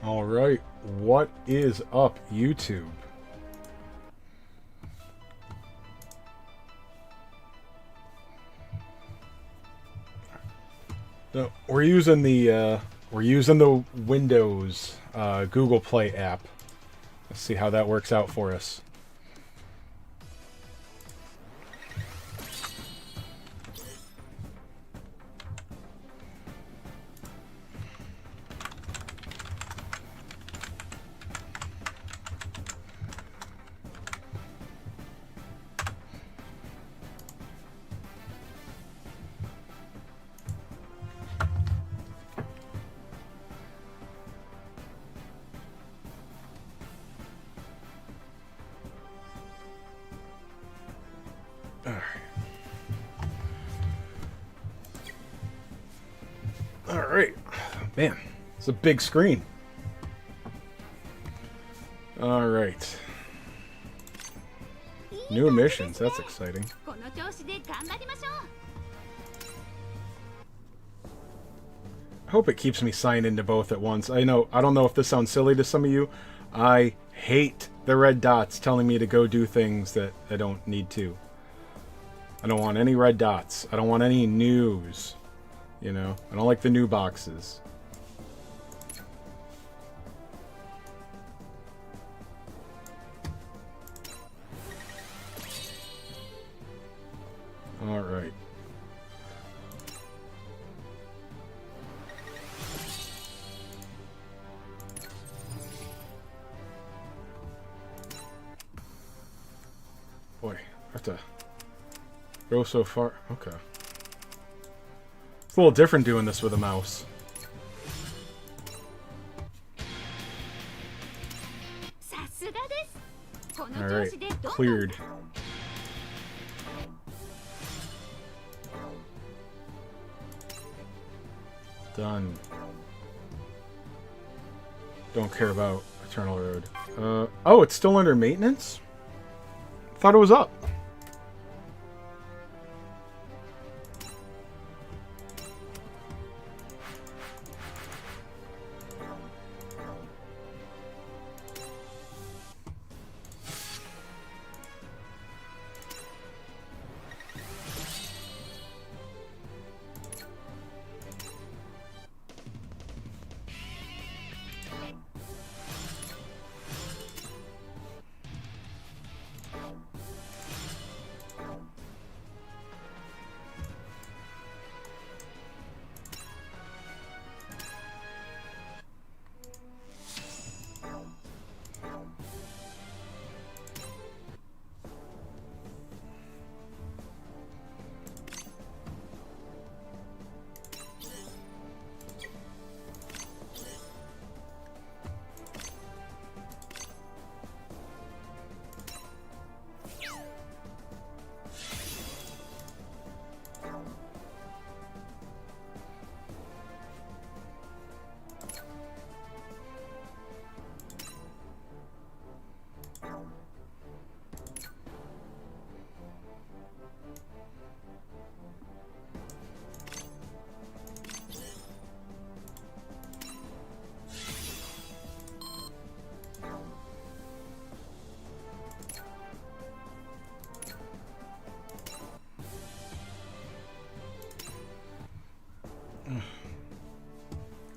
Alright, what is up, YouTube? So, we're using the Windows Google Play app. Let's see how that works out for us. Alright. Man, it's a big screen. Alright. New missions, that's exciting. I hope it keeps me signed into both at once. I don't know if this sounds silly to some of you. I hate the red dots telling me to go do things that I don't need to. I don't want any red dots. I don't want any news. You know, I don't like the new boxes. All right. Boy, I have to go so far. Okay. It's a little different doing this with a mouse. Alright, cleared. Done. Don't care about Eternal Road. Oh, it's still under maintenance? Thought it was up.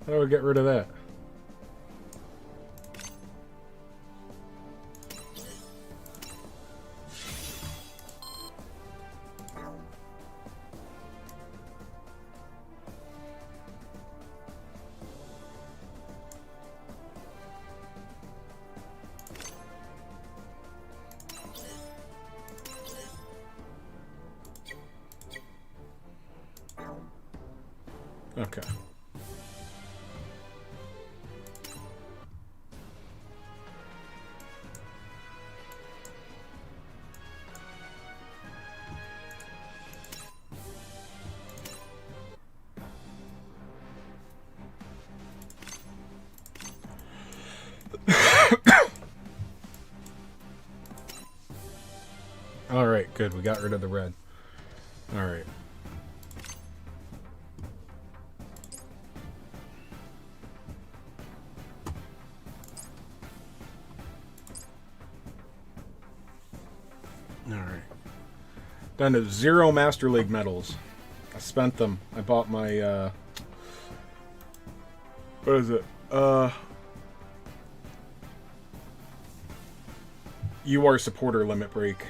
How do I get rid of that? Okay. Alright, good. We got rid of the red. Alright. Alright. Down to 0 Master League medals. I spent them. I bought my, what is it? UR supporter limit break.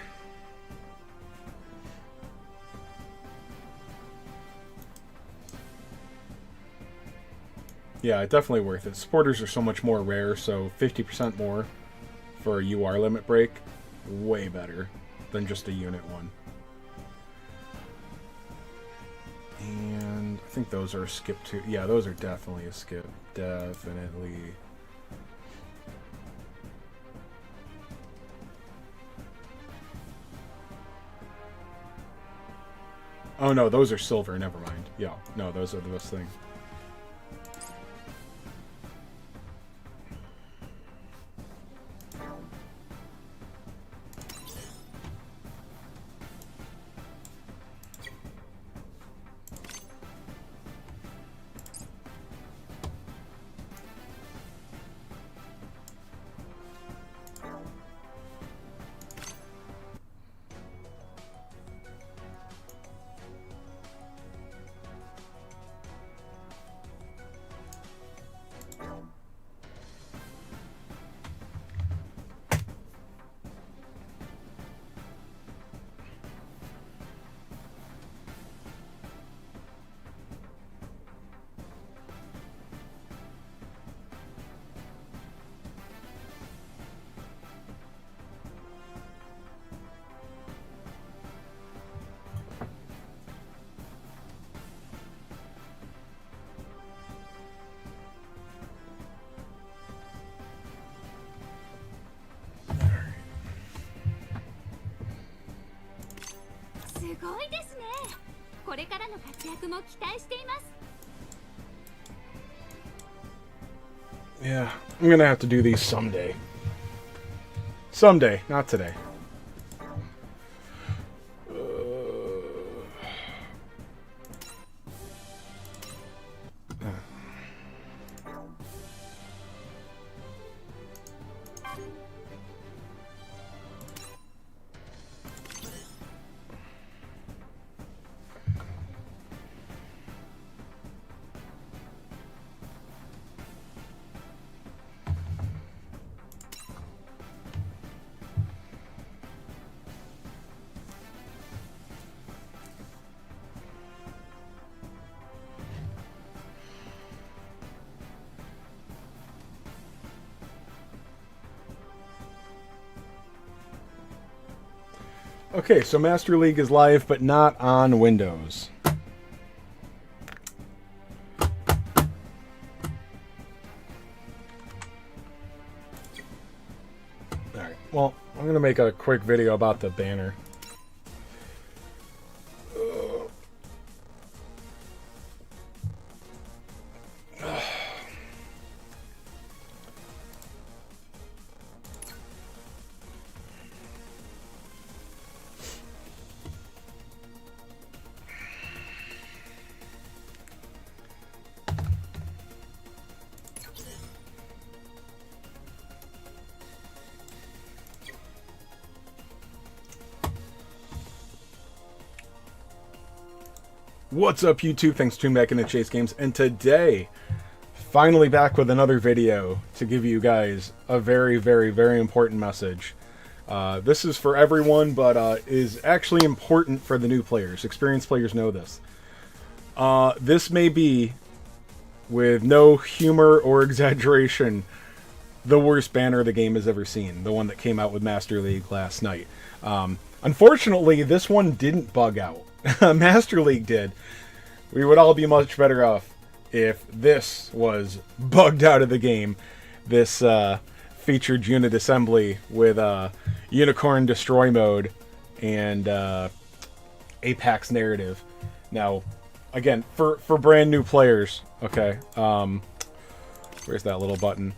Yeah, definitely worth it. Supporters are so much more rare, so 50% more for a UR limit break. Way better than just a unit one. And I think those are a skip too. Yeah, those are definitely a skip. Definitely. Oh no, those are silver. Never mind. Yeah, no, those are the best thing. Yeah, I'm gonna have to do these someday. Someday, not today. Okay, so Master League is live, but not on Windows. Alright, well, I'm going to make a quick video about the banner. What's up, YouTube? Thanks for tuning back into Chase Games, and today, finally back with another video to give you guys a very, very, very important message. This is for everyone, but is actually important for the new players. Experienced players know this. This may be, with no humor or exaggeration, the worst banner the game has ever seen. The one that came out with Master League last night. Unfortunately, this one didn't bug out. Master League did. We would all be much better off if this was bugged out of the game. This featured unit assembly with Unicorn Destroy Mode and Apex Narrative. Now, again, for brand new players, okay, where's that little button?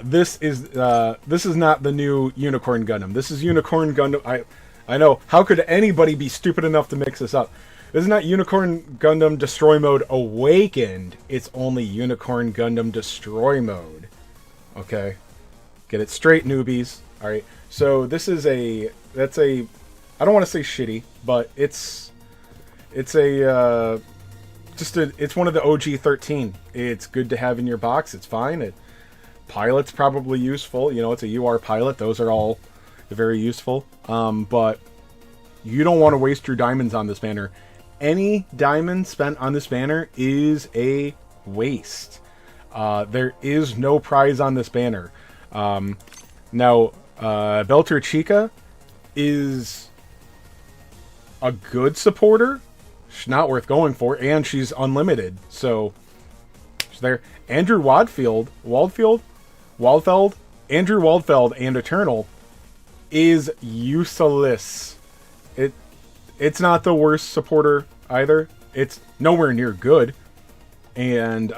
This is not the new Unicorn Gundam. This is Unicorn Gundam. I know, how could anybody be stupid enough to mix this up? This is not Unicorn Gundam Destroy Mode Awakened. It's only Unicorn Gundam Destroy Mode. Okay? Get it straight, newbies. Alright, so this is that's a I don't want to say shitty, but it's a it's one of the OG 13. It's good to have in your box. It's fine. Pilot's probably useful. You know, it's a UR pilot. Those are all very useful. But you don't want to waste your diamonds on this banner. Any diamond spent on this banner is a waste. There is no prize on this banner. Now, Belter Chica is a good supporter. She's not worth going for, and she's unlimited. So, she's there. Andrew Waldfeld, Andrew Waldfeld, and Eternal is useless. It's not the worst supporter either. It's nowhere near good. And,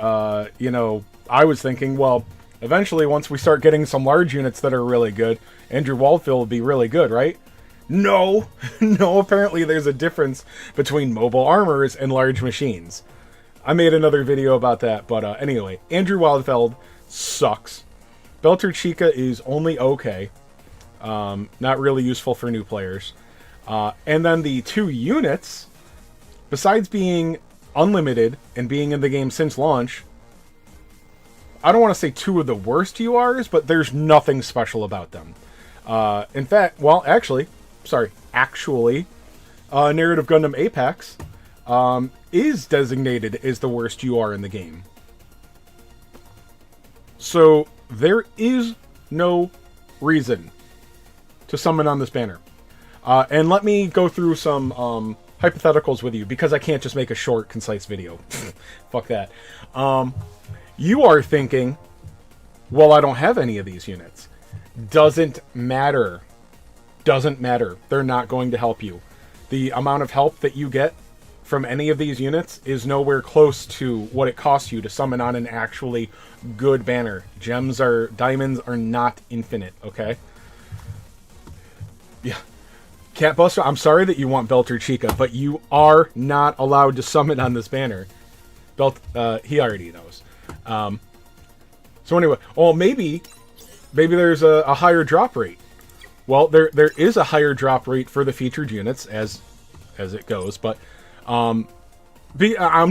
you know, I was thinking, well, eventually once we start getting some large units that are really good, Andrew Waldfeld will be really good, right? No, no, apparently there's a difference between mobile armors and large machines. I made another video about that, but anyway, Andrew Waldfeld sucks. Belter Chica is only okay. Not really useful for new players. And then the two units, besides being unlimited and being in the game since launch, I don't want to say two of the worst URs, but there's nothing special about them. In fact, well, actually, Narrative Gundam Apex is designated as the worst UR in the game. So there is no reason to summon on this banner. And let me go through some hypotheticals with you, because I can't just make a short, concise video. Fuck that. You are thinking, well, I don't have any of these units. Doesn't matter. Doesn't matter. They're not going to help you. The amount of help that you get from any of these units is nowhere close to what it costs you to summon on an actually good banner. Diamonds are not infinite, okay? Yeah. Catbuster, I'm sorry that you want Belter Chica, but you are not allowed to summon on this banner. He already knows. So anyway, well, maybe there's a higher drop rate. Well, there is a higher drop rate for the featured units as it goes, but I'm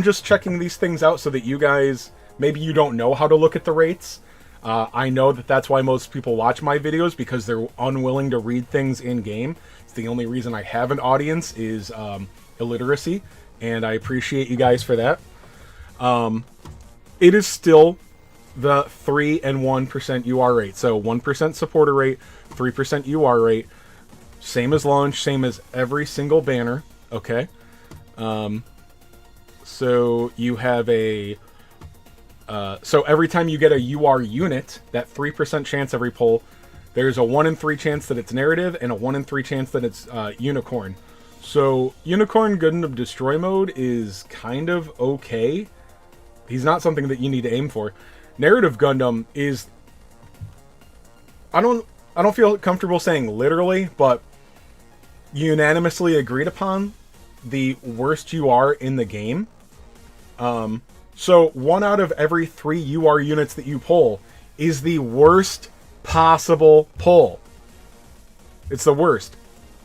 just checking these things out so that you guys, maybe you don't know how to look at the rates. I know that's why most people watch my videos, because they're unwilling to read things in game. It's the only reason I have an audience is illiteracy, and I appreciate you guys for that. It is still the 3 and 1% UR rate. So 1% supporter rate, 3% UR rate. Same as launch, same as every single banner. Okay. So you have so every time you get a UR unit, that 3% chance every pull, there's a 1 in 3 chance that it's narrative and a 1 in 3 chance that it's unicorn. So Unicorn Gundam Destroy mode is kind of okay. He's not something that you need to aim for. Narrative Gundam is, I don't feel comfortable saying literally, but unanimously agreed upon the worst UR in the game. So 1 out of every 3 UR units that you pull is the worst possible pull. It's the worst.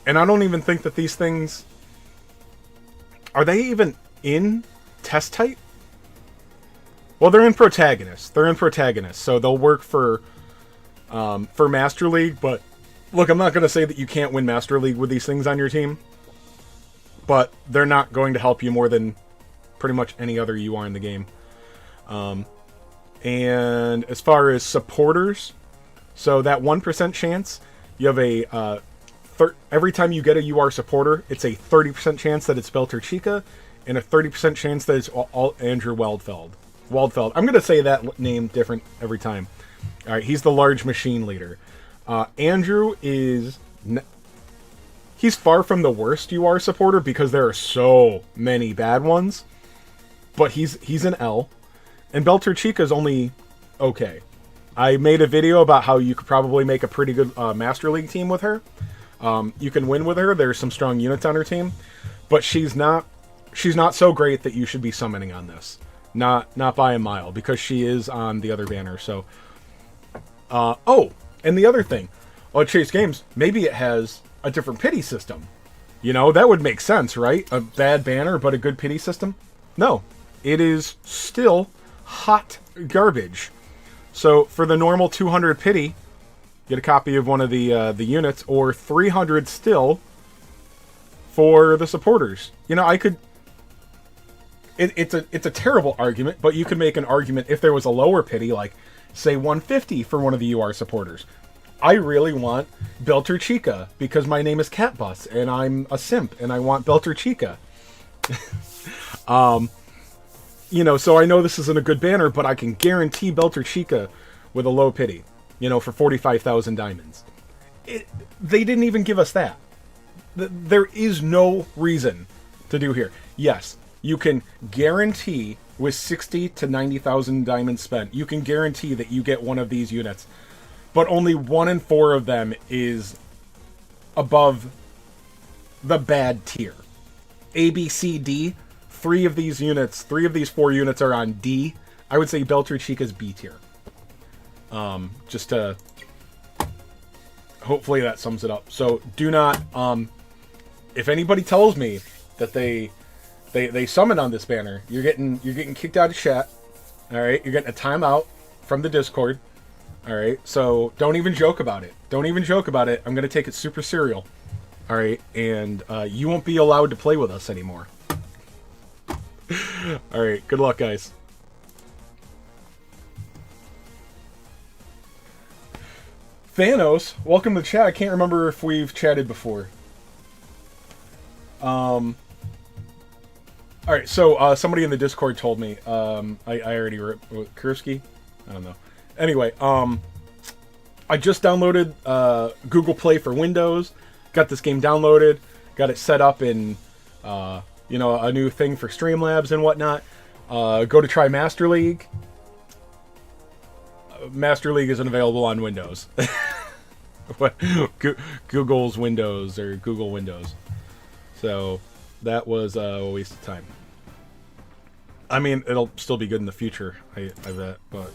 And I don't even think that these things, are they even in test type? Well, they're in protagonists. So they'll work for Master League. But look, I'm not going to say that you can't win Master League with these things on your team. But they're not going to help you more than pretty much any other UR in the game. And as far as supporters, so that 1% chance, you have a every time you get a UR supporter, it's a 30% chance that it's Belter Chica, and a 30% chance that it's all Andrew Waldfeld. I'm going to say that name different every time. All right, he's the large machine leader. Andrew is... he's far from the worst UR supporter because there are so many bad ones. But he's an L. And Belter Chica is only okay. I made a video about how you could probably make a pretty good Master League team with her. You can win with her. There's some strong units on her team. But she's not so great that you should be summoning on this. Not by a mile, because she is on the other banner. So, oh, and the other thing, Chase Games, maybe it has a different pity system. You know, that would make sense, right? A bad banner, but a good pity system? No. It is still hot garbage. So for the normal 200 pity, get a copy of one of the units, or 300 still for the supporters. You know, I could... It's a terrible argument, but you could make an argument if there was a lower pity, like, say, 150 for one of the UR supporters. I really want Belter Chica because my name is Catbus and I'm a simp and I want Belter Chica. You know, so I know this isn't a good banner, but I can guarantee Belter Chica with a low pity, you know, for 45,000 diamonds. They didn't even give us that. There is no reason to do here. Yes, you can guarantee with 60 to 90,000 diamonds spent, you can guarantee that you get one of these units. But only 1 in 4 of them is above the bad tier. A, B, C, D. 3 of these 4 units are on D. I would say Belter Chica's B tier. Just to... Hopefully that sums it up. So do not... if anybody tells me that they summoned on this banner, you're getting kicked out of chat. Alright? You're getting a timeout from the Discord. Alright, so don't even joke about it. Don't even joke about it. I'm going to take it super serial. Alright, and you won't be allowed to play with us anymore. Alright, good luck, guys. Thanos, welcome to the chat. I can't remember if we've chatted before. Alright, so somebody in the Discord told me, I already wrote, Kursky? I don't know. Anyway, I just downloaded Google Play for Windows, got this game downloaded, got it set up in, you know, a new thing for Streamlabs and whatnot. Go to try Master League. Master League isn't available on Windows. Google's Windows, or Google Windows. So, that was a waste of time. I mean, it'll still be good in the future, I bet, but...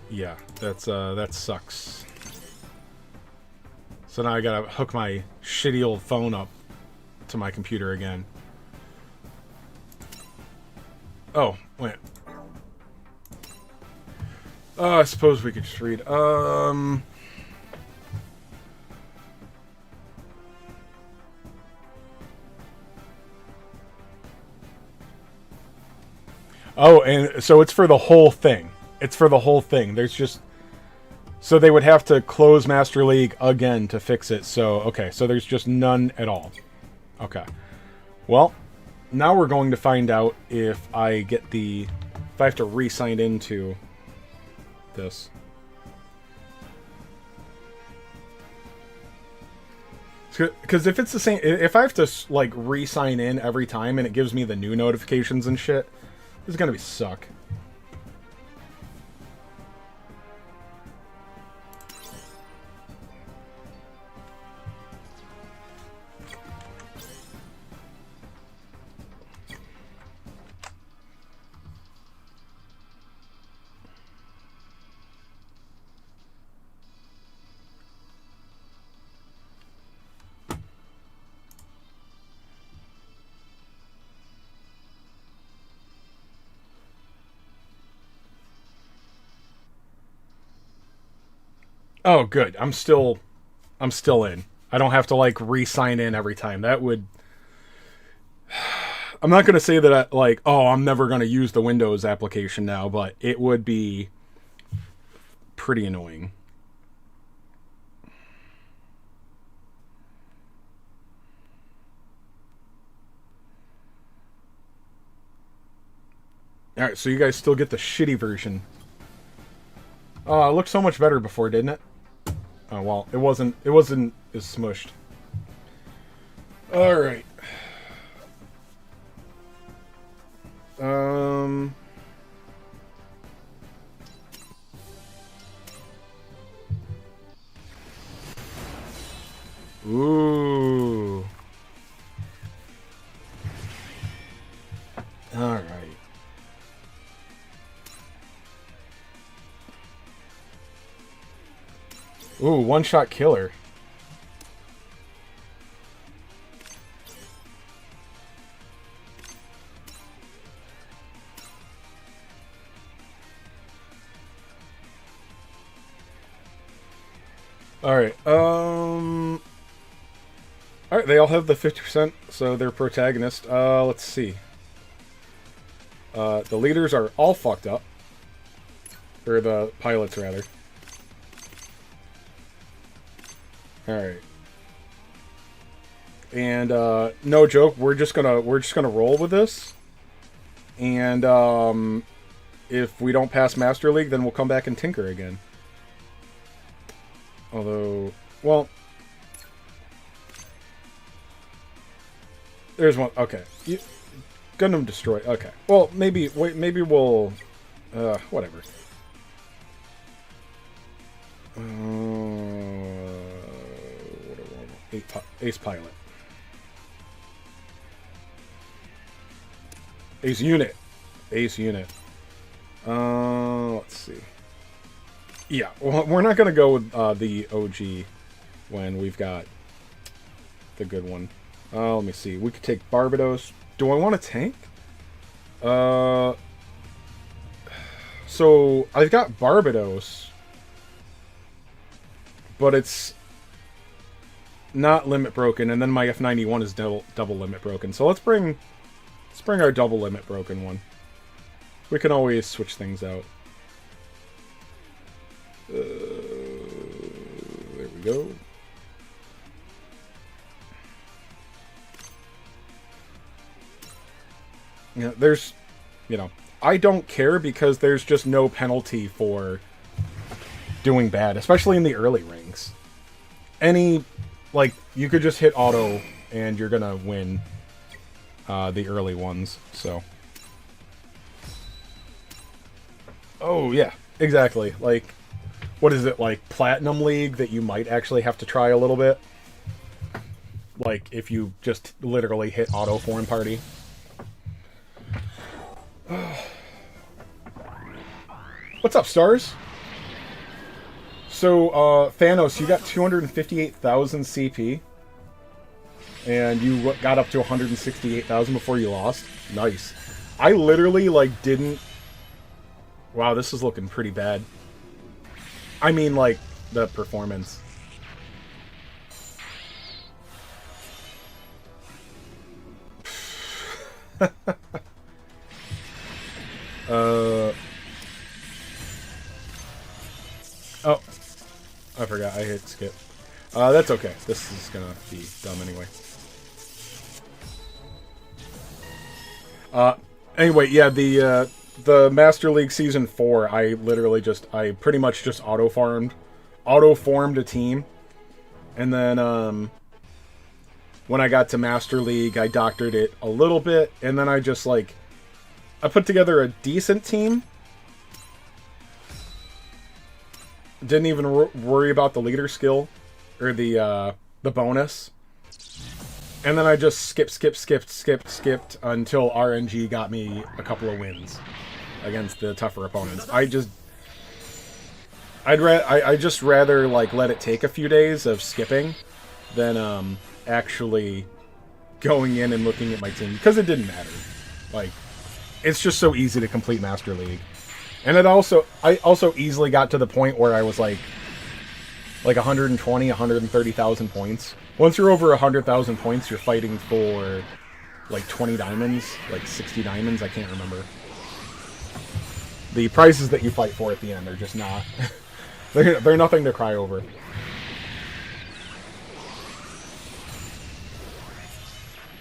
Yeah, that sucks. So now I gotta hook my shitty old phone up to my computer again. Oh, wait. I suppose we could just read. Oh, and so it's for the whole thing. It's for the whole thing. There's just... So they would have to close Master League again to fix it. So, okay. So there's just none at all. Okay. Well, now we're going to find out if I get the... If I have to re-sign into this. Because if it's the same... If I have to, like, re-sign in every time and it gives me the new notifications and shit, this is going to be suck. Oh, good. I'm still in. I don't have to, like, re-sign in every time. That would... I'm not going to say that, I'm never going to use the Windows application now, but it would be pretty annoying. Alright, so you guys still get the shitty version. It looked so much better before, didn't it? Oh, well, it wasn't as smushed. Alright. Ooh. Alright. Ooh, one-shot killer. Alright, alright, they all have the 50%, so they're protagonist. Let's see. The leaders are all fucked up. Or the pilots, rather. Alright. And, no joke, we're just gonna roll with this. And, if we don't pass Master League, then we'll come back and tinker again. Although, well... There's one, okay. Gundam destroy, okay. Well, maybe we'll... whatever. Ace Pilot. Ace Unit. Ace Unit. Let's see. Yeah, well, we're not going to go with the OG when we've got the good one. Let me see. We could take Barbados. Do I want to tank? So, I've got Barbados, but it's not limit broken, and then my F91 is double limit broken. So let's bring our double limit broken one. We can always switch things out. There we go. Yeah, there's, you know, I don't care because there's just no penalty for doing bad, especially in the early ranks. Like, you could just hit auto and you're gonna win the early ones, so. Oh, yeah, exactly. Like, what is it, like Platinum League that you might actually have to try a little bit? Like, if you just literally hit auto foreign party. What's up, Stars? So, Thanos, you got 258,000 CP. And you got up to 168,000 before you lost. Nice. I literally, like, didn't... Wow, this is looking pretty bad. I mean, like, the performance. Oh. I forgot. I hit skip. That's okay. This is gonna be dumb anyway. Anyway, yeah, the Master League Season 4, I pretty much just auto-formed a team. And then, when I got to Master League, I doctored it a little bit, and then I just, like, I put together a decent team. Didn't even worry about the leader skill, or the bonus. And then I just skipped until RNG got me a couple of wins against the tougher opponents. I'd just rather, like, let it take a few days of skipping than actually going in and looking at my team, because it didn't matter. Like, it's just so easy to complete Master League. And I also easily got to the point where I was like 120, 130,000 points. Once you're over 100,000 points, you're fighting for like 20 diamonds, like 60 diamonds, I can't remember. The prizes that you fight for at the end are just not... they're nothing to cry over.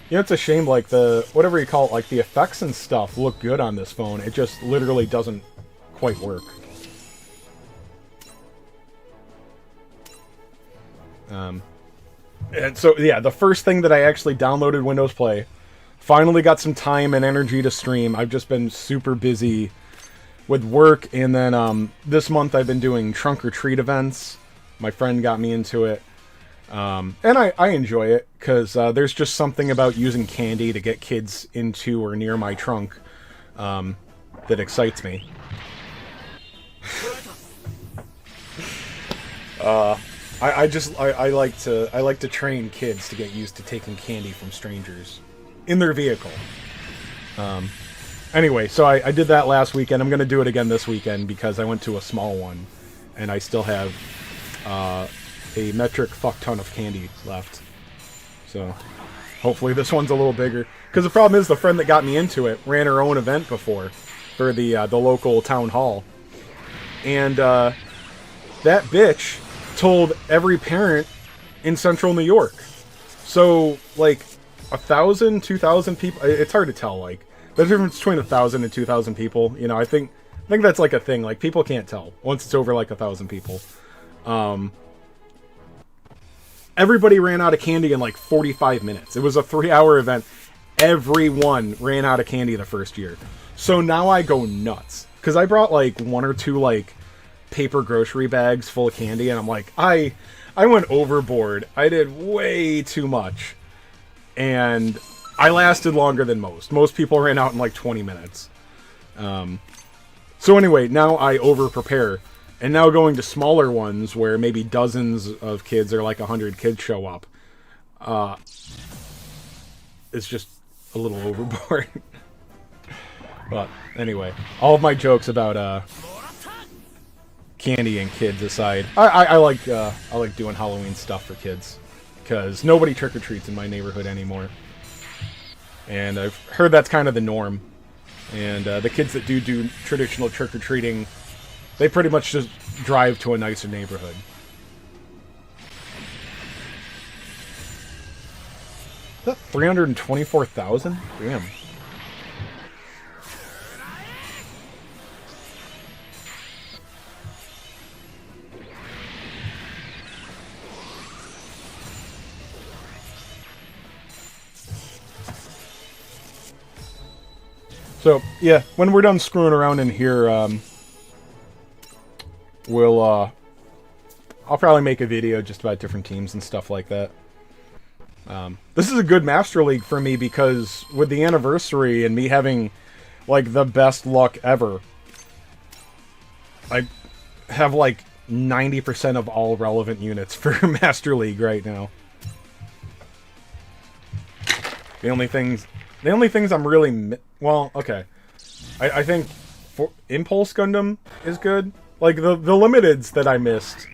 You know, it's a shame, like, whatever you call it, like, the effects and stuff look good on this phone. It just literally doesn't quite work. And so, yeah, the first thing that I actually downloaded Windows Play, finally got some time and energy to stream. I've just been super busy with work, and then this month I've been doing trunk or treat events. My friend got me into it. And I enjoy it, because there's just something about using candy to get kids into or near my trunk that excites me. I like to train kids to get used to taking candy from strangers in their vehicle. Anyway, so I did that last weekend. I'm going to do it again this weekend because I went to a small one, and I still have a metric fuck ton of candy left. So hopefully this one's a little bigger. Because the problem is the friend that got me into it ran her own event before for the local town hall. And that bitch told every parent in central New York. So, like, 1,000, 2,000 people, it's hard to tell, like, the difference between 1,000 and 2,000 people, you know, I think that's, like, a thing, like, people can't tell once it's over, like, 1,000 people. Everybody ran out of candy in, like, 45 minutes. It was a 3-hour event. Everyone ran out of candy the first year. So now I go nuts. Because I brought, like, 1 or 2, like, paper grocery bags full of candy, and I'm like, I went overboard. I did way too much. And I lasted longer than most. Most people ran out in like 20 minutes. So anyway, now I over-prepare. And now going to smaller ones where maybe dozens of kids or like 100 kids show up. It's just a little overboard. But anyway, all of my jokes about candy and kids aside, I like doing Halloween stuff for kids because nobody trick-or-treats in my neighborhood anymore, and I've heard that's kind of the norm. And the kids that do traditional trick-or-treating, they pretty much just drive to a nicer neighborhood. Is that 324,000? Damn. So, yeah, when we're done screwing around in here, I'll probably make a video just about different teams and stuff like that. This is a good Master League for me because with the anniversary and me having, like, the best luck ever, I have, like, 90% of all relevant units for Master League right now. The only things I'm really... Well, okay. I think Impulse Gundam is good. Like, the limiteds that I missed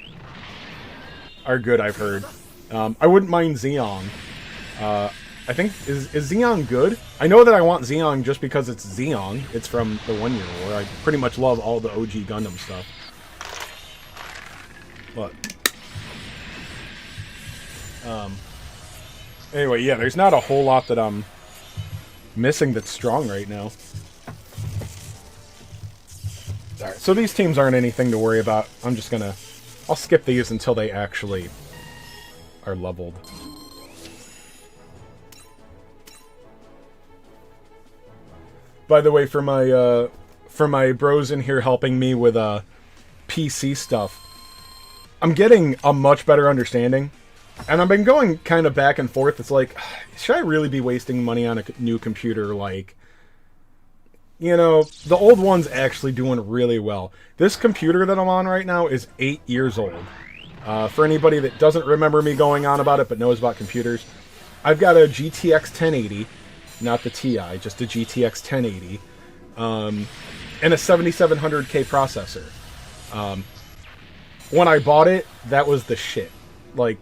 are good, I've heard. I wouldn't mind Zeon. I think... Is Zeon good? I know that I want Zeon just because it's Zeon. It's from the 1 Year War. I pretty much love all the OG Gundam stuff. But... anyway, yeah, there's not a whole lot that I'm missing that's strong right now. Alright, so these teams aren't anything to worry about. I'm just gonna... I'll skip these until they actually are leveled. By the way, for my bros in here helping me with PC stuff, I'm getting a much better understanding. And I've been going kind of back and forth. It's like, should I really be wasting money on a new computer? Like, you know, the old one's actually doing really well. This computer that I'm on right now is 8 years old. For anybody that doesn't remember me going on about it but knows about computers, I've got a GTX 1080, not the Ti, just a GTX 1080, and a 7700K processor. When I bought it, that was the shit. Like,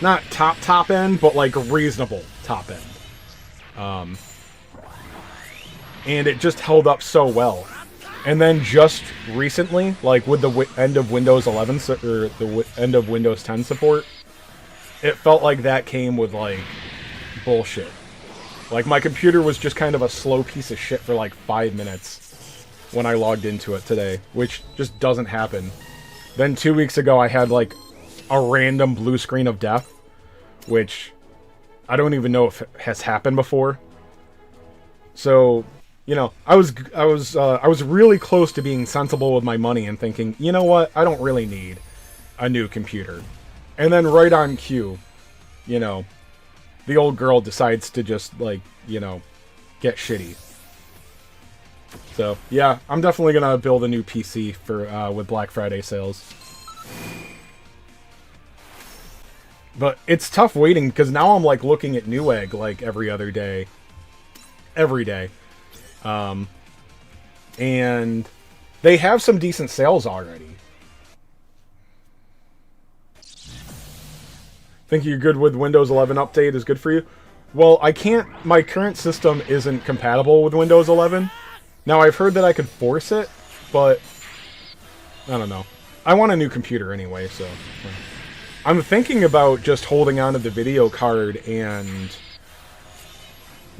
not top end, but like reasonable top end. And it just held up so well. And then just recently, like with the end of Windows 11 or the end of Windows 10 support, it felt like that came with like bullshit. Like my computer was just kind of a slow piece of shit for like 5 minutes when I logged into it today, which just doesn't happen. Then 2 weeks ago I had like a random blue screen of death, which I don't even know if it has happened before. So, you know, I was really close to being sensible with my money and thinking, you know what, I don't really need a new computer. And then right on cue, you know, the old girl decides to just, like, you know, get shitty. So, yeah, I'm definitely gonna build a new PC for with Black Friday sales. But it's tough waiting, because now I'm, like, looking at Newegg, like, every other day. Every day. And they have some decent sales already. Think you're good with Windows 11 update is good for you? Well, I can't... My current system isn't compatible with Windows 11. Now, I've heard that I could force it, but... I don't know. I want a new computer anyway, so... I'm thinking about just holding on to the video card and...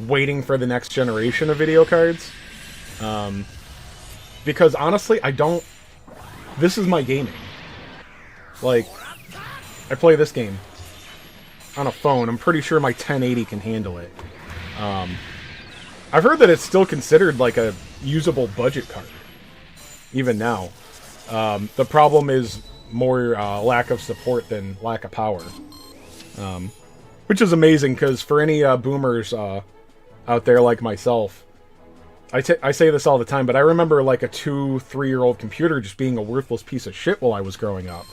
waiting for the next generation of video cards. Because, honestly, I don't... This is my gaming. Like, I play this game on a phone. I'm pretty sure my 1080 can handle it. I've heard that it's still considered like a usable budget card, even now. The problem is more lack of support than lack of power. Which is amazing, because for any boomers out there like myself, I say this all the time, but I remember like a 2-3-year-old computer just being a worthless piece of shit while I was growing up.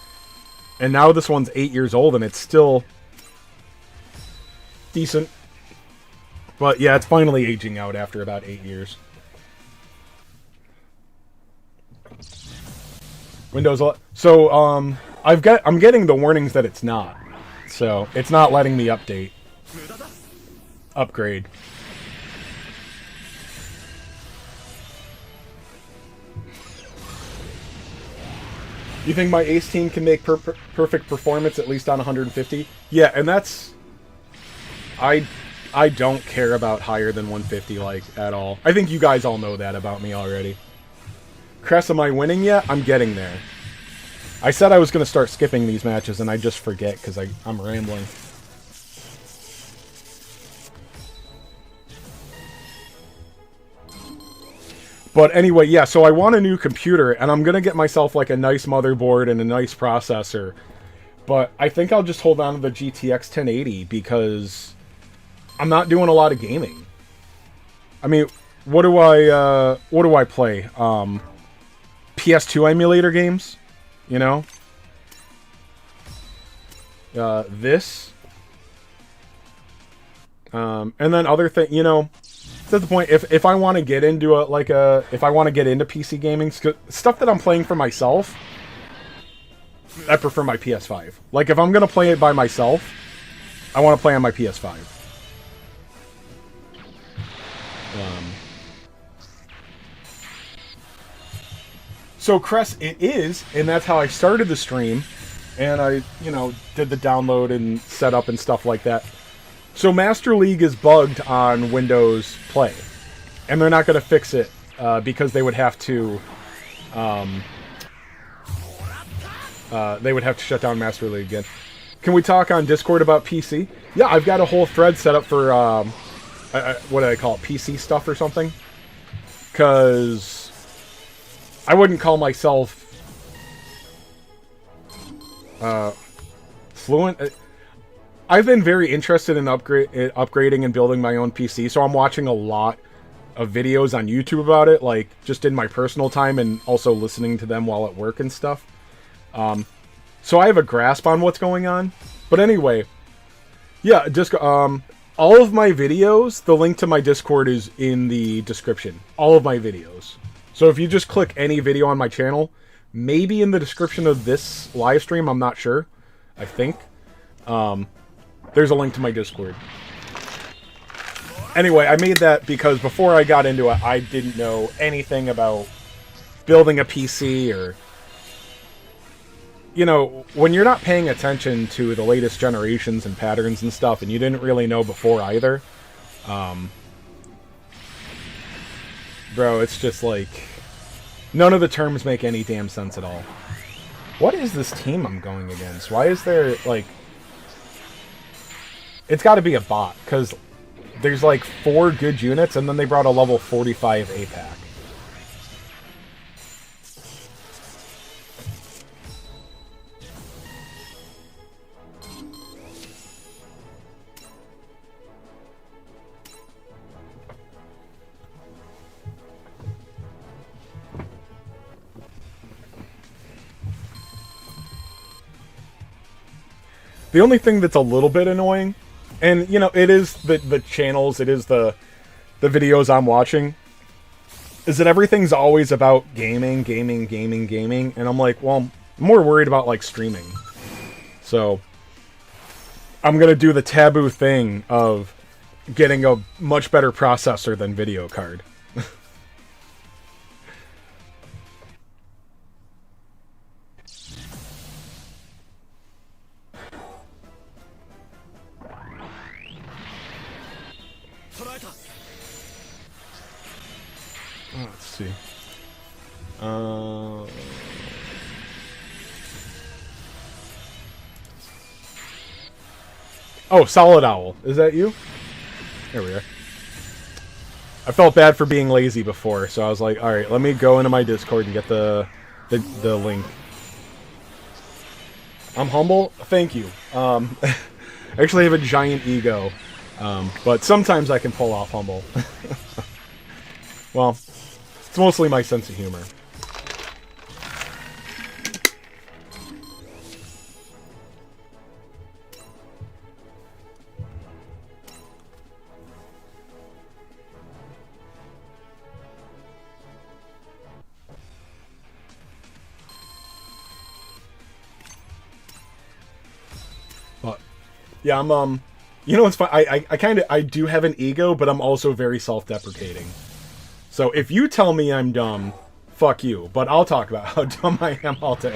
And now this one's 8 years old, and it's still decent. But yeah, it's finally aging out after about 8 years. Windows 11. So I'm getting the warnings that it's not. So it's not letting me upgrade. You think my ace team can make perfect performance at least on 150? Yeah, and that's... I don't care about higher than 150, like, at all. I think you guys all know that about me already. Cress, am I winning yet? I'm getting there. I said I was going to start skipping these matches, and I just forget, because I'm rambling. But anyway, yeah, so I want a new computer, and I'm going to get myself, like, a nice motherboard and a nice processor. But I think I'll just hold on to the GTX 1080, because I'm not doing a lot of gaming. I mean, what do I play? PS2 emulator games, you know? This. And then other things, you know... To the point, if I want to get into if I want to get into PC gaming, stuff that I'm playing for myself, I prefer my PS5. Like, if I'm going to play it by myself, I want to play on my PS5. So, Cress, it is, and that's how I started the stream, and I, you know, did the download and setup and stuff like that. So Master League is bugged on Windows Play, and they're not going to fix it because they would have to shut down Master League again. Can we talk on Discord about PC? Yeah, I've got a whole thread set up for what do I call it, PC stuff or something? Because I wouldn't call myself fluent. I've been very interested in upgrading and building my own PC, so I'm watching a lot of videos on YouTube about it, like, just in my personal time, and also listening to them while at work and stuff. So I have a grasp on what's going on. But anyway, yeah, just, all of my videos, the link to my Discord is in the description. All of my videos. So if you just click any video on my channel, maybe in the description of this live stream, I'm not sure. I think. There's a link to my Discord. Anyway, I made that because before I got into it, I didn't know anything about building a PC or... You know, when you're not paying attention to the latest generations and patterns and stuff, and you didn't really know before either, bro, it's just like... None of the terms make any damn sense at all. What is this team I'm going against? Why is there, like... It's got to be a bot, because there's like 4 good units, and then they brought a level 45 APAC. The only thing that's a little bit annoying, and, you know, it is the channels, it is the videos I'm watching, is that everything's always about gaming, and I'm like, well, I'm more worried about, like, streaming. So, I'm gonna do the taboo thing of getting a much better processor than video card. Let's see. Oh, Solid Owl. Is that you? There we are. I felt bad for being lazy before, so I was like, alright, let me go into my Discord and get the link. I'm humble? Thank you. I actually have a giant ego. But sometimes I can pull off humble. Well, it's mostly my sense of humor. But yeah, I'm you know what's fun? I do have an ego, but I'm also very self-deprecating. So if you tell me I'm dumb, fuck you. But I'll talk about how dumb I am all day.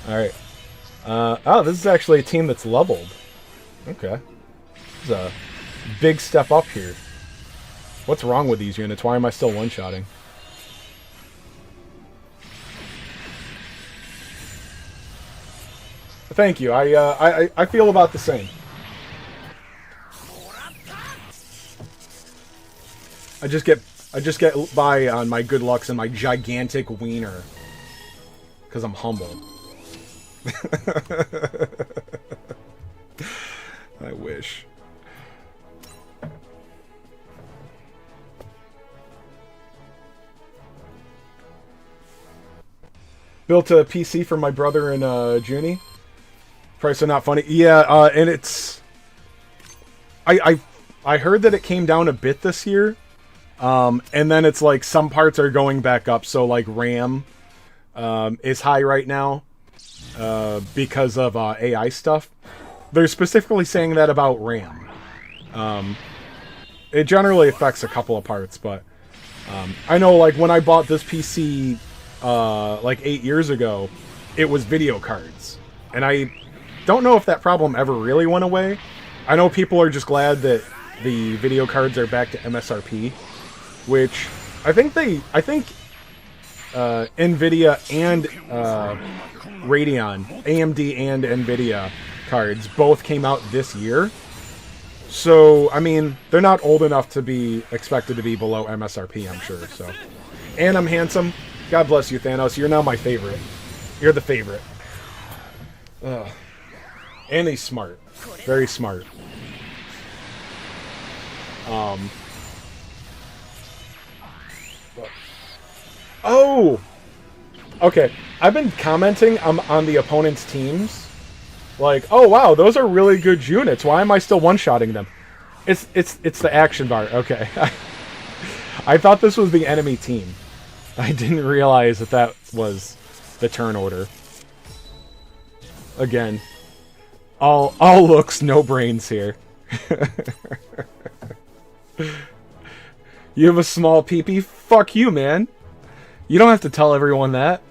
Alright. Oh, this is actually a team that's leveled. Okay. This is a big step up here. What's wrong with these units? Why am I still one-shotting? Thank you. I feel about the same. I just get by on my good lucks and my gigantic wiener. Because I'm humble. I wish. Built a PC for my brother and Junie. Price are not funny. Yeah, and it's... I heard that it came down a bit this year. And then it's like some parts are going back up. So like RAM is high right now because of AI stuff. They're specifically saying that about RAM. It generally affects a couple of parts, but I know like when I bought this PC like 8 years ago, it was video cards. And I don't know if that problem ever really went away. I know people are just glad that the video cards are back to MSRP, which I think Nvidia and Radeon, AMD and Nvidia cards both came out this year. So, I mean, they're not old enough to be expected to be below MSRP, I'm sure. So, and I'm handsome. God bless you, Thanos. You're now my favorite. You're the favorite. Ugh. And he's smart. Very smart. Oh! Okay. I've been commenting on the opponent's teams. Like, oh wow, those are really good units. Why am I still one-shotting them? It's the action bar. Okay. I thought this was the enemy team. I didn't realize that was the turn order. Again, all looks, no brains here. You have a small peepee? Fuck you, man. You don't have to tell everyone that.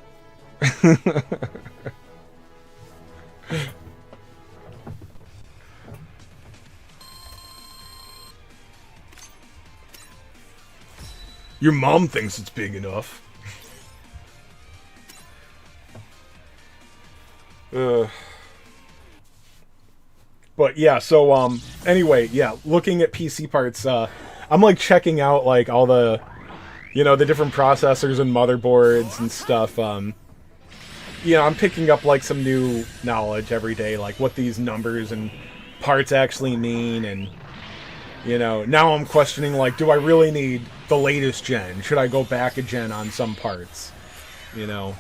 Your mom thinks it's big enough. But yeah, so anyway, yeah, looking at PC parts, I'm like checking out like all the, you know, the different processors and motherboards and stuff. You know, I'm picking up like some new knowledge every day, like what these numbers and parts actually mean, and you know, now I'm questioning like, do I really need the latest gen? Should I go back a gen on some parts? You know,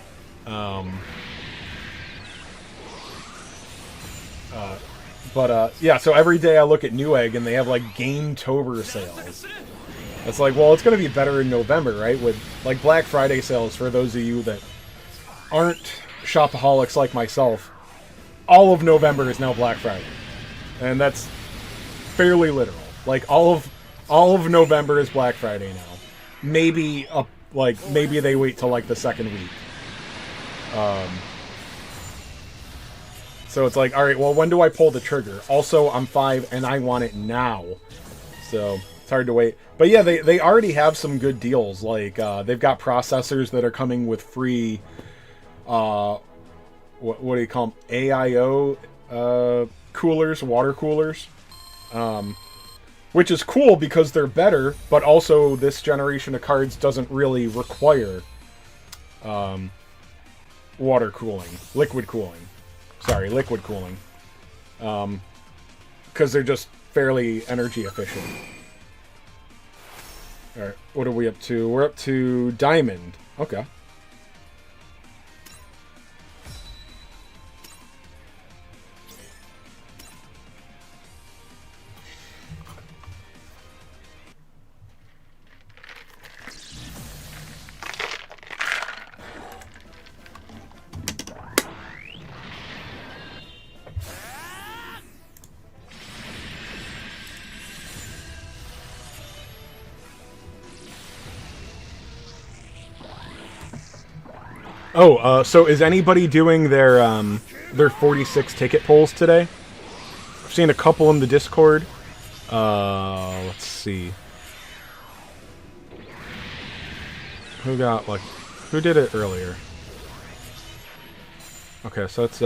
yeah, so every day I look at Newegg and they have like Gametober sales. It's like, well, it's going to be better in November, right? With like Black Friday sales, for those of you that aren't shopaholics like myself, all of November is now Black Friday. And that's fairly literal. Like, all of November is Black Friday now. Maybe maybe they wait till like the second week. So it's like, alright, well, when do I pull the trigger? Also, I'm 5 and I want it now. So it's hard to wait. But yeah, they already have some good deals. Like, they've got processors that are coming with free, what do you call them? AIO coolers, water coolers. Which is cool because they're better, but also this generation of cards doesn't really require water cooling. Liquid cooling. Sorry, liquid cooling. Because they're just fairly energy efficient. Alright, what are we up to? We're up to Diamond. Okay. Oh, so is anybody doing their 46 ticket polls today? I've seen a couple in the Discord. Let's see. Who did it earlier? Okay, so that's,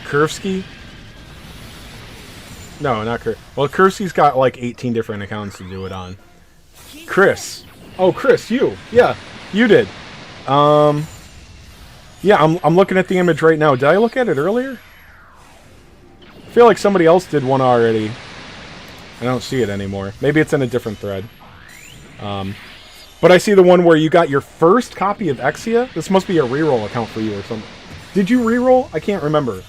Kurvsky? No, not Kurvsky. Well, Kurvsky's got like 18 different accounts to do it on. Chris. Oh, Chris, you. Yeah, you did. Yeah, I'm looking at the image right now. Did I look at it earlier? I feel like somebody else did one already. I don't see it anymore. Maybe it's in a different thread. But I see the one where you got your first copy of Exia. This must be a reroll account for you or something. Did you reroll? I can't remember.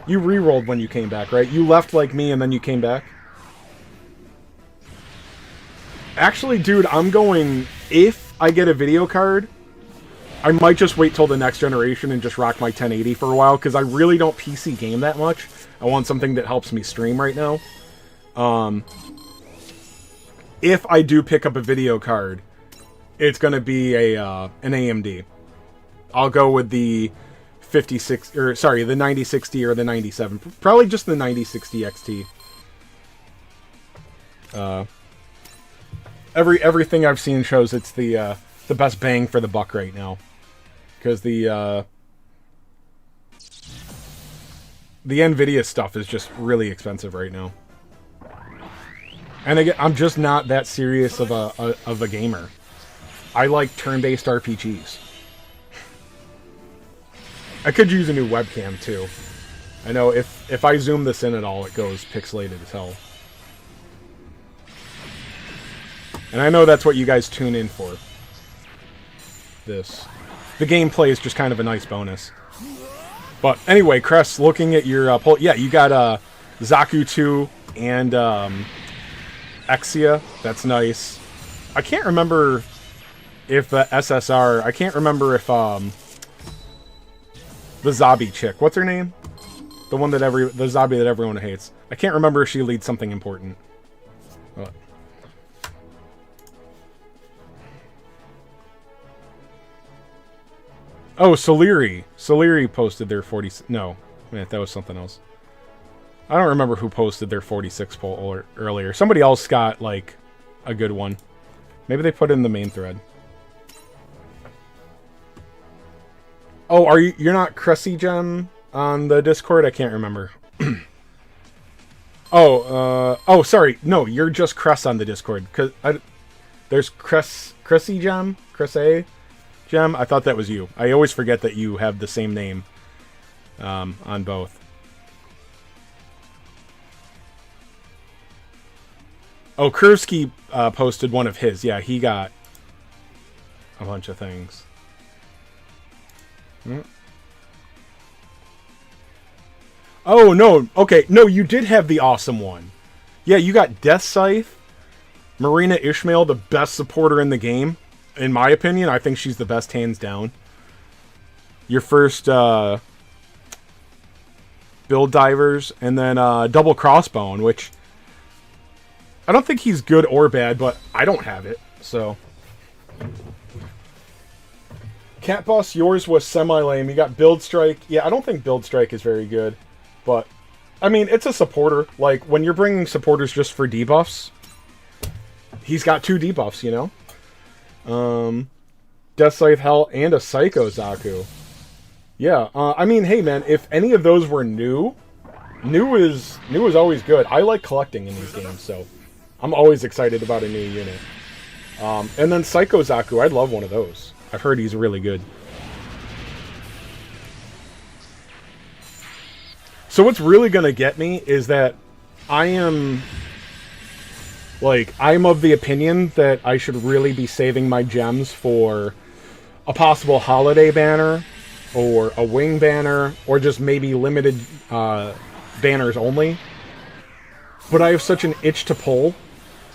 You rerolled when you came back, right? You left like me and then you came back? Actually, dude, I'm going... If I get a video card, I might just wait till the next generation and just rock my 1080 for a while, because I really don't PC game that much. I want something that helps me stream right now. If I do pick up a video card, it's going to be an AMD. I'll go with the 5060, or sorry, the 9060 or the 97. Probably just the 9060 XT. Everything I've seen shows it's the best bang for the buck right now, because the Nvidia stuff is just really expensive right now, and again, I'm just not that serious of a gamer. I like turn-based RPGs. I could use a new webcam too. I know if I zoom this in at all, it goes pixelated as hell. And I know that's what you guys tune in for. This. The gameplay is just kind of a nice bonus. But anyway, Cress, looking at your poll... Yeah, you got Zaku 2 and Exia. That's nice. I can't remember if SSR... I can't remember if... the Zabi chick. What's her name? The one that the Zabi that everyone hates. I can't remember if she leads something important. What? Oh, Soliri. Soliri posted their 40... No. Man, that was something else. I don't remember who posted their 46 poll earlier. Somebody else got, like, a good one. Maybe they put it in the main thread. Oh, you're not Cressy Gem on the Discord? I can't remember. Oh, sorry. No, you're just Cress on the Discord. There's Cressy Gem? Cressy Gem? I thought that was you. I always forget that you have the same name on both. Oh, Kurvsky posted one of his. Yeah, he got a bunch of things. Oh, no. Okay, no, you did have the awesome one. Yeah, you got Death Scythe, Marina Ishmael, the best supporter in the game. in my opinion, I think she's the best hands down. Your first build divers, and then double crossbone, which I don't think he's good or bad, but I don't have it, so. Cat Boss, yours was semi-lame. You got Build Strike. Yeah, I don't think Build Strike is very good, but I mean, it's a supporter. Like, when you're bringing supporters just for debuffs, he's got 2 debuffs, you know? Death Scythe Hell and a Psycho Zaku. Yeah, I mean, hey man, if any of those were new is always good. I like collecting in these games, so I'm always excited about a new unit. And then Psycho Zaku, I'd love one of those. I've heard he's really good. So what's really gonna get me is that I'm of the opinion that I should really be saving my gems for a possible holiday banner, or a wing banner, or just maybe limited banners only. But I have such an itch to pull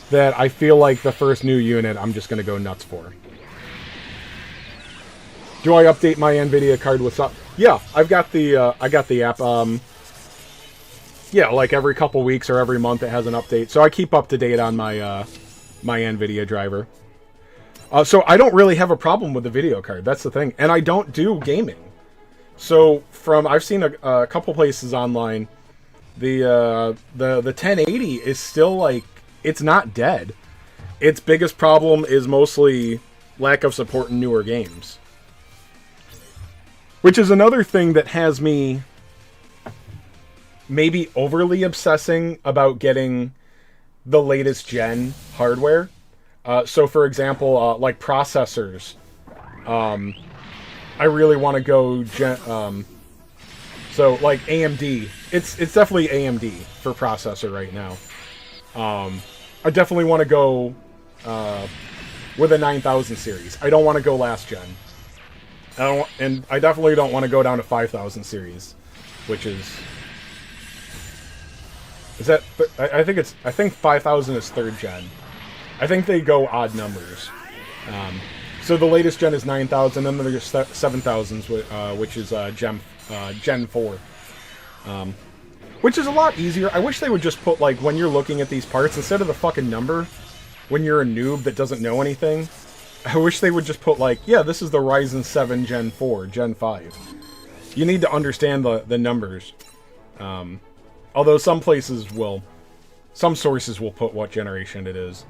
that I feel like the first new unit I'm just going to go nuts for. Do I update my NVIDIA card with up? Yeah, I got the app. Yeah, like every couple weeks or every month it has an update. So I keep up to date on my my NVIDIA driver. So I don't really have a problem with the video card. That's the thing. And I don't do gaming. So I've seen a couple places online, the 1080 is still like, it's not dead. Its biggest problem is mostly lack of support in newer games. Which is another thing that has me maybe overly obsessing about getting the latest gen hardware. So for example, like processors. I really want to go so like AMD. It's definitely AMD for processor right now. I definitely want to go with a 9000 series. I don't want to go last gen. And I definitely don't want to go down to 5000 series, which is that I think 5000 is 3rd gen. I think they go odd numbers. So the latest gen is 9000, and then there's 7000s, which is Gen 4. Which is a lot easier. I wish they would just put, like, when you're looking at these parts, instead of the fucking number, when you're a noob that doesn't know anything, I wish they would just put, like, yeah, this is the Ryzen 7 Gen 4, Gen 5. You need to understand the numbers. Although some sources will put what generation it is.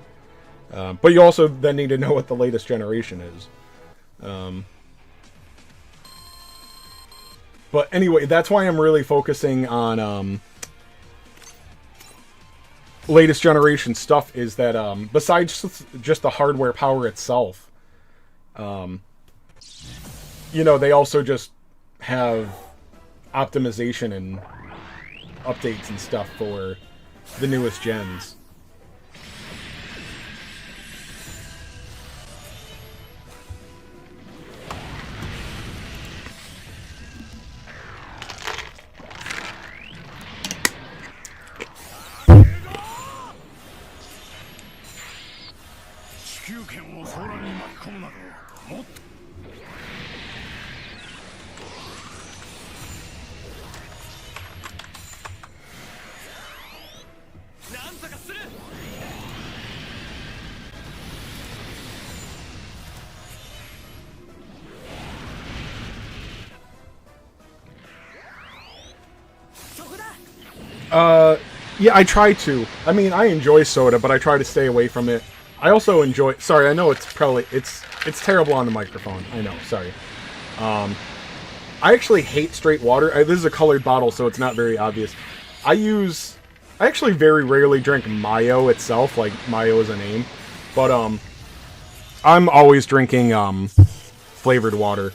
But you also then need to know what the latest generation is. But anyway, that's why I'm really focusing on latest generation stuff, is that besides just the hardware power itself, you know, they also just have optimization and updates and stuff for the newest gens. Yeah, I try to. I mean, I enjoy soda, but I try to stay away from it. I also enjoy... Sorry, I know it's probably... It's terrible on the microphone. I know, sorry. I actually hate straight water. This is a colored bottle, so it's not very obvious. I actually very rarely drink Mayo itself, like Mayo is a name. But, I'm always drinking, flavored water.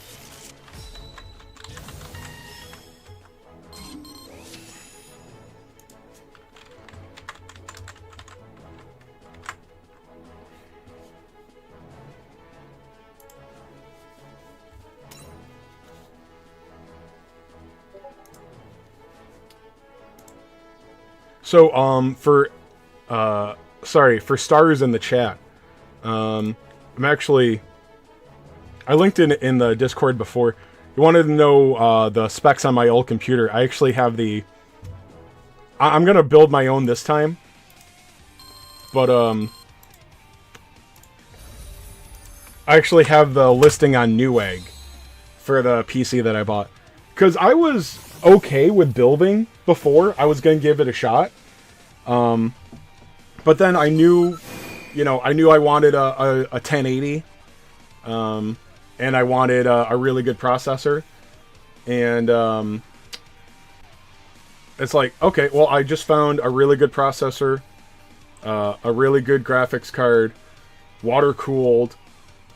So, for stars in the chat, I'm actually I linked in the Discord before. You wanted to know the specs on my old computer. I actually have the... I'm going to build my own this time. But, I actually have the listing on Newegg for the PC that I bought. Because I was okay with building before. I was going to give it a shot. But then I knew, I wanted a 1080. And I wanted a really good processor. And it's like, okay, well, I just found a really good processor, a really good graphics card, water-cooled.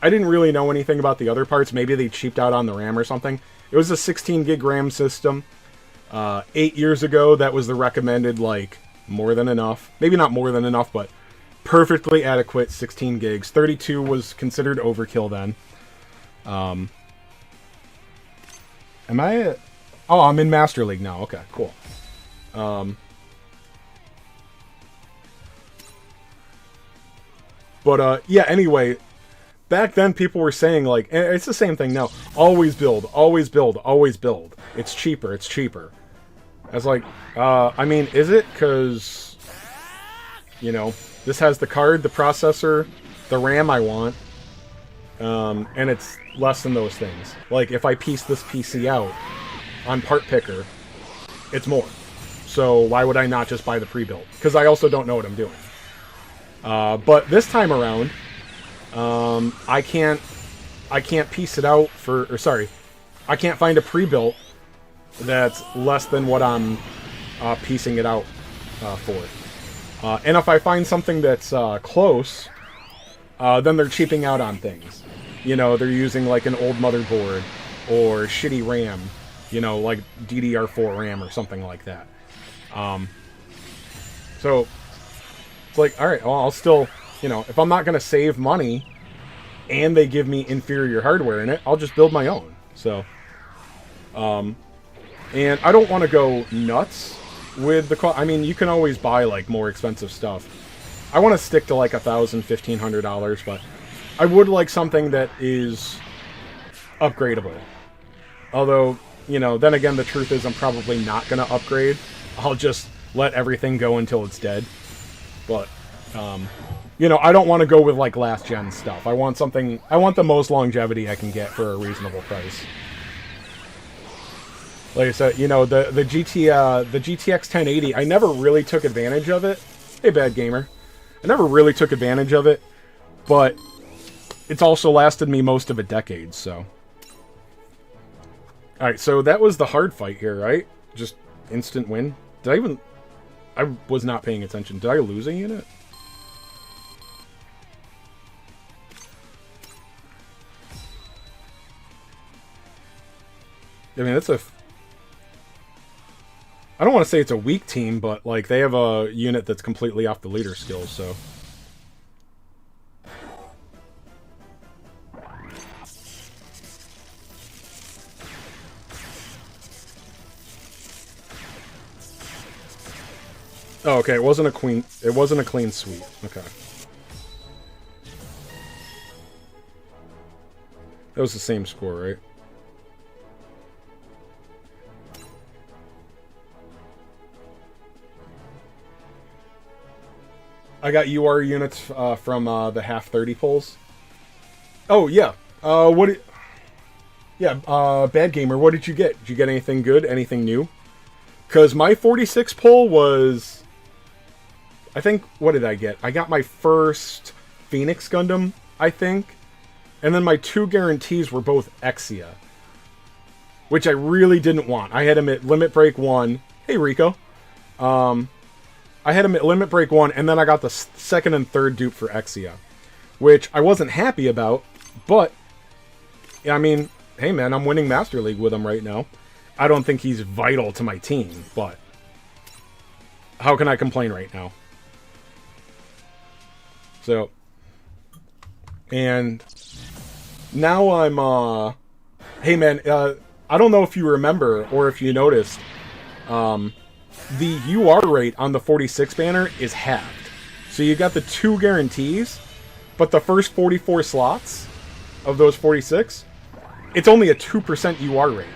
I didn't really know anything about the other parts. Maybe they cheaped out on the RAM or something. It was a 16 gig RAM system. 8 years ago, that was the recommended, like, more than enough. Maybe not more than enough, but perfectly adequate 16 gigs. 32 was considered overkill then. Am I... Oh, I'm in Master League now. Okay, cool. Yeah, anyway, back then people were saying, like, it's the same thing now. Always build, always build, always build. It's cheaper, it's cheaper. I was like, I mean, is it? Because, this has the card, the processor, the RAM I want, and it's less than those things. Like, if I piece this PC out on Part Picker, it's more. So why would I not just buy the pre-built? Because I also don't know what I'm doing. But this time around, I can't piece it out I can't find a pre-built that's less than what I'm piecing it out for. And if I find something that's close, then they're cheaping out on things. They're using like an old motherboard or shitty RAM, like DDR4 RAM or something like that. So it's like, alright, well, I'll still, if I'm not going to save money and they give me inferior hardware in it, I'll just build my own. So, and I don't want to go nuts with the cost. I mean, you can always buy, like, more expensive stuff. I want to stick to, like, $1,000, $1,500, but I would like something that is upgradable. Although, then again, the truth is I'm probably not going to upgrade. I'll just let everything go until it's dead. But, I don't want to go with, like, last-gen stuff. I want the most longevity I can get for a reasonable price. Like I said, the GTX 1080, I never really took advantage of it. Hey, Bad Gamer. I never really took advantage of it, but it's also lasted me most of a decade, so. Alright, so that was the hard fight here, right? Just instant win. I was not paying attention. Did I lose a unit? I mean, I don't want to say it's a weak team, but, like, they have a unit that's completely off the leader skills, so. Oh, okay, it wasn't a clean sweep. Okay. That was the same score, right? I got UR units from the half 30 pulls. Oh, yeah. Bad Gamer, what did you get? Did you get anything good? Anything new? Because my 46 pull was... I think, what did I get? I got my first Phoenix Gundam, I think. And then my 2 guarantees were both Exia. Which I really didn't want. I had him at Limit Break 1. Hey, Rico. I had him at Limit Break 1, and then I got the second and third dupe for Exia. Which I wasn't happy about, but... I mean, hey man, I'm winning Master League with him right now. I don't think he's vital to my team, but... how can I complain right now? So... and... now I'm, hey man, I don't know if you remember, or if you noticed, the UR rate on the 46 banner is halved. So you got the 2 guarantees, but the first 44 slots of those 46, it's only a 2% UR rate.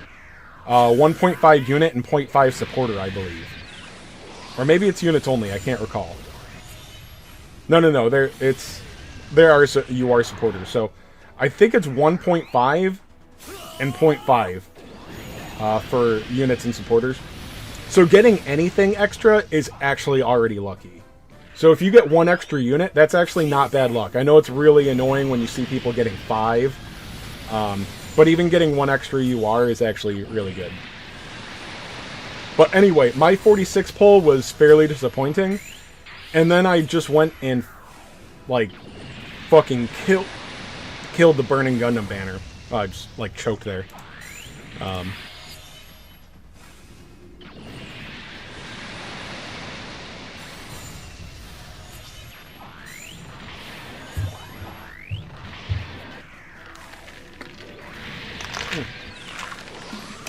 1.5 unit and 0.5 supporter, I believe. Or maybe it's units only, I can't recall. No, there are UR supporters, so I think it's 1.5 and 0.5 for units and supporters. So getting anything extra is actually already lucky. So if you get one extra unit, that's actually not bad luck. I know it's really annoying when you see people getting 5, but even getting one extra UR is actually really good. But anyway, my 46 pull was fairly disappointing, and then I just went and, like, fucking killed the burning Gundam banner. I just, like, choked there.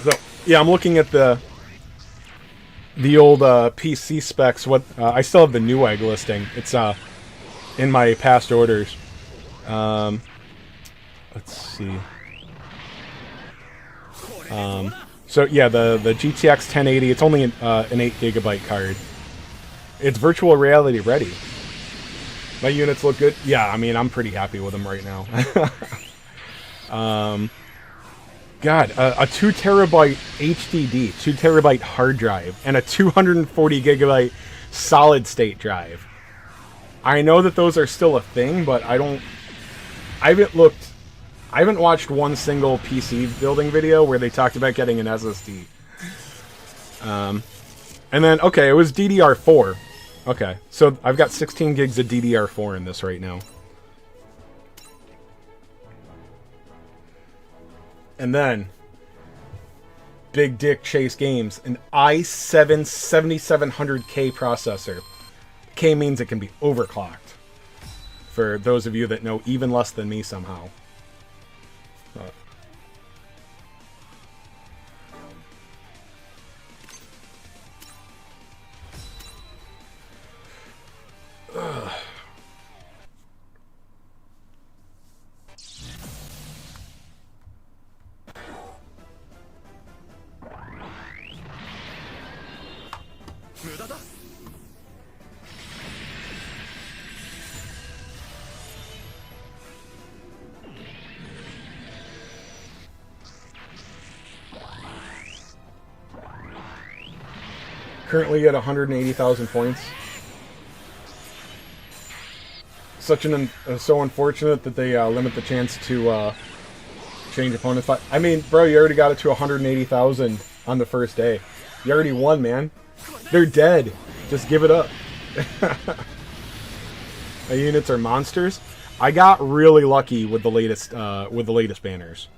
So, yeah, I'm looking at the old PC specs. I still have the Newegg listing. It's in my past orders. Let's see. So yeah, the GTX 1080. It's only an 8GB card. It's virtual reality ready. My units look good. Yeah, I mean, I'm pretty happy with them right now. God, a 2TB HDD, 2TB hard drive, and a 240GB solid state drive. I know that those are still a thing, but I haven't watched one single PC building video where they talked about getting an SSD. And then, okay, it was DDR4. Okay, so I've got 16 gigs of DDR4 in this right now. And then, Big Dick Chase Games, an i7 7700K processor. K means it can be overclocked. For those of you that know even less than me somehow. Currently at 180,000 points. So unfortunate that they limit the chance to change opponents. I mean, bro, you already got it to 180,000 on the first day. You already won, man. They're dead. Just give it up. The units are monsters. I got really lucky with the latest banners.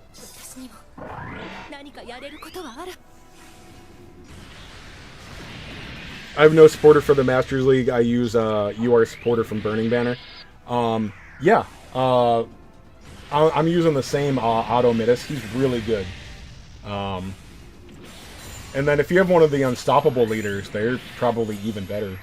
I have no supporter for the Masters League. I use UR supporter from Burning Banner. Yeah. I'm using the same Otto Midas. He's really good. And then if you have one of the Unstoppable leaders, they're probably even better.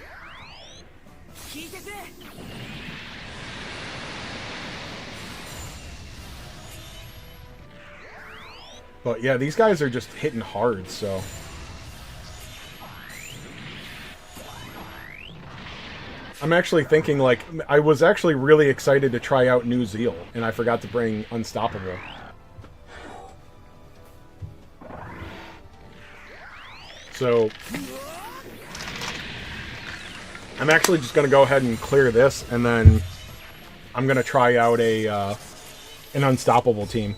But yeah, these guys are just hitting hard, so... I'm actually thinking, like, I was actually really excited to try out New Zeal, and I forgot to bring Unstoppable. So, I'm actually just going to go ahead and clear this, and then I'm going to try out an Unstoppable team.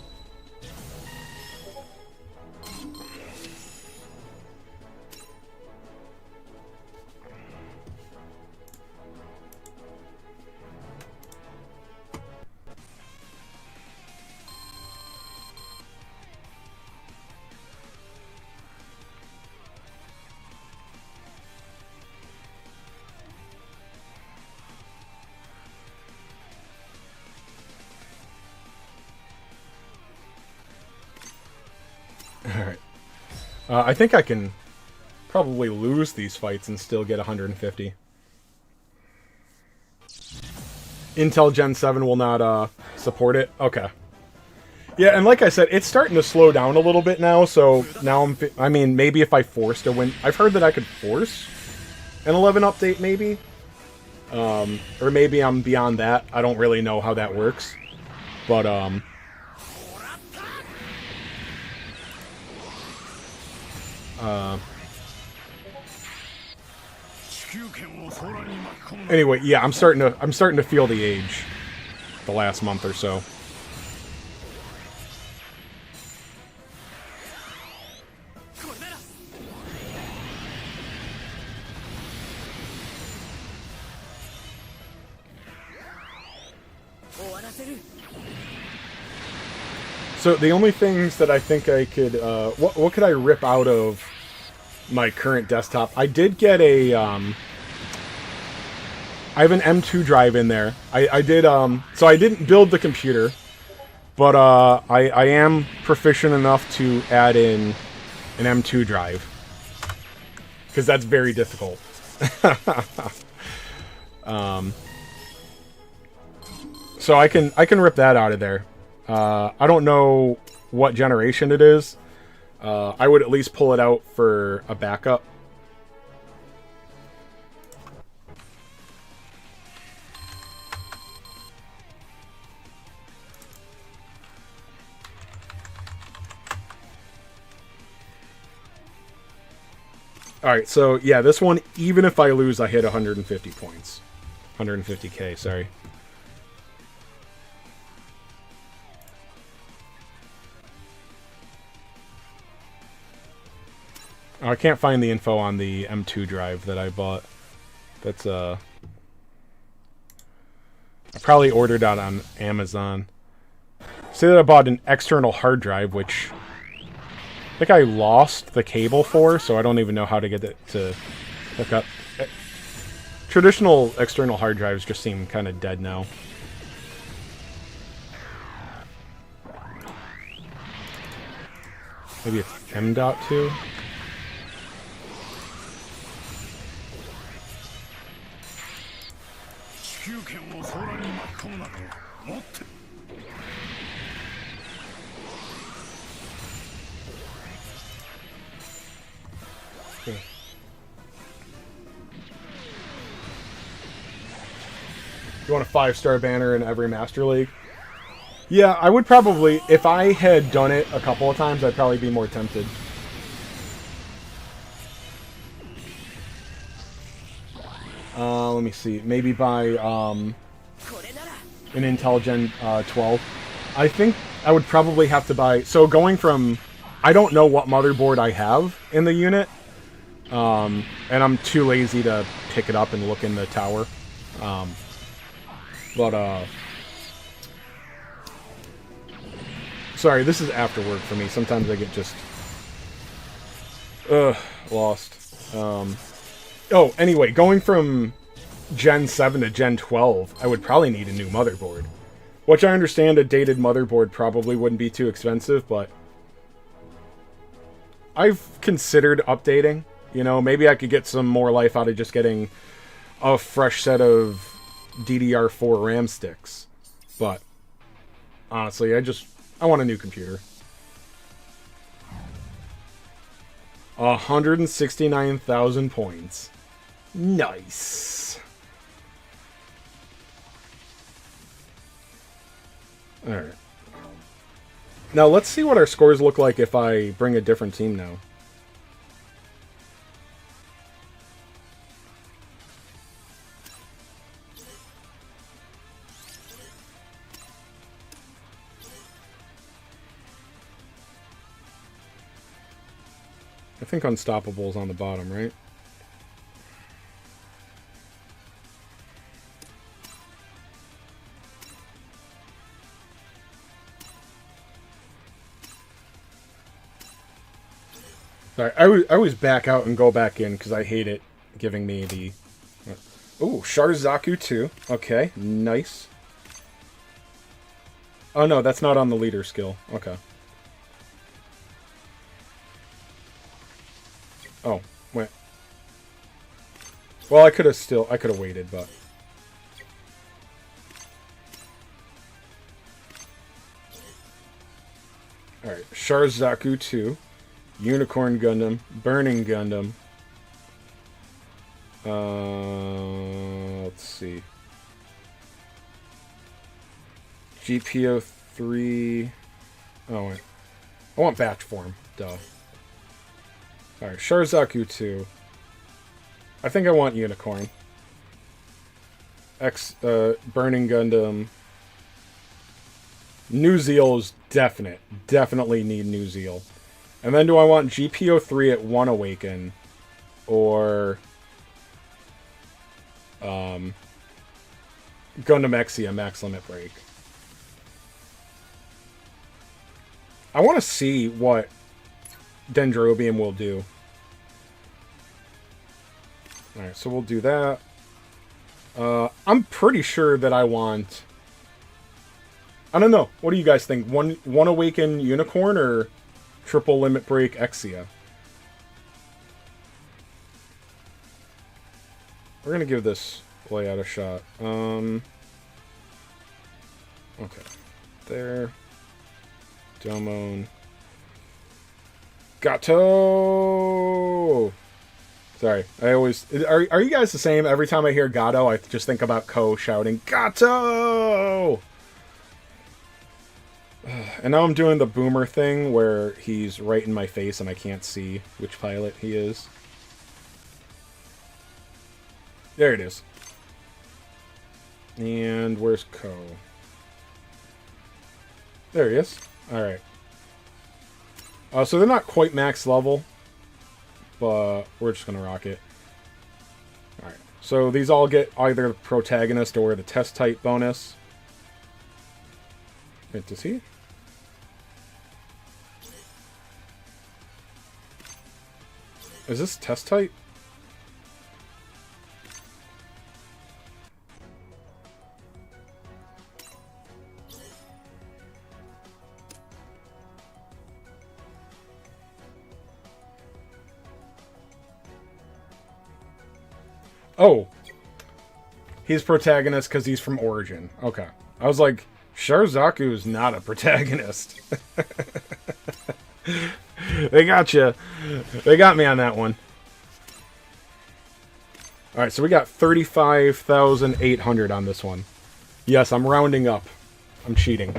Alright. I think I can probably lose these fights and still get 150. Intel Gen 7 will not support it? Okay. Yeah, and like I said, it's starting to slow down a little bit now, so now I mean, maybe if I forced a win... I've heard that I could force an 11 update, maybe? Or maybe I'm beyond that. I don't really know how that works. But, anyway, yeah, I'm starting to feel the age the last month or so. So the only things that I think I could, what could I rip out of my current desktop? I did get a, I have an M2 drive in there. I did, so I didn't build the computer, but I am proficient enough to add in an M2 drive, because that's very difficult. So I can rip that out of there. I don't know what generation it is. I would at least pull it out for a backup. Alright, so yeah, this one, even if I lose, I hit 150 points. 150k, sorry. Oh, I can't find the info on the M2 drive that I bought. That's, I probably ordered out on Amazon. Say that I bought an external hard drive, which I think I lost the cable for, so I don't even know how to get it to hook up. Traditional external hard drives just seem kind of dead now. Maybe it's M.2? You want a 5-star banner in every Master League? Yeah, I would probably, if I had done it a couple of times, I'd probably be more tempted. Let me see. Maybe buy an Intel Gen 12. I think I would probably have to buy... So going from... I don't know what motherboard I have in the unit. And I'm too lazy to pick it up and look in the tower. Sorry, this is after work for me. Sometimes I get just... lost. Oh, anyway, going from Gen 7 to Gen 12, I would probably need a new motherboard. Which I understand a dated motherboard probably wouldn't be too expensive, but... I've considered updating. You know, maybe I could get some more life out of just getting a fresh set of DDR4 RAM sticks. But, honestly, I want a new computer. 169,000 points. Nice. Alright. Now, let's see what our scores look like if I bring a different team now. I think Unstoppable's on the bottom, right? Sorry, I always back out and go back in because I hate it giving me the... Ooh, Sharzaku 2. Okay, nice. Oh no, that's not on the leader skill. Okay. Oh, wait. Well, I could have waited, but... Alright, Sharzaku 2, Unicorn Gundam, Burning Gundam. Let's see. GPO 3. Oh, wait. I want batch form. Duh. Alright, Sharzaku 2. I think I want Unicorn. Burning Gundam. New Zeal is definite. Definitely need New Zeal. And then do I want GPO 3 at 1 Awaken? Or... Gundam Exia Max Limit Break. I want to see what Dendrobium will do. Alright, so we'll do that. I'm pretty sure that I want... I don't know. What do you guys think? One Awaken Unicorn or Triple Limit Break Exia? We're going to give this layout a shot. Okay. There. Domon. Gato! Sorry, I always... Are you guys the same? Every time I hear Gato, I just think about Ko shouting, Gato! And now I'm doing the boomer thing where he's right in my face and I can't see which pilot he is. There it is. And where's Ko? There he is. Alright. So they're not quite max level, but we're just going to rock it. Alright. So these all get either the protagonist or the test type bonus. Good to see. Is this test type? Oh. He's protagonist because he's from Origin. Okay. I was like, Sharzaku is not a protagonist. They got you. They got me on that one. Alright, so we got 35,800 on this one. Yes, I'm rounding up. I'm cheating.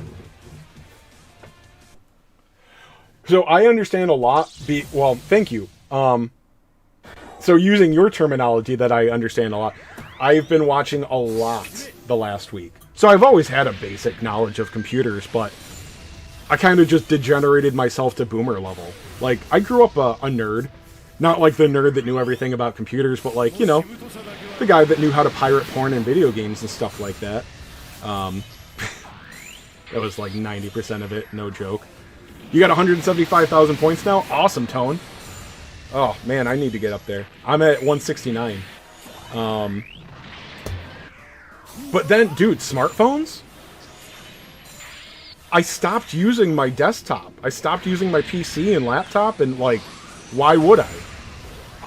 So I understand a lot. Well, thank you. So using your terminology that I understand a lot, I've been watching a lot the last week. So I've always had a basic knowledge of computers, but I kind of just degenerated myself to boomer level. Like, I grew up a nerd. Not like the nerd that knew everything about computers, but like, you know, the guy that knew how to pirate porn and video games and stuff like that. That was like 90% of it, no joke. You got 175,000 points now? Awesome, Tone. Oh, man, I need to get up there. I'm at 169. But then, dude, smartphones? I stopped using my desktop. I stopped using my PC and laptop, and, like, why would I?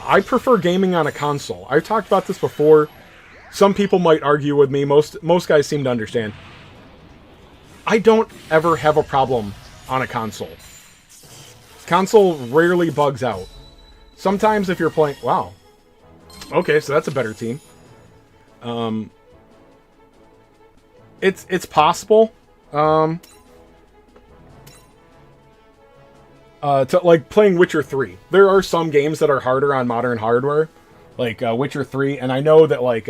I prefer gaming on a console. I've talked about this before. Some people might argue with me. Most guys seem to understand. I don't ever have a problem on a console. Console rarely bugs out. Sometimes if you're playing... Wow. Okay, so that's a better team. It's possible. To, like, playing Witcher 3. There are some games that are harder on modern hardware. Like, Witcher 3. And I know that, like,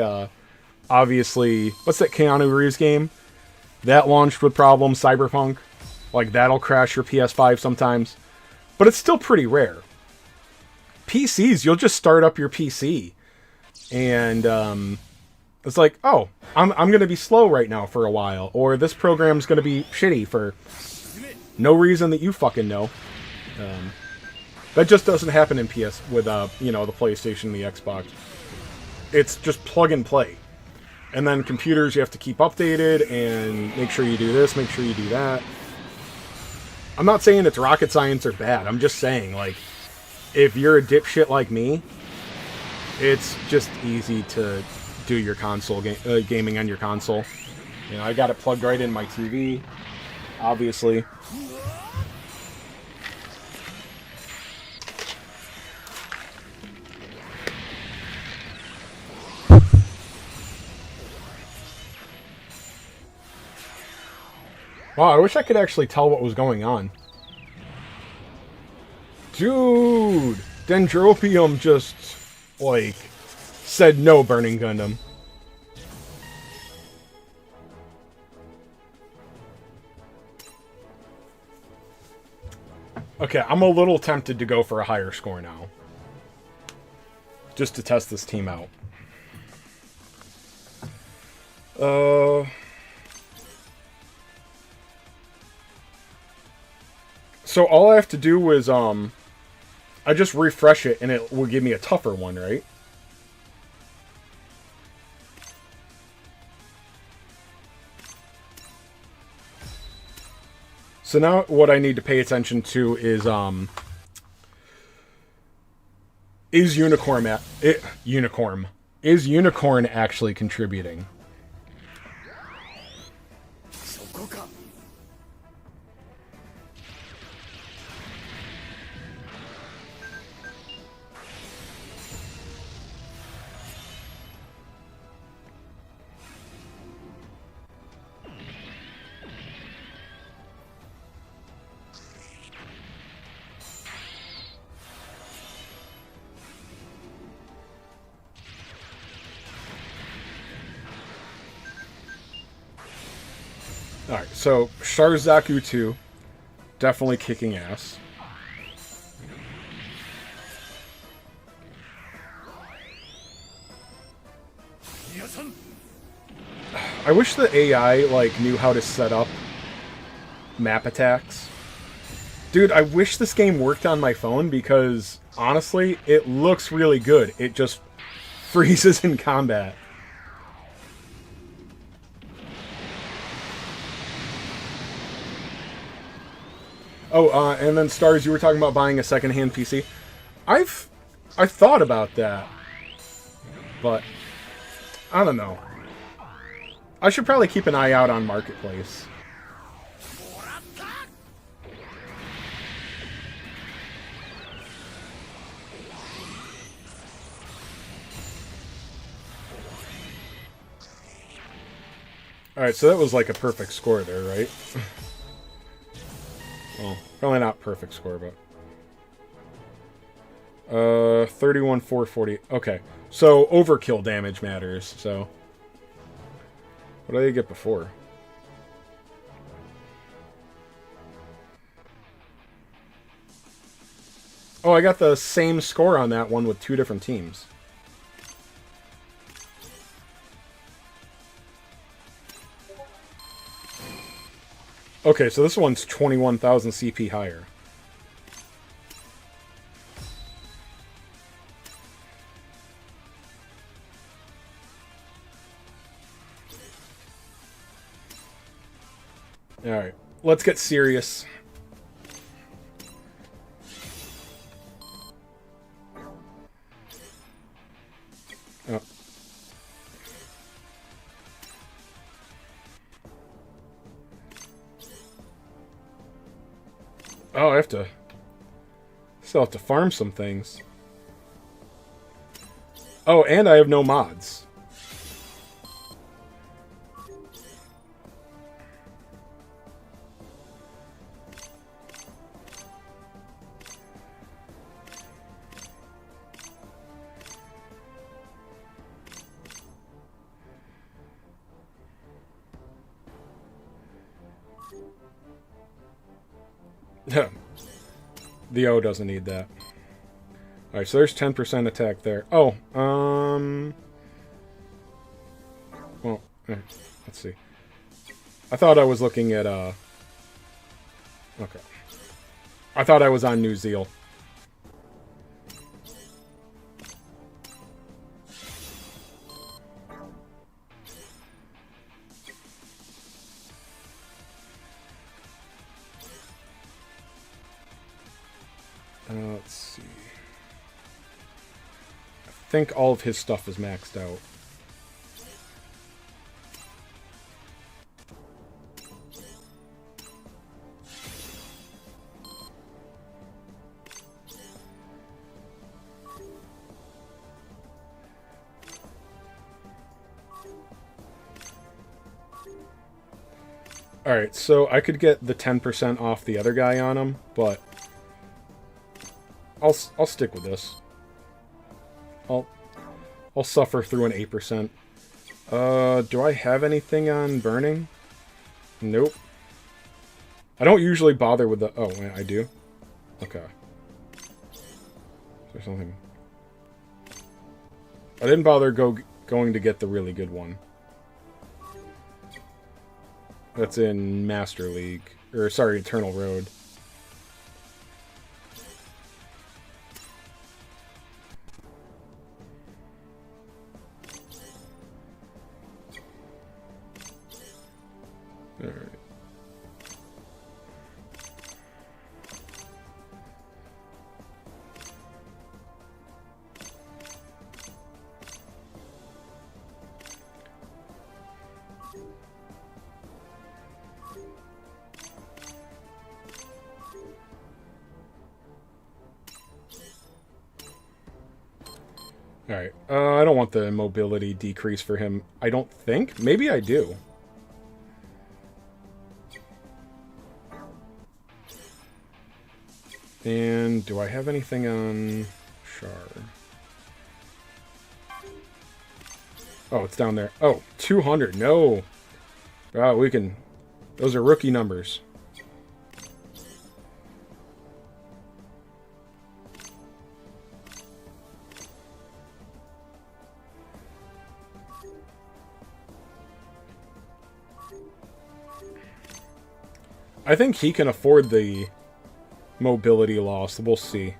obviously... What's that Keanu Reeves game? That launched with problems. Cyberpunk. Like, that'll crash your PS5 sometimes. But it's still pretty rare. PCs, you'll just start up your PC. And, it's like, oh, I'm going to be slow right now for a while. Or this program's going to be shitty for no reason that you fucking know. That just doesn't happen in PS with, you know, the PlayStation and the Xbox. It's just plug and play. And then computers, you have to keep updated and make sure you do this, make sure you do that. I'm not saying it's rocket science or bad. I'm just saying, like, if you're a dipshit like me, it's just easy to do your console gaming on your console. You know, I got it plugged right in my TV, obviously. Wow, I wish I could actually tell what was going on. Dude! Dendropium just, like, said no, Burning Gundam. Okay, I'm a little tempted to go for a higher score now. Just to test this team out. So all I have to do is, I just refresh it and it will give me a tougher one, right? So now what I need to pay attention to is Unicorn actually contributing? Alright, so Sharzaku 2, definitely kicking ass. I wish the AI, like, knew how to set up map attacks. Dude, I wish this game worked on my phone because, honestly, it looks really good. It just freezes in combat. Oh, and then Stars, you were talking about buying a secondhand PC. I've thought about that, but I don't know. I should probably keep an eye out on Marketplace. Alright, so that was like a perfect score there, right? Well, probably not perfect score, but... 31,440. Okay, so overkill damage matters, so... What did I get before? Oh, I got the same score on that one with two different teams. Okay, so this one's 21,000 CP higher. Alright, let's get serious. Oh. Oh, I have to... Still have to farm some things. Oh, and I have no mods. The O doesn't need that. Alright, so there's 10% attack there. Oh, well, let's see. I thought I was looking at, okay. I thought I was on New Zeal. Let's see. I think all of his stuff is maxed out. Alright, so I could get the 10% off the other guy on him, but I'll stick with this. I'll suffer through an 8%. Do I have anything on burning? Nope. I don't usually bother with the... Oh, wait, I do? Okay. Is there something... I didn't bother going to get the really good one. That's in Master League. Or, sorry, Eternal Road. Alright. Alright, I don't want the mobility decrease for him. I don't think. Maybe I do. And do I have anything on Shard? Oh, it's down there. Oh, 200. No. Oh, we can... Those are rookie numbers. I think he can afford the mobility loss. We'll see.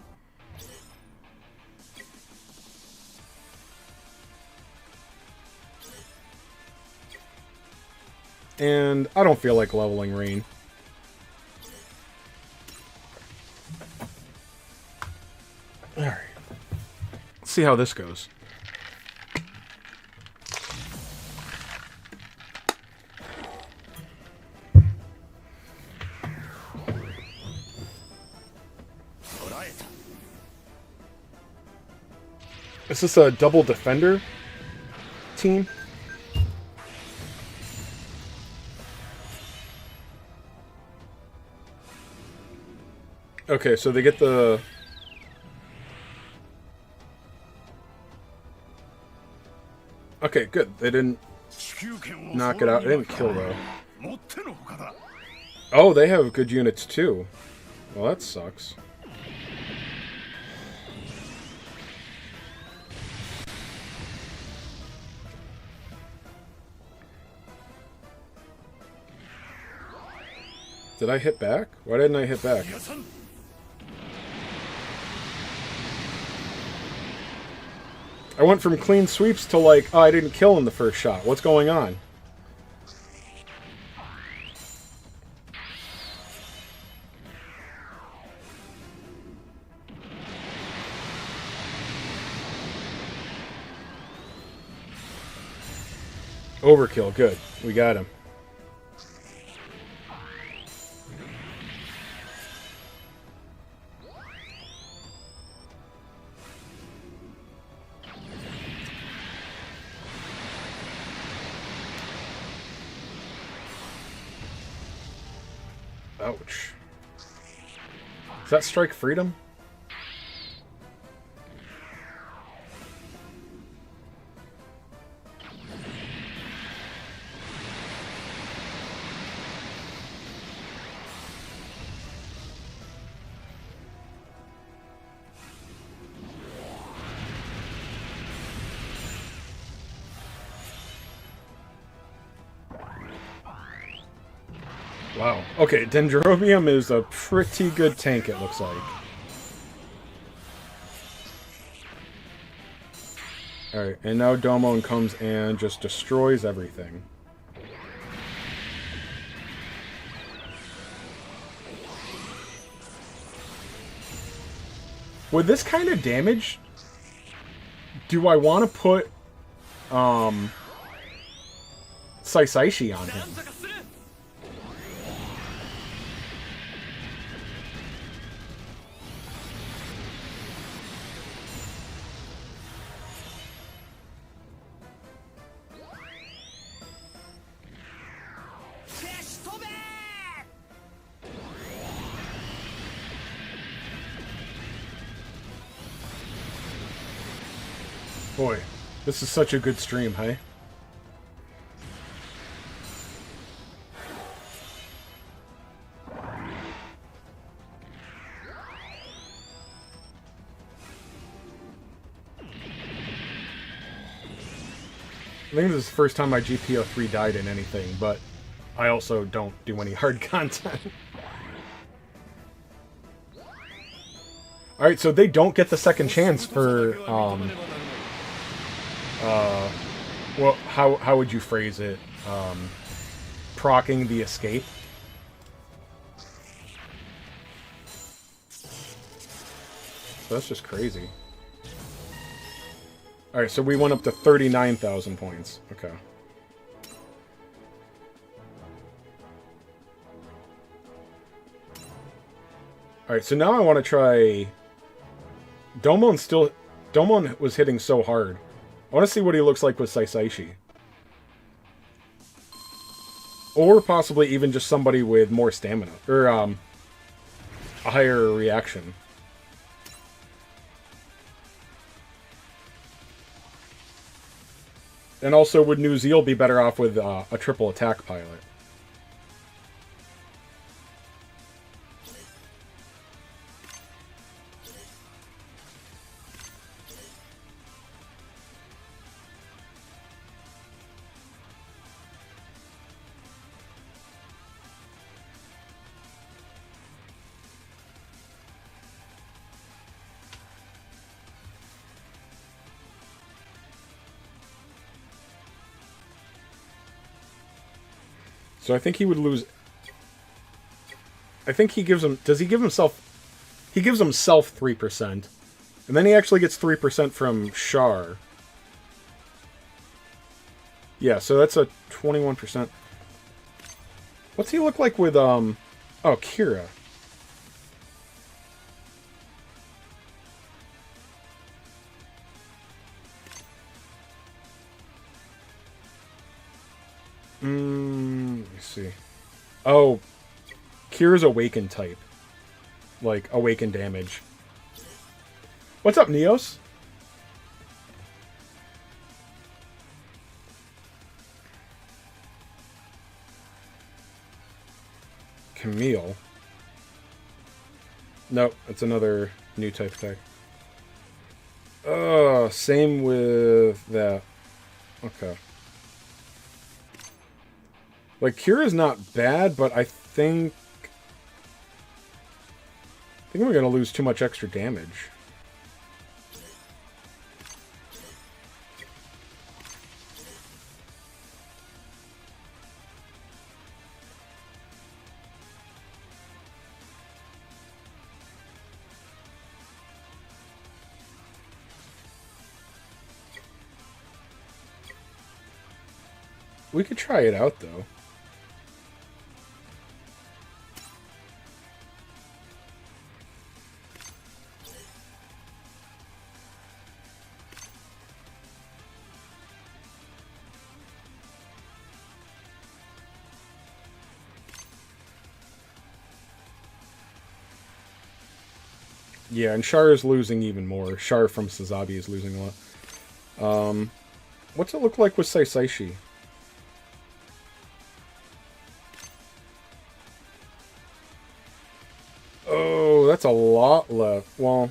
And I don't feel like leveling Rain. Alright. Let's see how this goes. Is this a double defender team? Okay, so they get the... Okay, good. They didn't knock it out. They didn't kill, though. Oh, they have good units, too. Well, that sucks. Did I hit back? Why didn't I hit back? I went from clean sweeps to like, oh, I didn't kill him the first shot. What's going on? Overkill, good. We got him. Ouch. Does that strike freedom? Wow. Okay, Dendrobium is a pretty good tank, it looks like. Alright, and now Domon comes and just destroys everything. With this kind of damage, do I want to put, Saisaishi on him? Boy, this is such a good stream, hey? I think this is the first time my GPO 3 died in anything, but I also don't do any hard content. Alright, so they don't get the second chance for, well, how would you phrase it? Proccing the escape? That's just crazy. Alright, so we went up to 39,000 points. Okay. Alright, so now I want to try... Domon was hitting so hard. I want to see what he looks like with Saisaishi. Or possibly even just somebody with more stamina. Or, a higher reaction. And also, would New Zeal be better off with a triple attack pilot? So I think he would lose... I think he gives him... Does he give himself... He gives himself 3%. And then he actually gets 3% from Char. Yeah, so that's a 21%. What's he look like with, Oh, Kira. Let me see. Oh, Kira's Awaken type. Like, Awaken damage. What's up, Neos? Camille. Nope, it's another new type attack. Same with that. Okay. Like, Kira's not bad, but I think we're gonna lose too much extra damage. We could try it out, though. Yeah, and Char is losing even more. Char from Sazabi is losing a lot. What's it look like with Saisaishi? Oh, that's a lot less. Well,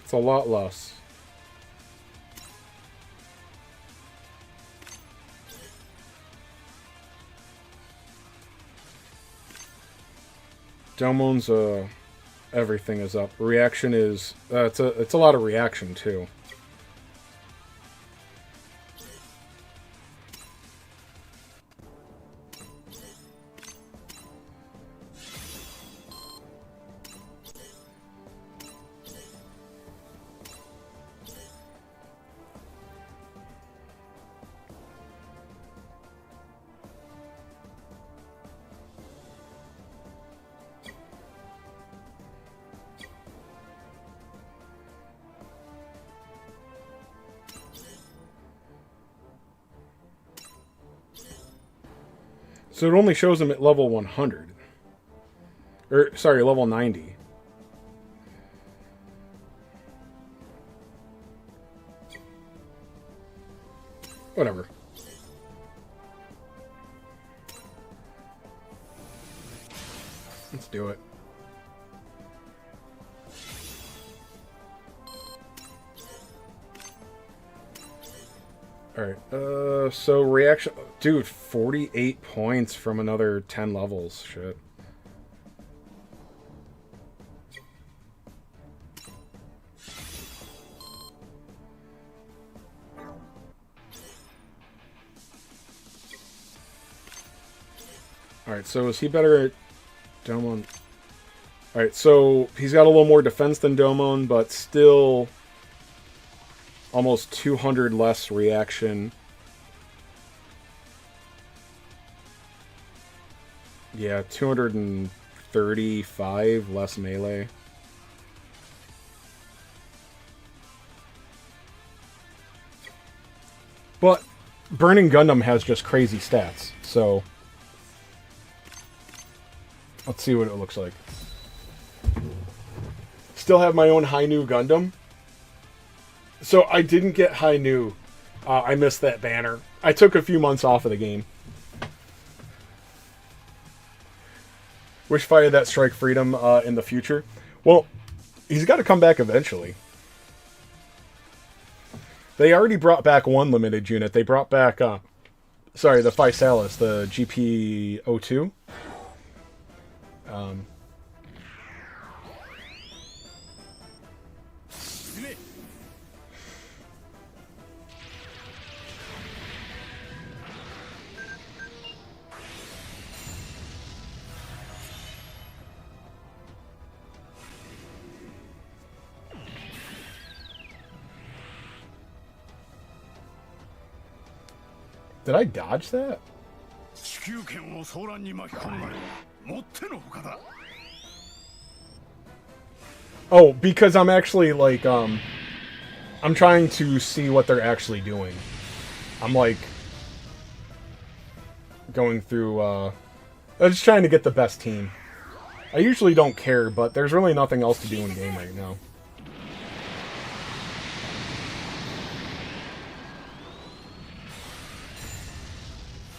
it's a lot less. Domon's, everything is up. Reaction is... it's a lot of reaction, too. So it only shows him at level 100. Or, sorry, level 90. Whatever. Let's do it. Alright, so reaction... Dude, 48 points from another 10 levels. Shit. Alright, so is he better at Domon? Alright, so he's got a little more defense than Domon, but still almost 200 less reaction. Yeah, 235 less melee. But Burning Gundam has just crazy stats, so let's see what it looks like. Still have my own High-Nu Gundam. So I didn't get High-Nu. I missed that banner. I took a few months off of the game. Wish if I had that Strike Freedom in the future. Well, he's got to come back eventually. They already brought back one limited unit. They brought back, sorry, the Physalis, the GP02. Did I dodge that? Oh, because I'm actually, like, I'm trying to see what they're actually doing. I'm, like, going through, I'm just trying to get the best team. I usually don't care, but there's really nothing else to do in game right now.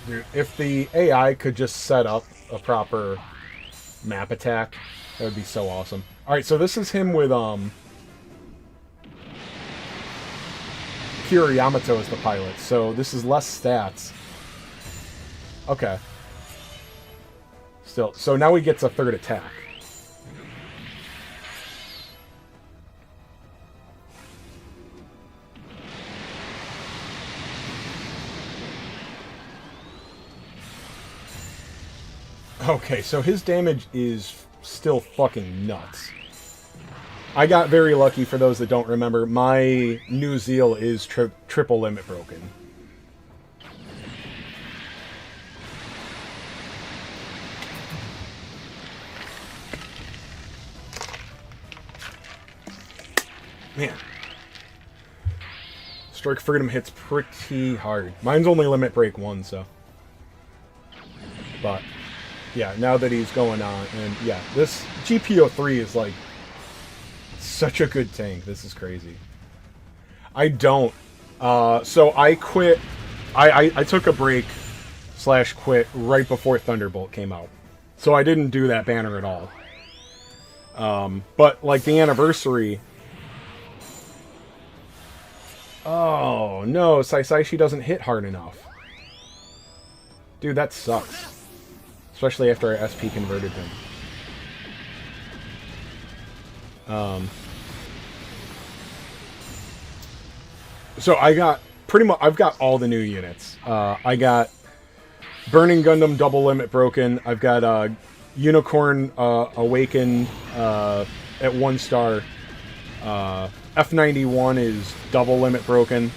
Dude, if the AI could just set up a proper map attack, that would be so awesome. Alright, so this is him with, Kira Yamato as the pilot, so this is less stats. Okay. Still, so now he gets a third attack. Okay, so his damage is still fucking nuts. I got very lucky, for those that don't remember. My New Zeal is triple limit broken. Man. Strike Freedom hits pretty hard. Mine's only limit break 1, so. But yeah, now that he's going on, and yeah, this GPO3 is like such a good tank. This is crazy. I don't. So I quit. I took a break / quit right before Thunderbolt came out. So I didn't do that banner at all. But like the anniversary. Oh no, Saisaishi doesn't hit hard enough. Dude, that sucks. Especially after I SP converted him. So I got pretty much. I've got all the new units. I got Burning Gundam double limit broken. I've got Unicorn Awakened at 1 star. F91 is double limit broken.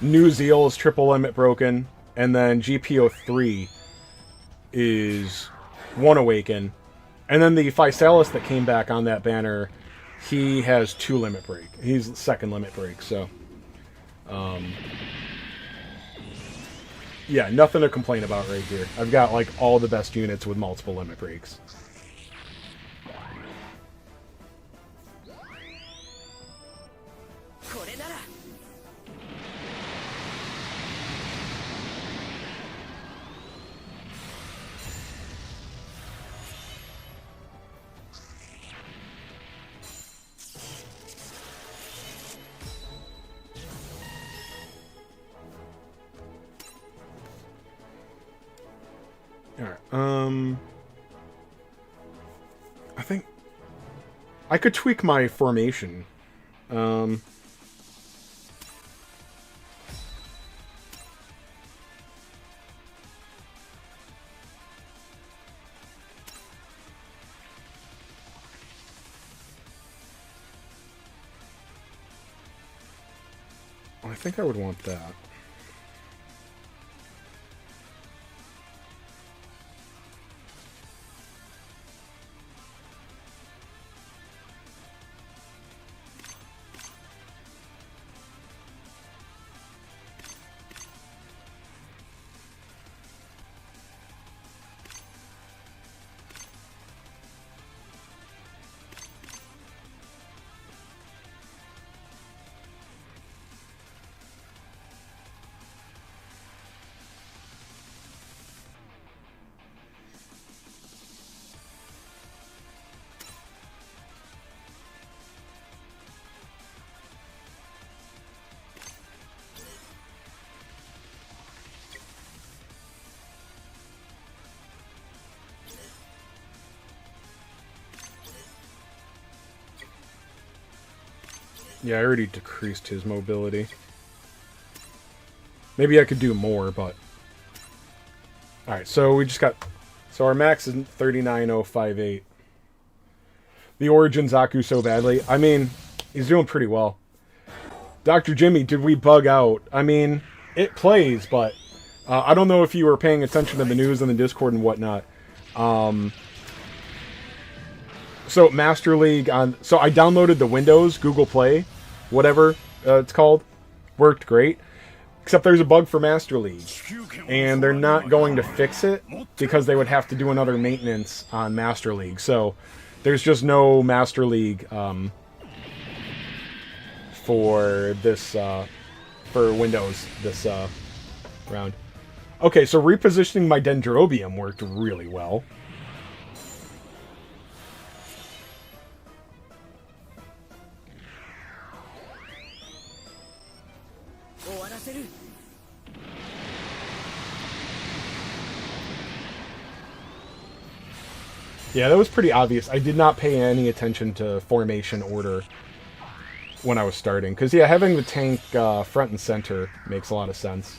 New Zeal is triple limit broken, and then GPO3 is 1 awaken, and then the Physalis that came back on that banner, he has 2 limit break. He's 2nd limit break, so yeah, nothing to complain about right here. I've got like all the best units with multiple limit breaks. Alright, I think I could tweak my formation. I think I would want that. Yeah, I already decreased his mobility. Maybe I could do more, but... Alright, so we just got... So our max is 39058. The Origin Zaku so badly. I mean, he's doing pretty well. Dr. Jimmy, did we bug out? I mean, it plays, but... I don't know if you were paying attention to the news and the Discord and whatnot. So Master League on... So I downloaded the Windows, Google Play, whatever it's called. Worked great. Except there's a bug for Master League. And they're not going to fix it because they would have to do another maintenance on Master League. So there's just no Master League for this, for Windows this round. Okay, so repositioning my Dendrobium worked really well. Yeah, that was pretty obvious. I did not pay any attention to formation order when I was starting. Because, yeah, having the tank front and center makes a lot of sense.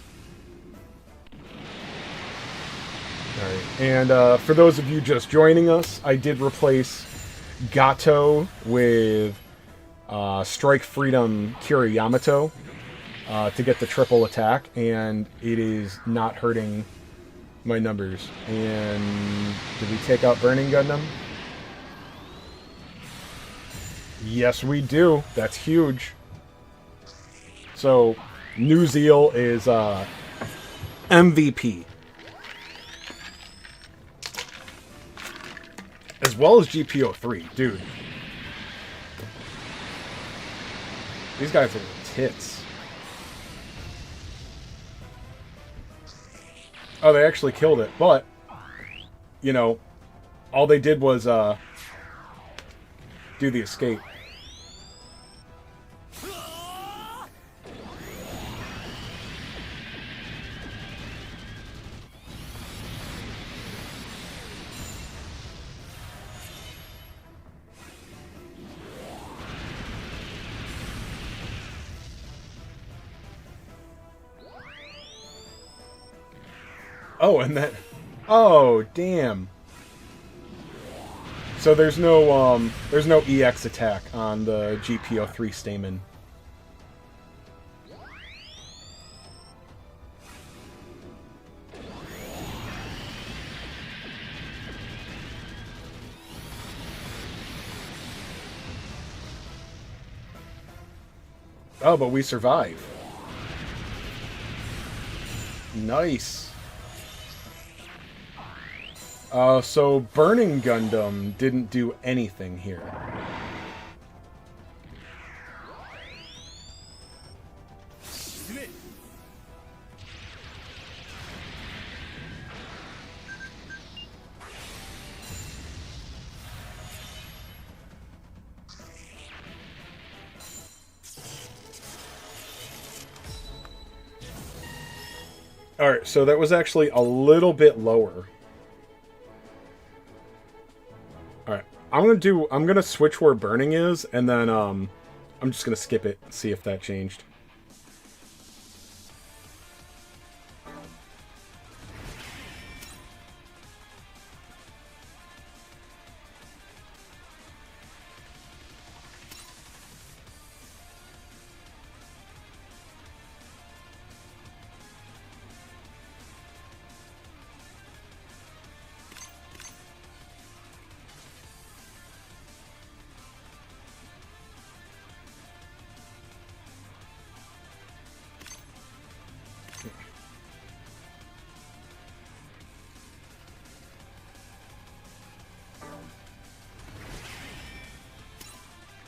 Alright, and for those of you just joining us, I did replace Gato with Strike Freedom Kira Yamato to get the triple attack, and it is not hurting my numbers. And did we take out Burning Gundam? Yes, we do. That's huge. So, New Zeal is MVP. As well as GPO3. Dude. These guys are tits. Oh, they actually killed it, but, you know, all they did was, do the escape. Oh, and that... Oh, damn. So there's no EX attack on the GPO3 Stamen. Oh, but we survive. Nice. So Burning Gundam didn't do anything here. Alright, so that was actually a little bit lower I'm gonna switch where burning is, and then I'm just gonna skip it and see if that changed.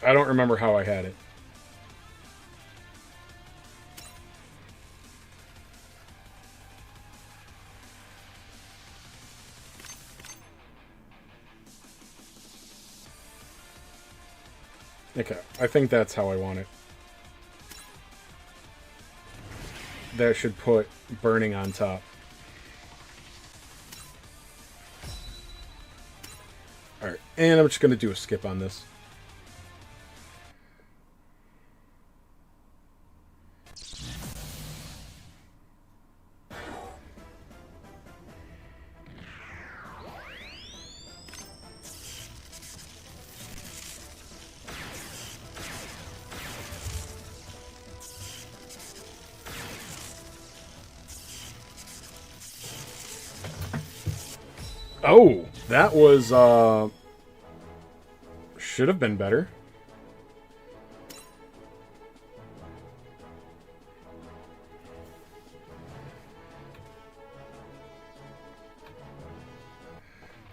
I don't remember how I had it. Okay, I think that's how I want it. That should put burning on top. Alright, and I'm just going to do a skip on this. Oh, that was, should have been better.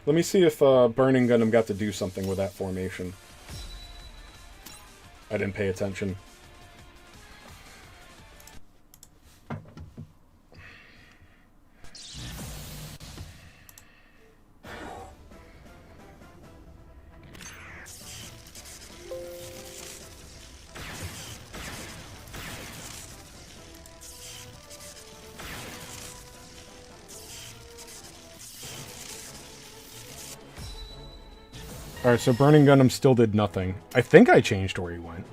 Let me see if Burning Gundam got to do something with that formation. I didn't pay attention. Alright, so Burning Gundam still did nothing. I think I changed where he went.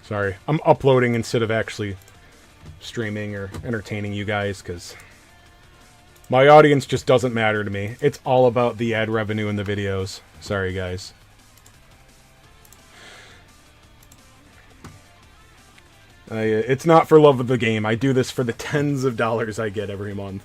Sorry, I'm uploading instead of actually streaming or entertaining you guys, because my audience just doesn't matter to me. It's all about the ad revenue in the videos. Sorry, guys. It's not for love of the game. I do this for the tens of dollars I get every month.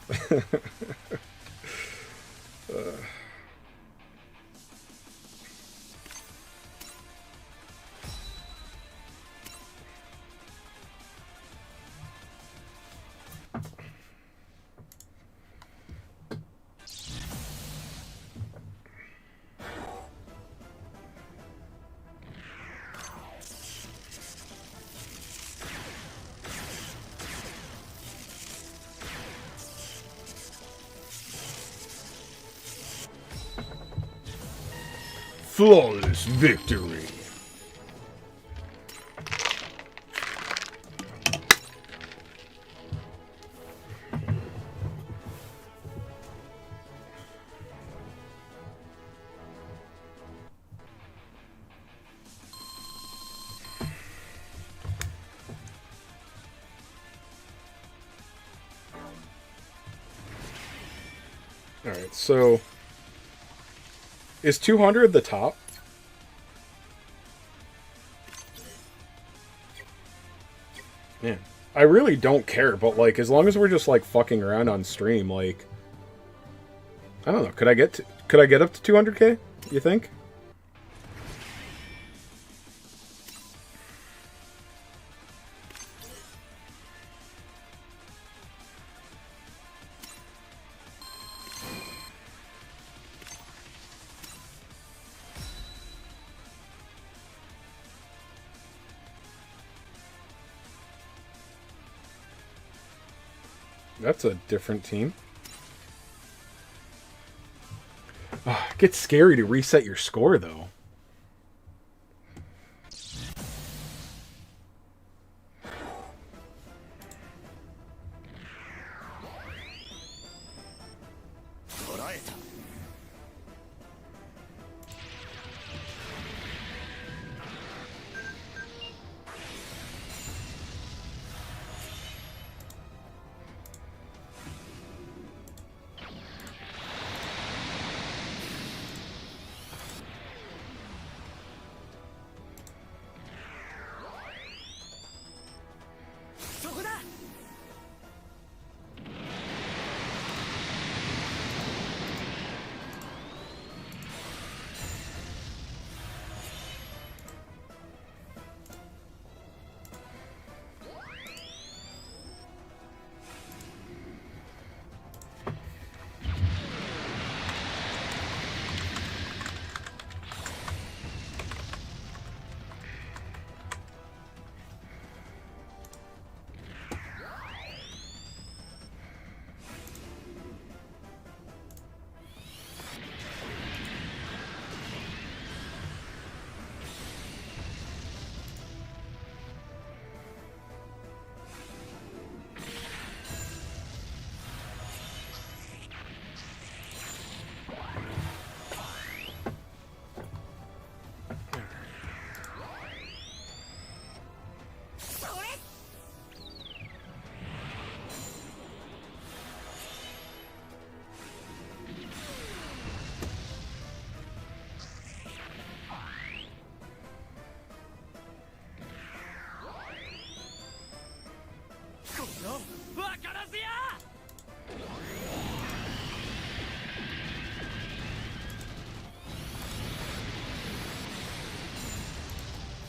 Flawless victory. Alright, so is 200 the top? Man, I really don't care, but like as long as we're just like fucking around on stream, like I don't know, could I get up to 200k? You think? That's a different team. Oh, it gets scary to reset your score, though.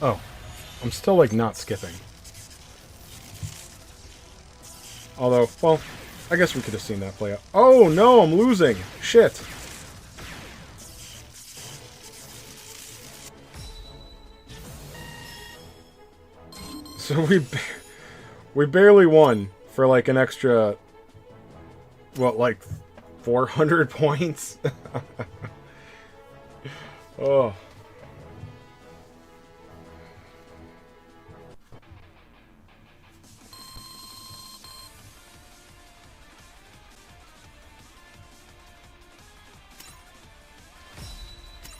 Oh, I'm still, like, not skipping. Although, well, I guess we could have seen that play out. Oh, no, I'm losing. Shit. So we barely won for, like, an extra, what, like, 400 points? Oh.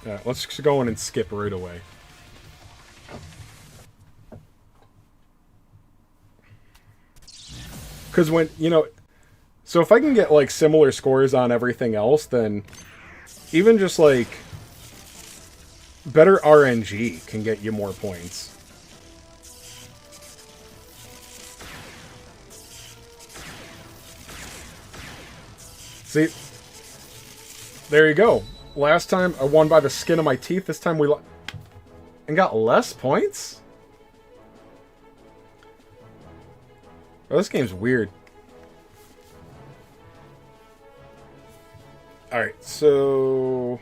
Yeah, let's just go in and skip right away. Because when, you know... So if I can get, like, similar scores on everything else, then even just, like, better RNG can get you more points. See? There you go. Last time I won by the skin of my teeth. This time we and got less points? Oh, this game's weird. Alright, so...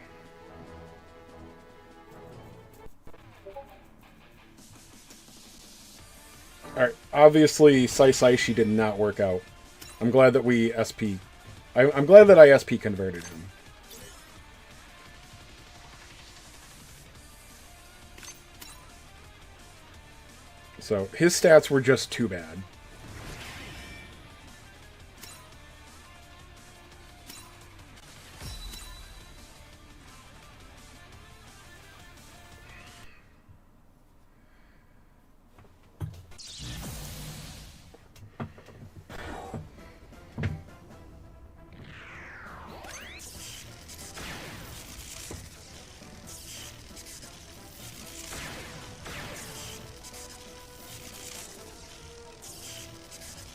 Alright, obviously Saisaishi did not work out. I'm glad that we SP... I'm glad that I SP converted him. So, his stats were just too bad.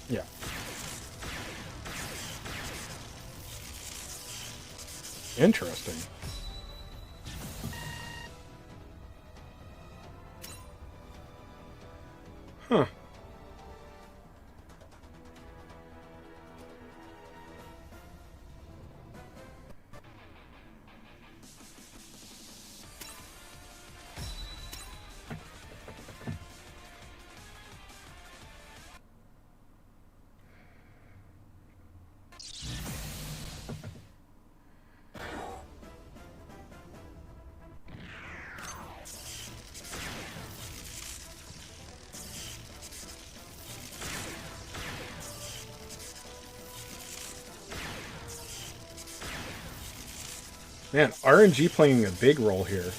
Yeah. Interesting. Huh. Man, RNG playing a big role here.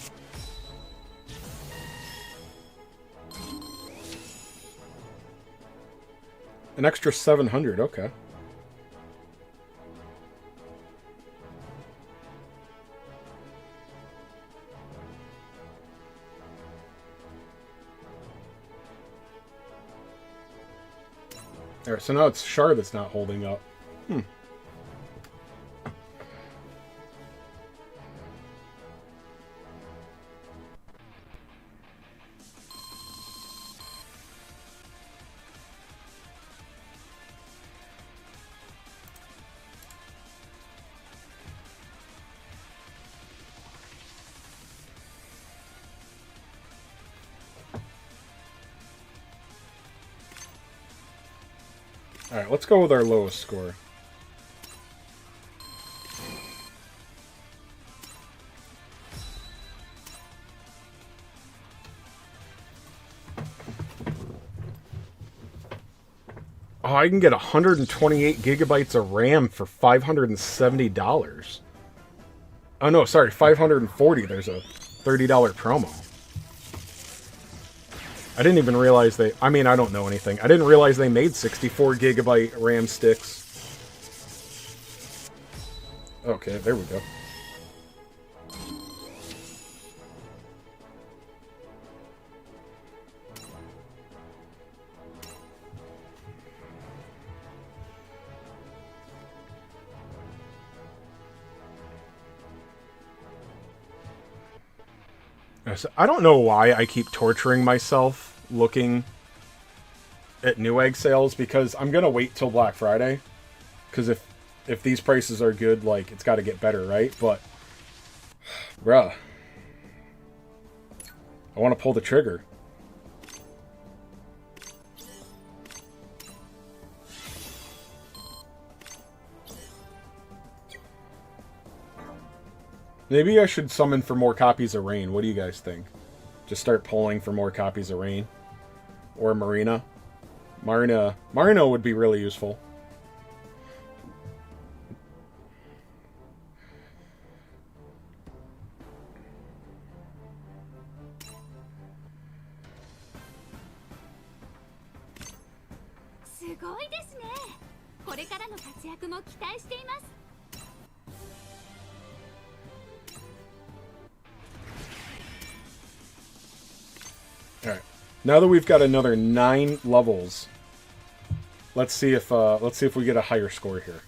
An extra 700, okay. Alright, so now it's Char that's not holding up. Alright, let's go with our lowest score. Oh, I can get 128 gigabytes of RAM for $570. Oh no, sorry, 540. There's a $30 promo. I didn't even realize they... I mean, I don't know anything. I didn't realize they made 64 gigabyte RAM sticks. Okay, there we go. I don't know why I keep torturing myself looking at Newegg sales, because I'm going to wait till Black Friday. Because if these prices are good, like, it's got to get better, right? But, bruh, I want to pull the trigger. Maybe I should summon for more copies of Rain. What do you guys think? Just start pulling for more copies of Rain. Or Marina. Marina would be really useful. Alright. Now that we've got another 9 levels, let's see if we get a higher score here.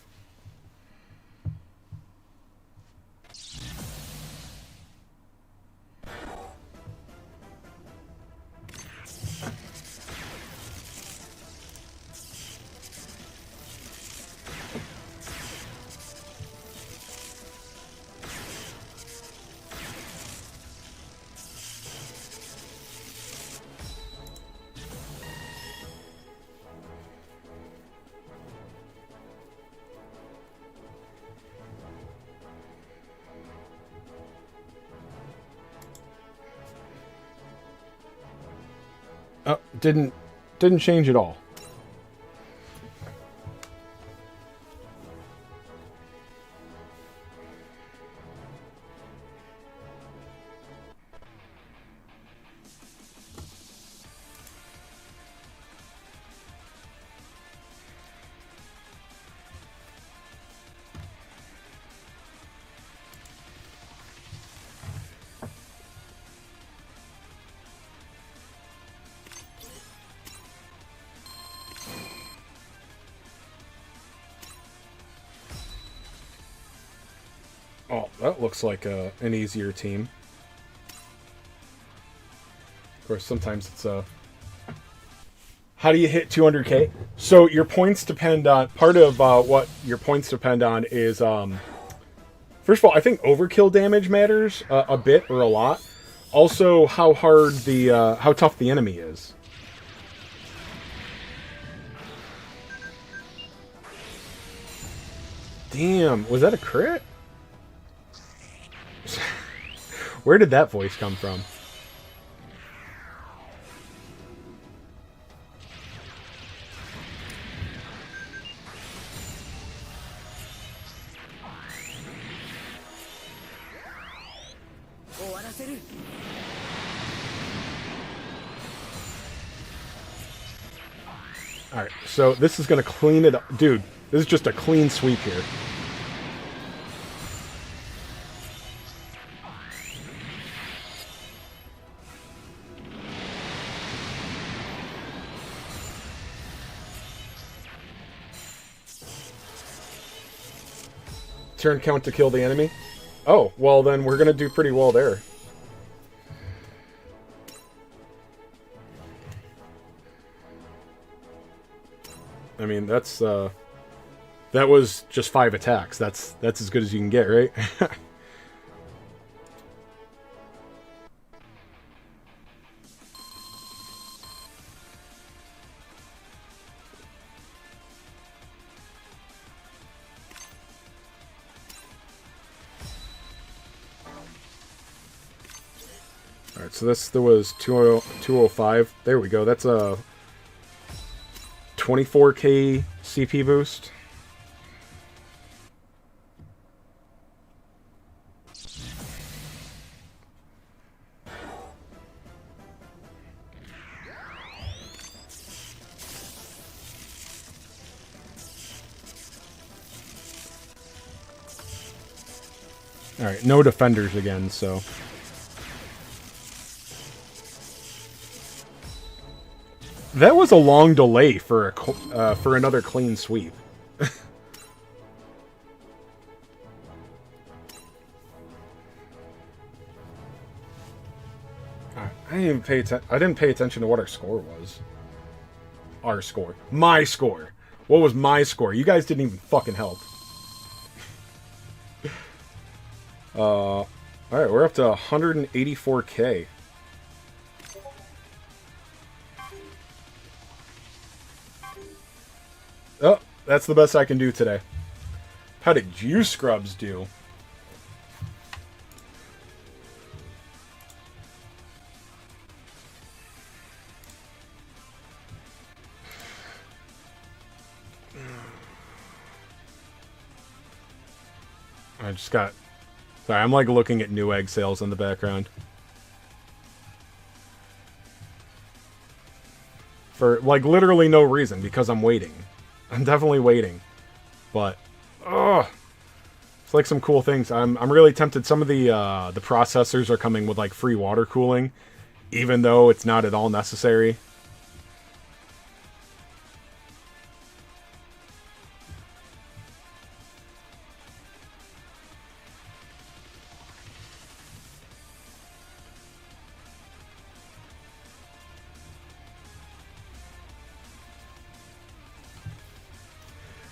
Oh, didn't change at all. Oh, that looks like an easier team. Of course, sometimes it's how do you hit 200k? So your points depend on... Part of what your points depend on is... first of all, I think overkill damage matters a bit or a lot. Also, how hard the... how tough the enemy is. Damn, was that a crit? Where did that voice come from? Alright, so this is going to clean it up. Dude, this is just a clean sweep here. Turn count to kill the enemy. Oh, well then we're going to do pretty well there. I mean, that's, that was just 5 attacks. That's as good as you can get, right? Alright, so there was 205. There we go. That's a 24k CP boost. Alright, no defenders again, so... That was a long delay for another clean sweep. I didn't pay attention to what our score was. Our score. My score. What was my score? You guys didn't even fucking help. Alright, we're up to 184k. Oh, that's the best I can do today. How did you scrubs do? I just got... Sorry, I'm like looking at new egg sales in the background. For like literally no reason, because I'm waiting. I'm definitely waiting. But, ugh. It's like some cool things. I'm really tempted. Some of the processors are coming with like free water cooling, even though it's not at all necessary.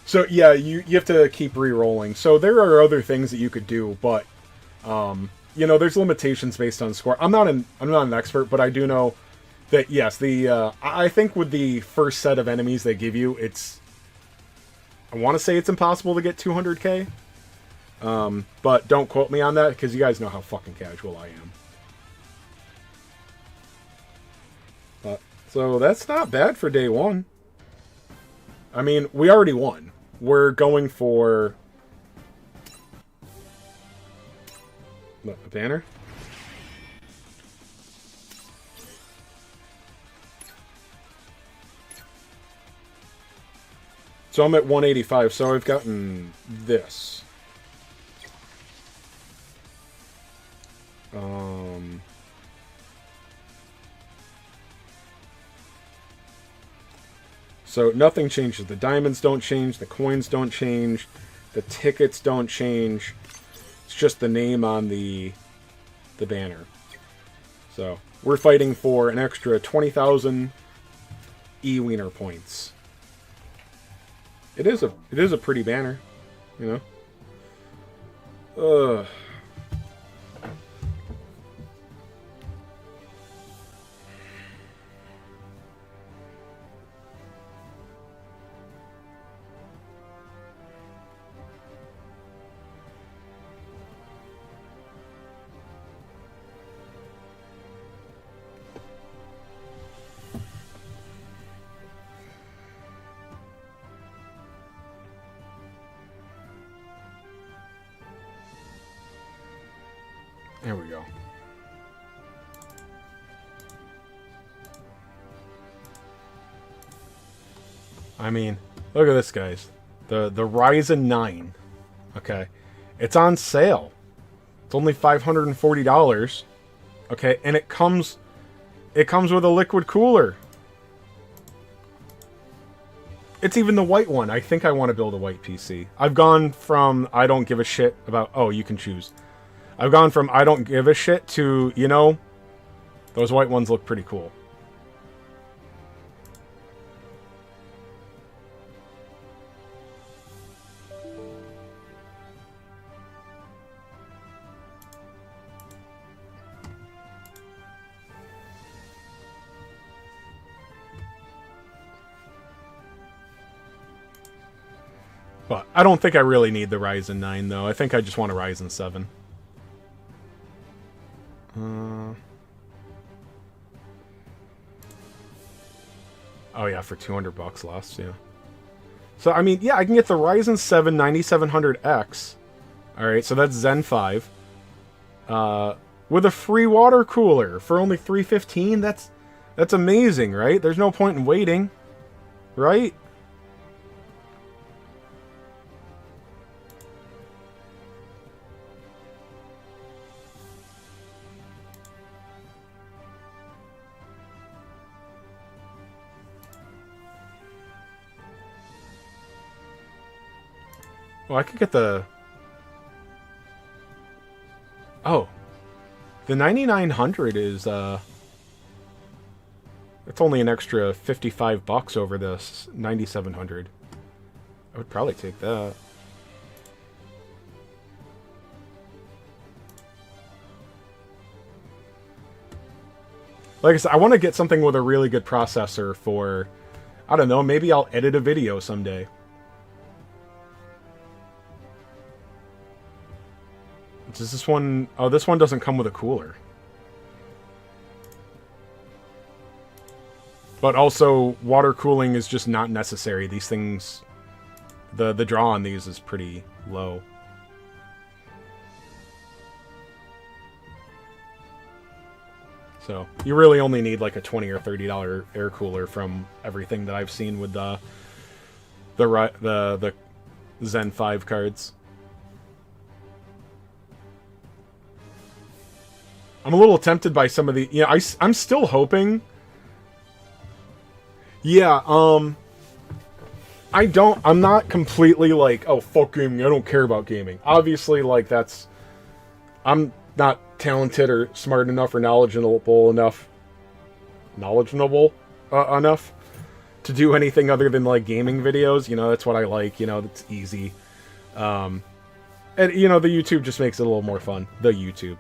So yeah, you have to keep re-rolling. So there are other things that you could do, but you know, there's limitations based on score. I'm not an expert, but I do know that yes, I think with the first set of enemies they give you, I want to say it's impossible to get 200k. But don't quote me on that because you guys know how fucking casual I am. But so that's not bad for day one. I mean, we already won. We're going for... What, a banner? So I'm at 185, so I've gotten this. So nothing changes. The diamonds don't change. The coins don't change. The tickets don't change. It's just the name on the banner. So we're fighting for an extra 20,000 E-Wiener points. It is a pretty banner, you know. Ugh. There we go. I mean, look at this, guys. The Ryzen 9. Okay. It's on sale. It's only $540. Okay, and it comes with a liquid cooler. It's even the white one. I think I want to build a white PC. I've gone from I don't give a shit about... Oh, you can choose. I've gone from I don't give a shit to, you know, those white ones look pretty cool. But I don't think I really need the Ryzen 9, though. I think I just want a Ryzen 7. Oh, yeah, for $200 less, yeah. So, I mean, yeah, I can get the Ryzen 7 9700X. Alright, so that's Zen 5. With a free water cooler for only $315. That's amazing, right? There's no point in waiting. Right? Well, I could get the... Oh. The 9900 is, it's only an extra $55 over this 9700. I would probably take that. Like I said, I want to get something with a really good processor for... I don't know, maybe I'll edit a video someday. Does this one... Oh, this one doesn't come with a cooler. But also, water cooling is just not necessary. These things... The draw on these is pretty low. So, you really only need like a $20 or $30 air cooler from everything that I've seen with the Zen 5 cards. I'm a little tempted by some of the... Yeah, I'm still hoping... Yeah, I'm not completely like, oh, fuck gaming, I don't care about gaming. Obviously, like, that's... I'm not talented or smart enough or knowledgeable enough to do anything other than, like, gaming videos. You know, that's what I like. You know, it's easy. And, you know, the YouTube just makes it a little more fun. The YouTube.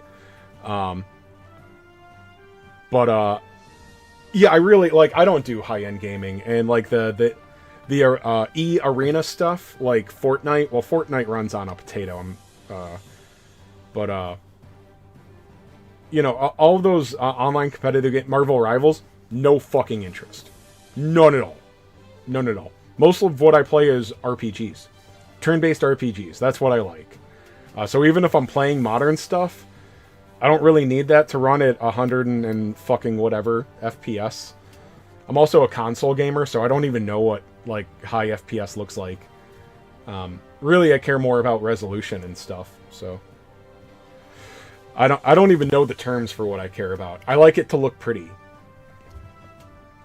But, yeah, I really, like, I don't do high-end gaming, and, like, the E-Arena stuff, like Fortnite, well, Fortnite runs on a potato, you know, all of those online competitive games, Marvel Rivals, no fucking interest. None at all. None at all. Most of what I play is RPGs. Turn-based RPGs, that's what I like. So even if I'm playing modern stuff, I don't really need that to run at 100 and fucking whatever FPS. I'm also a console gamer, so I don't even know what, like, high FPS looks like. Really, I care more about resolution and stuff, so... I don't even know the terms for what I care about. I like it to look pretty.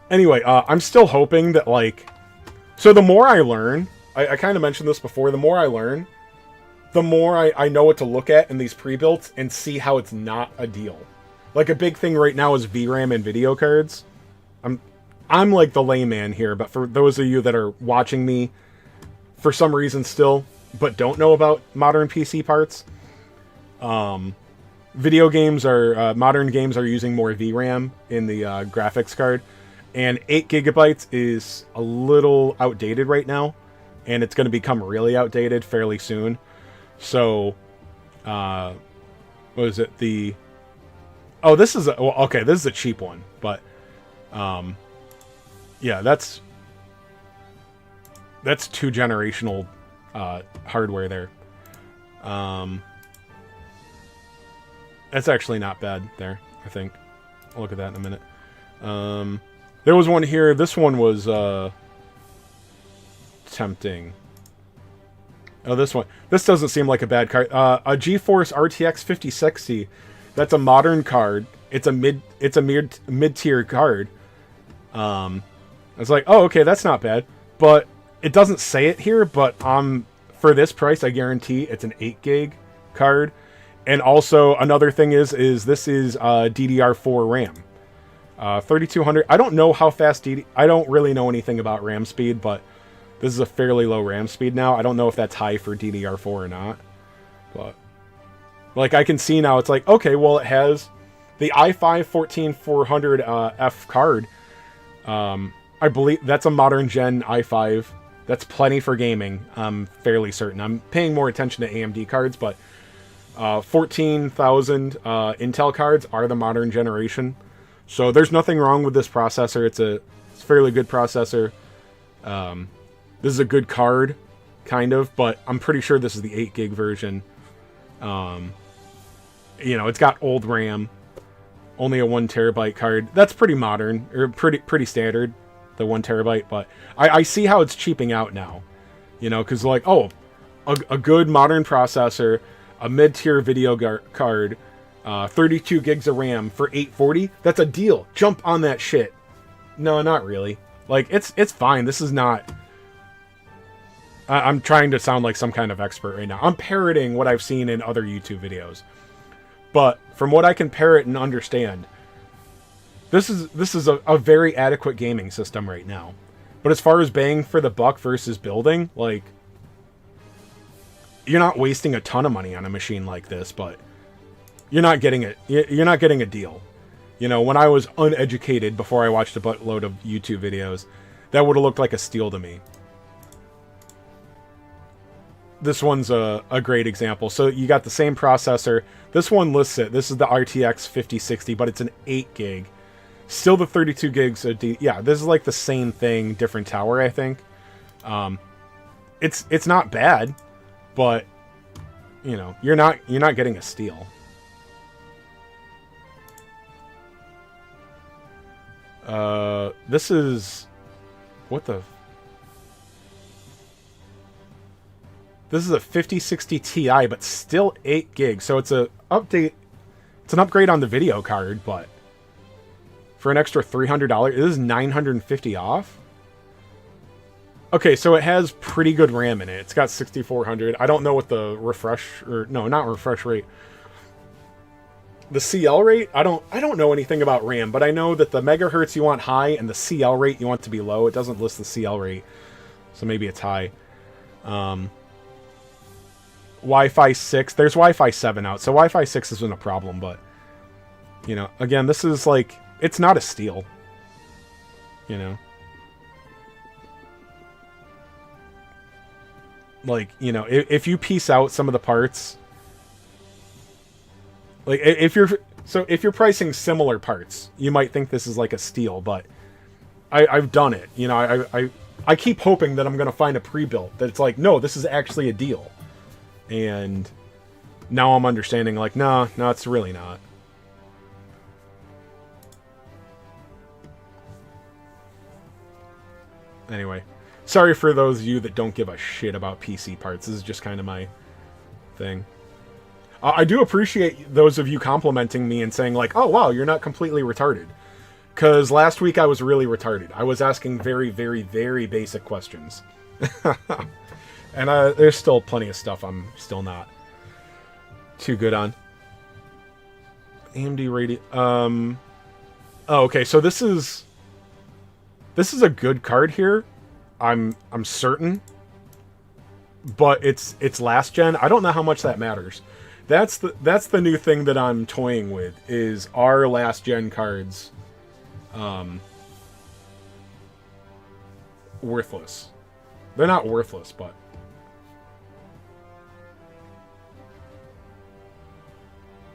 Anyway, I'm still hoping that, like... So the more I learn... I kind of mentioned this before, the more I learn... the more I know what to look at in these pre-builts and see how it's not a deal. Like, a big thing right now is VRAM and video cards. I'm like the layman here, but for those of you that are watching me for some reason still, but don't know about modern PC parts, video games are, modern games are using more VRAM in the graphics card, and 8 gigabytes is a little outdated right now, and it's going to become really outdated fairly soon. So, what is it? Oh, this is well, okay, this is a cheap one, but, yeah, that's 2 generational, hardware there. That's actually not bad there, I think. I'll look at that in a minute. There was one here, this one was, tempting. Oh, this one. This doesn't seem like a bad card. A GeForce RTX 5060. That's a modern card. It's a mid-tier card. I was like, oh, okay, that's not bad. But it doesn't say it here, but for this price, I guarantee it's an 8 gig card. And also, another thing is this is DDR4 RAM. 3200. I don't know how fast I don't really know anything about RAM speed, but this is a fairly low RAM speed now. I don't know if that's high for DDR4 or not. But, like, I can see now, it's like, okay, well, it has the i5 14400F card. I believe that's a modern gen i5. That's plenty for gaming, I'm fairly certain. I'm paying more attention to AMD cards, but 14,000 Intel cards are the modern generation. So there's nothing wrong with this processor. It's a fairly good processor. This is a good card, kind of, but I'm pretty sure this is the 8 gig version. You know, it's got old RAM, only a 1 terabyte card. That's pretty modern, or pretty standard, the 1 terabyte, but I see how it's cheaping out now. You know, because like, oh, a good modern processor, a mid-tier video card, 32 gigs of RAM for $840, that's a deal. Jump on that shit. No, not really. Like, it's fine. This is not... I'm trying to sound like some kind of expert right now. I'm parroting what I've seen in other YouTube videos. But from what I can parrot and understand, this is a very adequate gaming system right now. But as far as bang for the buck versus building, like, you're not wasting a ton of money on a machine like this, but you're not getting it. You're not getting a deal. You know, when I was uneducated before I watched a buttload of YouTube videos, that would have looked like a steal to me. This one's a great example. So you got the same processor. This one lists it. This is the RTX 5060, but it's an 8 gig. Still the 32 gigs of yeah, this is like the same thing, different tower, I think. It's not bad, but you know, you're not getting a steal. This is what the... This is a 5060 Ti, but still 8 gigs. So it's an update. It's an upgrade on the video card, but for an extra $300, this is $950 off. Okay, so it has pretty good RAM in it. It's got 6400. I don't know what the refresh, or no, not refresh rate. The CL rate, I don't know anything about RAM, but I know that the megahertz you want high and the CL rate you want to be low. It doesn't list the CL rate, so maybe it's high. Wi-Fi 6. There's Wi-Fi 7 out, so Wi-Fi 6 isn't a problem, but, you know, again, this is like, it's not a steal. You know? Like, you know, if you piece out some of the parts, like, if you're pricing similar parts, you might think this is like a steal, but I've done it. You know, I keep hoping that I'm going to find a pre-built, that it's like, no, this is actually a deal. And now I'm understanding, like, no, it's really not. Anyway, sorry for those of you that don't give a shit about PC parts. This is just kind of my thing. I do appreciate those of you complimenting me and saying, like, oh, wow, you're not completely retarded. Because last week I was really retarded. I was asking very, very, very basic questions. And there's still plenty of stuff I'm still not too good on. AMD radio. Oh, okay. So this is a good card here. I'm certain. But it's last gen. I don't know how much that matters. That's the new thing that I'm toying with, is our last gen cards worthless. They're not worthless, but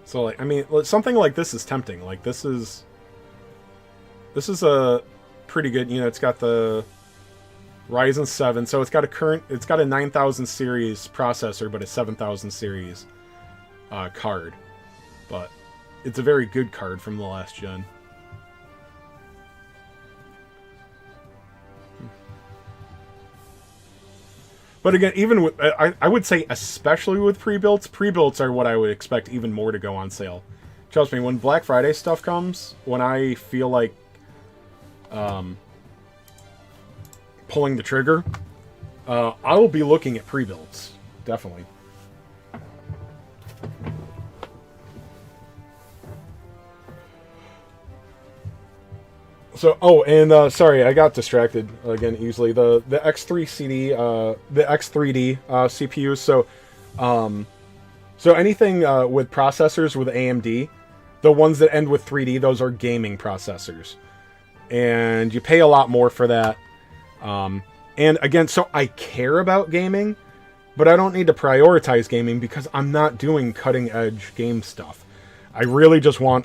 so, like, I mean, something like this is tempting. Like, this is a pretty good, you know, it's got the Ryzen 7, so it's got a 9000 series processor, but a 7000 series card. But it's a very good card from the last gen. But again, even with, I would say especially with pre-builts are what I would expect even more to go on sale. Trust me, when Black Friday stuff comes, when I feel like pulling the trigger, I will be looking at pre-builts. Definitely. So, oh, and sorry, I got distracted again easily. The X3 CD, the X3D CPUs. So anything with processors with AMD, the ones that end with 3D, those are gaming processors, and you pay a lot more for that. And again, so I care about gaming, but I don't need to prioritize gaming because I'm not doing cutting edge game stuff. I really just want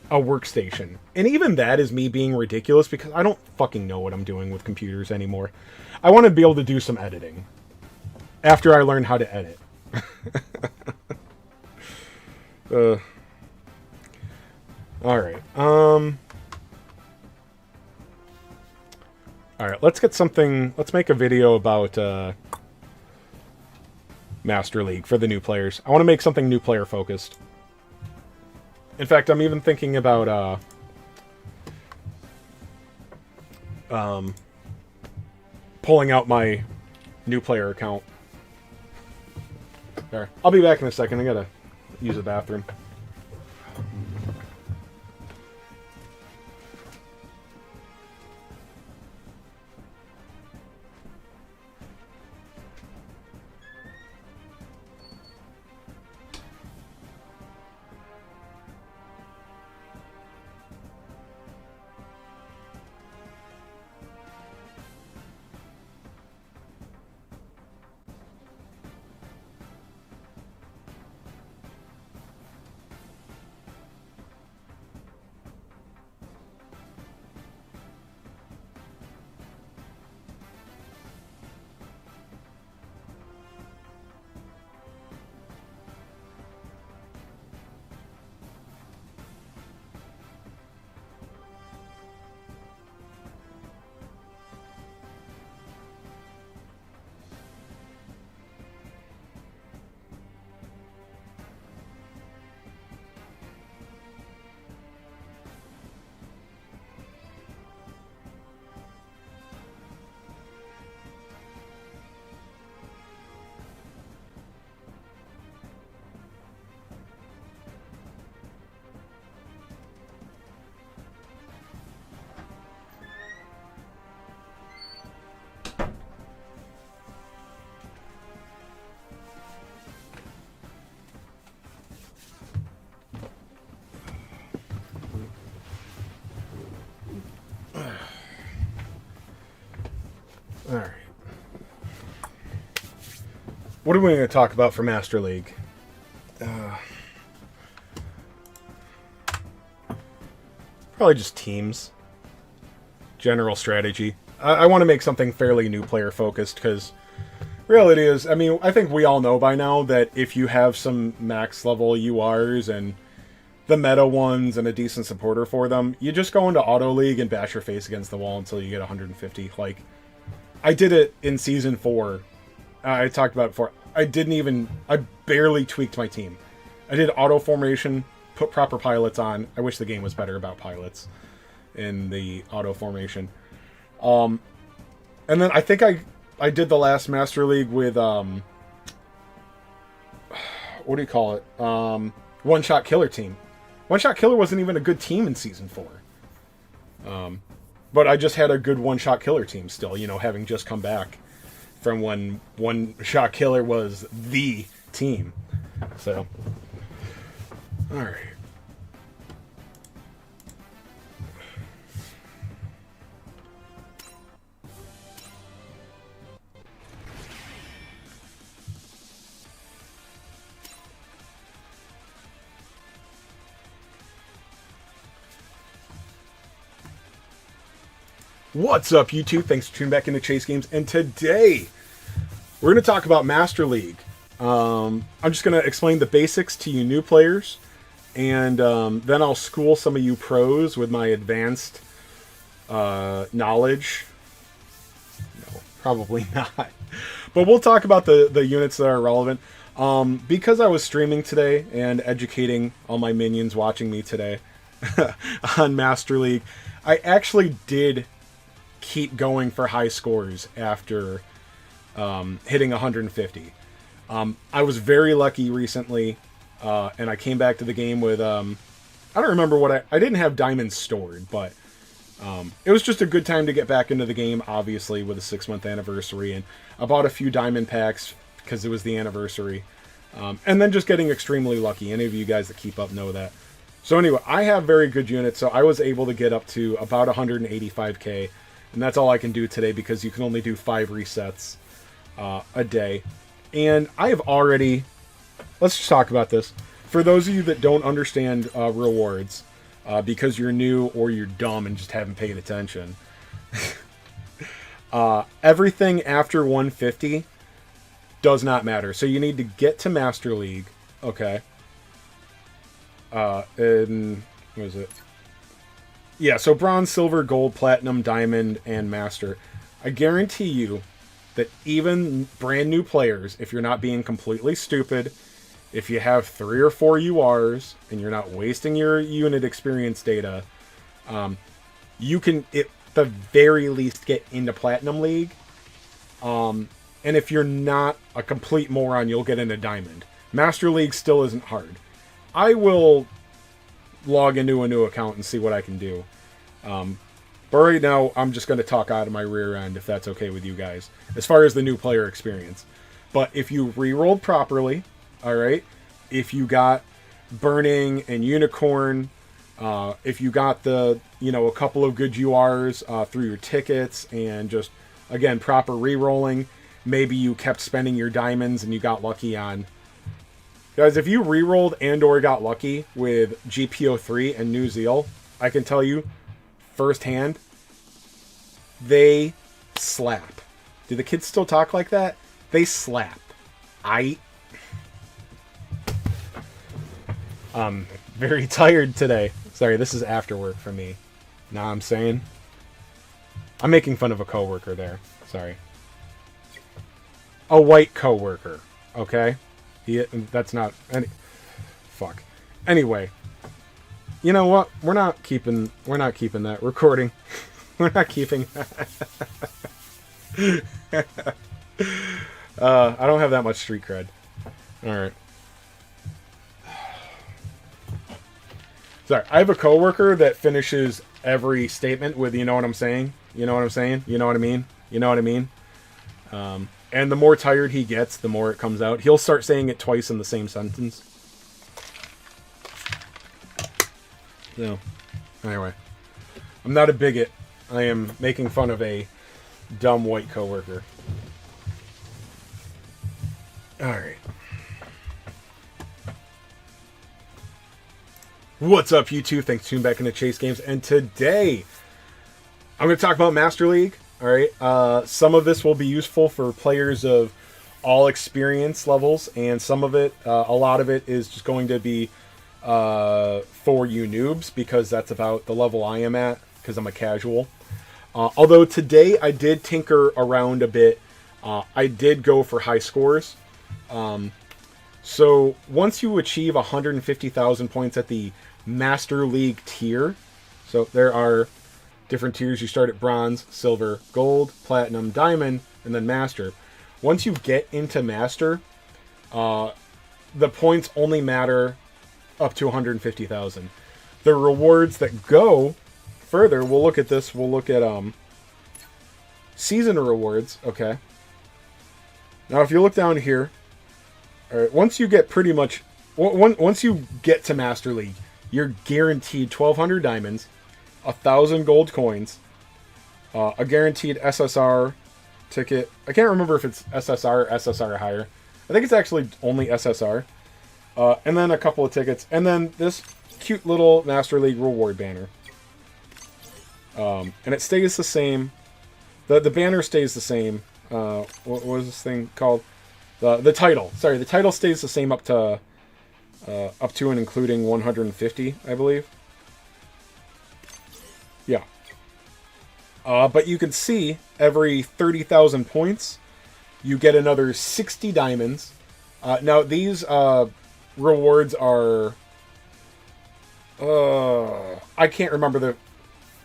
a workstation. And even that is me being ridiculous because I don't fucking know what I'm doing with computers anymore. I want to be able to do some editing after I learn how to edit. Alright. Alright, let's get something... Let's make a video about Master League for the new players. I want to make something new player focused. In fact, I'm even thinking about pulling out my new player account. There. I'll be back in a second. I gotta use the bathroom. Alright. What are we going to talk about for Master League? Probably just teams. General strategy. I want to make something fairly new player focused because reality is, I mean, I think we all know by now that if you have some max level URs and the meta ones and a decent supporter for them, you just go into Auto League and bash your face against the wall until you get 150. Like, I did it in Season 4. I talked about it before. I barely tweaked my team. I did auto formation, put proper pilots on. I wish the game was better about pilots in the auto formation. And then I think I did the last Master League with, what do you call it? One Shot Killer team. One Shot Killer wasn't even a good team in Season 4. But I just had a good One Shot Killer team still, you know, having just come back from when One Shot Killer was the team. So, alright. What's up, YouTube? Thanks for tuning back into Chase Games, and today we're going to talk about Master League. I'm just going to explain the basics to you new players, and then I'll school some of you pros with my advanced knowledge. No, Probably not. But we'll talk about the units that are relevant. Because I was streaming today and educating all my minions watching me today on Master League, I actually did keep going for high scores after hitting 150. I was very lucky recently, and I came back to the game with... I don't remember what I didn't have diamonds stored, but it was just a good time to get back into the game, obviously, with a 6-month anniversary. And I bought a few diamond packs because it was the anniversary. And then just getting extremely lucky. Any of you guys that keep up know that. So anyway, I have very good units, so I was able to get up to about 185k. And that's all I can do today because you can only do 5 resets a day. And I have already... Let's just talk about this. For those of you that don't understand rewards, because you're new or you're dumb and just haven't paid attention, everything after 150 does not matter. So you need to get to Master League, okay? And what is it? Yeah, so bronze, silver, gold, platinum, diamond, and master. I guarantee you that even brand new players, if you're not being completely stupid, if you have 3 or 4 URs and you're not wasting your unit experience data, you can at the very least get into Platinum League. And if you're not a complete moron, you'll get into Diamond. Master League still isn't hard. I will log into a new account and see what I can do. But right now, I'm just going to talk out of my rear end, if that's okay with you guys, as far as the new player experience. But if you rerolled properly... Alright, if you got Burning and Unicorn, if you got a couple of good URs through your tickets and just, again, proper re-rolling, maybe you kept spending your diamonds and you got lucky on... Guys, if you re-rolled and or got lucky with GPO3 and New Zeal, I can tell you, firsthand, they slap. Do the kids still talk like that? They slap. I'm very tired today. Sorry, this is after work for me. Know what I'm saying? I'm making fun of a coworker there. Sorry. A white coworker. Okay? That's not... Fuck. Anyway. You know what? We're not keeping that recording. We're not keeping that. I don't have that much street cred. Alright. Sorry, I have a coworker that finishes every statement with, you know what I'm saying? You know what I'm saying? You know what I mean? You know what I mean? And the more tired he gets, the more it comes out. He'll start saying it twice in the same sentence. So, anyway. I'm not a bigot. I am making fun of a dumb white coworker. Alright. What's up, YouTube? Thanks for tuning back into Chase Games. And today, I'm going to talk about Master League. All right. Some of this will be useful for players of all experience levels, and some of it, a lot of it, is just going to be for you noobs, because that's about the level I am at, because I'm a casual. Although today I did tinker around a bit. I did go for high scores. So once you achieve 150,000 points at the Master League tier, so there are different tiers. You start at bronze, silver, gold, platinum, diamond, and then master. Once you get into master, the points only matter up to 150,000. The rewards that go further, we'll look at this. We'll look at season rewards. Okay. Now, if you look down here, all right, once you get pretty much, once you get to Master League, you're guaranteed 1,200 diamonds, 1,000 gold coins, a guaranteed SSR ticket. I can't remember if it's SSR or SSR higher. I think it's actually only SSR. And then a couple of tickets. And then this cute little Master League reward banner. And it stays the same. The banner stays the same. What was this thing called? The title. Sorry, the title stays the same up to and including 150, I believe. Yeah. But you can see every 30,000 points, you get another 60 diamonds. Now, these rewards are... I can't remember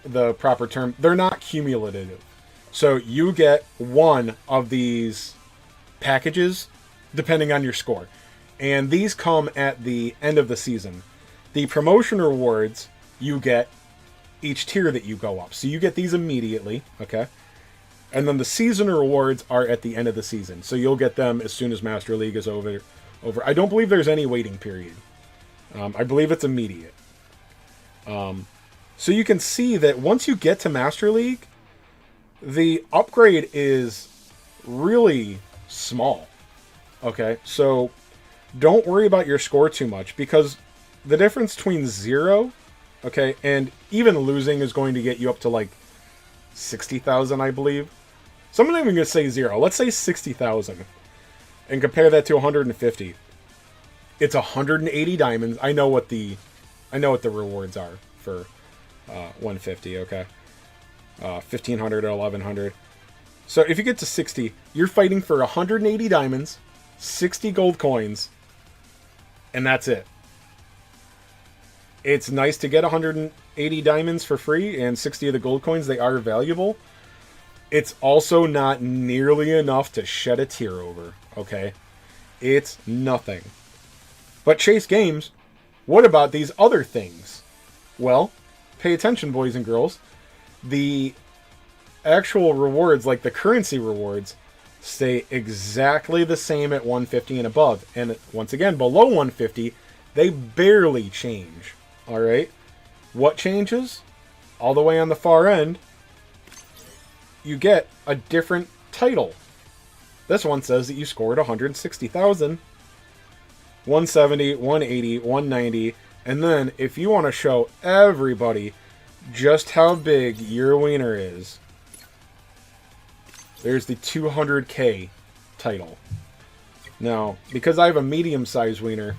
the proper term. They're not cumulative. So you get one of these packages depending on your score. And these come at the end of the season. The promotion rewards you get each tier that you go up. So you get these immediately, okay? And then the season rewards are at the end of the season. So you'll get them as soon as Master League is over. I don't believe there's any waiting period. I believe it's immediate. So you can see that once you get to Master League, the upgrade is really small. Okay, so don't worry about your score too much, because the difference between 0, okay, and even losing is going to get you up to like 60,000, I believe. So I'm not even going to say 0. Let's say 60,000 and compare that to 150. It's 180 diamonds. I know what the rewards are for 150, okay? 1,500 or 1,100. So if you get to 60, you're fighting for 180 diamonds, 60 gold coins, and that's it. It's nice to get 180 diamonds for free and 60 of the gold coins. They are valuable. It's also not nearly enough to shed a tear over, okay? It's nothing. But Chase Games, what about these other things? Well, pay attention, boys and girls. The actual rewards, like the currency rewards, stay exactly the same at 150 and above. And once again, below 150, they barely change. Alright? What changes? All the way on the far end, you get a different title. This one says that you scored 160,000, 170, 180, 190, and then if you want to show everybody just how big your wiener is, there's the 200k title. Now, because I have a medium-sized wiener,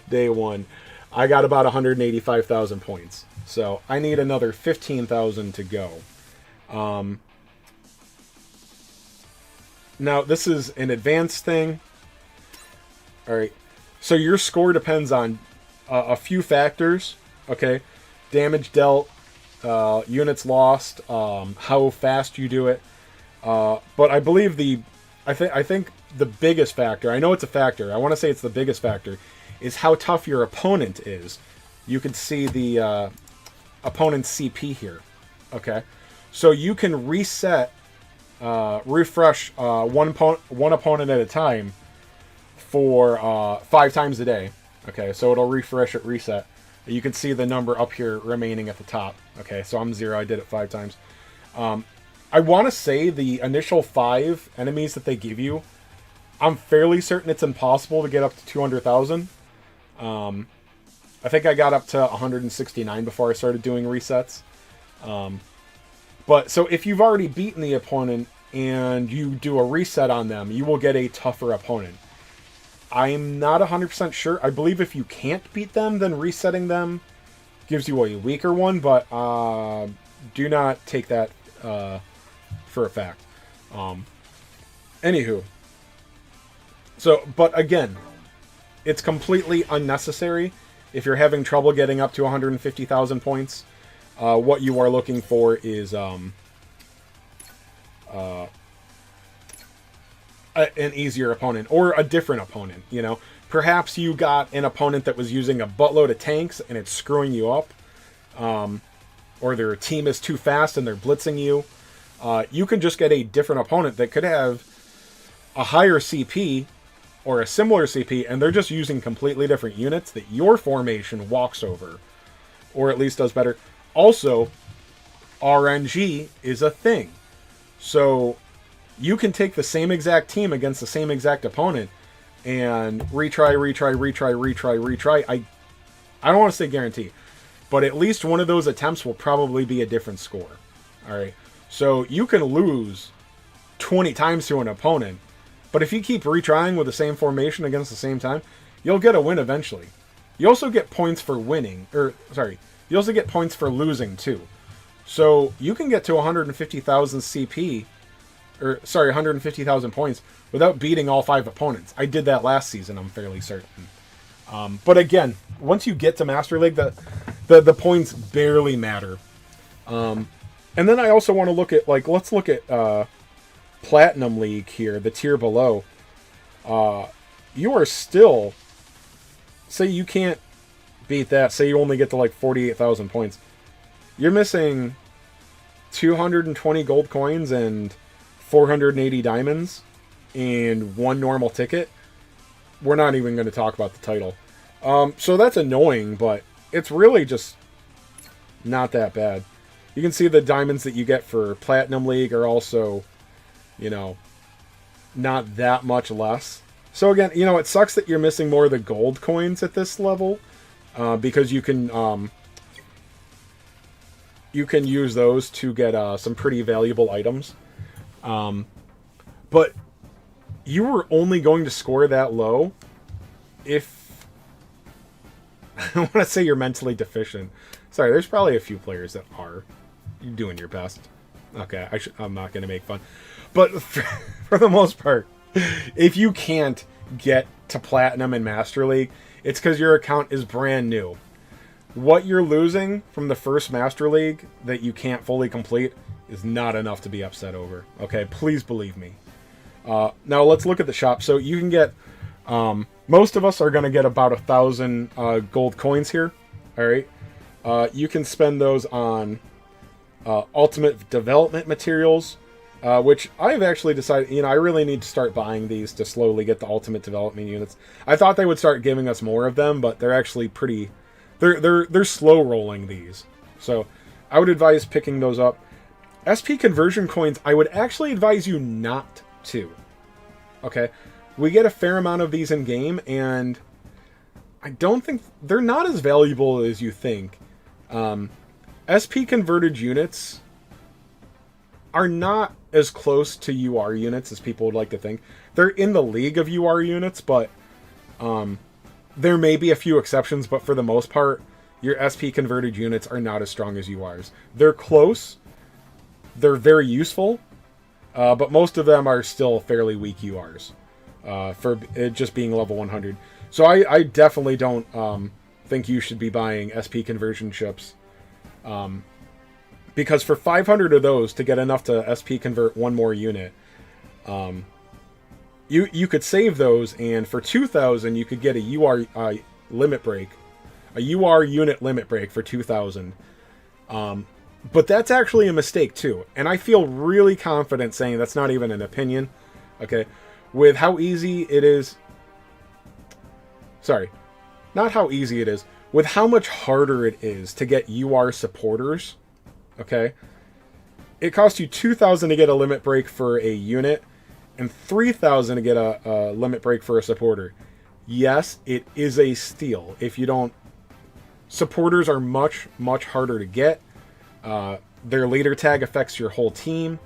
day one, I got about 185,000 points. So I need another 15,000 to go. Now, this is an advanced thing. Alright, so your score depends on a few factors, okay? Damage dealt, units lost, how fast you do it. But I believe I think the biggest factor, I know it's a factor, I want to say it's the biggest factor, is how tough your opponent is. You can see the opponent's CP here, okay? So you can reset, refresh one opponent at a time for 5 times a day. Okay, so it'll refresh at reset. You can see the number up here remaining at the top. Okay, so I'm 0. I did it 5 times. I want to say the initial 5 enemies that they give you, I'm fairly certain it's impossible to get up to 200,000. I think I got up to 169 before I started doing resets. But so if you've already beaten the opponent and you do a reset on them, you will get a tougher opponent. I'm not 100% sure. I believe if you can't beat them, then resetting them gives you a weaker one, but do not take that for a fact. Anywho. So, but again, it's completely unnecessary. If you're having trouble getting up to 150,000 points, what you are looking for is an easier opponent or a different opponent, you know. Perhaps you got an opponent that was using a buttload of tanks and it's screwing you up, or their team is too fast and they're blitzing you. You can just get a different opponent that could have a higher CP or a similar CP, and they're just using completely different units that your formation walks over, or at least does better. Also, RNG is a thing. So you can take the same exact team against the same exact opponent and retry. I don't want to say guarantee, but at least one of those attempts will probably be a different score. Alright, so you can lose 20 times to an opponent, but if you keep retrying with the same formation against the same time, you'll get a win eventually. You also get points for winning, you also get points for losing too. So you can get to 150,000 CP, or sorry, 150,000 points without beating all 5 opponents. I did that last season, I'm fairly certain. But again, once you get to Master League, the points barely matter. And then I also want to look at, like, let's look at Platinum League here, the tier below. You are still, say you can't beat that, say you only get to like 48,000 points. You're missing 220 gold coins and 480 diamonds and 1 normal ticket. We're not even going to talk about the title. So that's annoying, but it's really just not that bad. You can see the diamonds that you get for Platinum League are also, you know, not that much less. So again, you know, it sucks that you're missing more of the gold coins at this level, because you can use those to get some pretty valuable items. But you were only going to score that low if I want to say you're mentally deficient. Sorry, there's probably a few players that are. You're doing your best. Okay, I'm not going to make fun. But for the most part, if you can't get to Platinum in Master League, it's because your account is brand new. What you're losing from the first Master League that you can't fully complete is not enough to be upset over. Okay, please believe me. Now let's look at the shop. So you can get, most of us are going to get about 1,000 gold coins here. All right. You can spend those on ultimate development materials, which I've actually decided, you know, I really need to start buying these to slowly get the ultimate development units. I thought they would start giving us more of them, but they're actually pretty, they're slow rolling these. So I would advise picking those up. SP conversion coins, I would actually advise you not to. Okay, we get a fair amount of these in game, and I don't think they're not as valuable as you think. SP converted units are not as close to UR units as people would like to think. They're in the league of UR units, but there may be a few exceptions, but for the most part, your SP converted units are not as strong as URs. They're close. They're very useful, but most of them are still fairly weak URs for it just being level 100. So I definitely don't think you should be buying SP conversion chips. Because for 500 of those to get enough to SP convert one more unit, you could save those, and for 2,000 you could get a UR limit break, a UR unit limit break for 2,000. But that's actually a mistake too, and I feel really confident saying that's not even an opinion. Okay, with how easy it is. Sorry, not how easy it is. With how much harder it is to get UR supporters, okay? It costs you 2,000 to get a limit break for a unit, and 3,000 to get a limit break for a supporter. Yes, it is a steal. If you don't... Supporters are much, much harder to get. Their leader tag affects your whole team.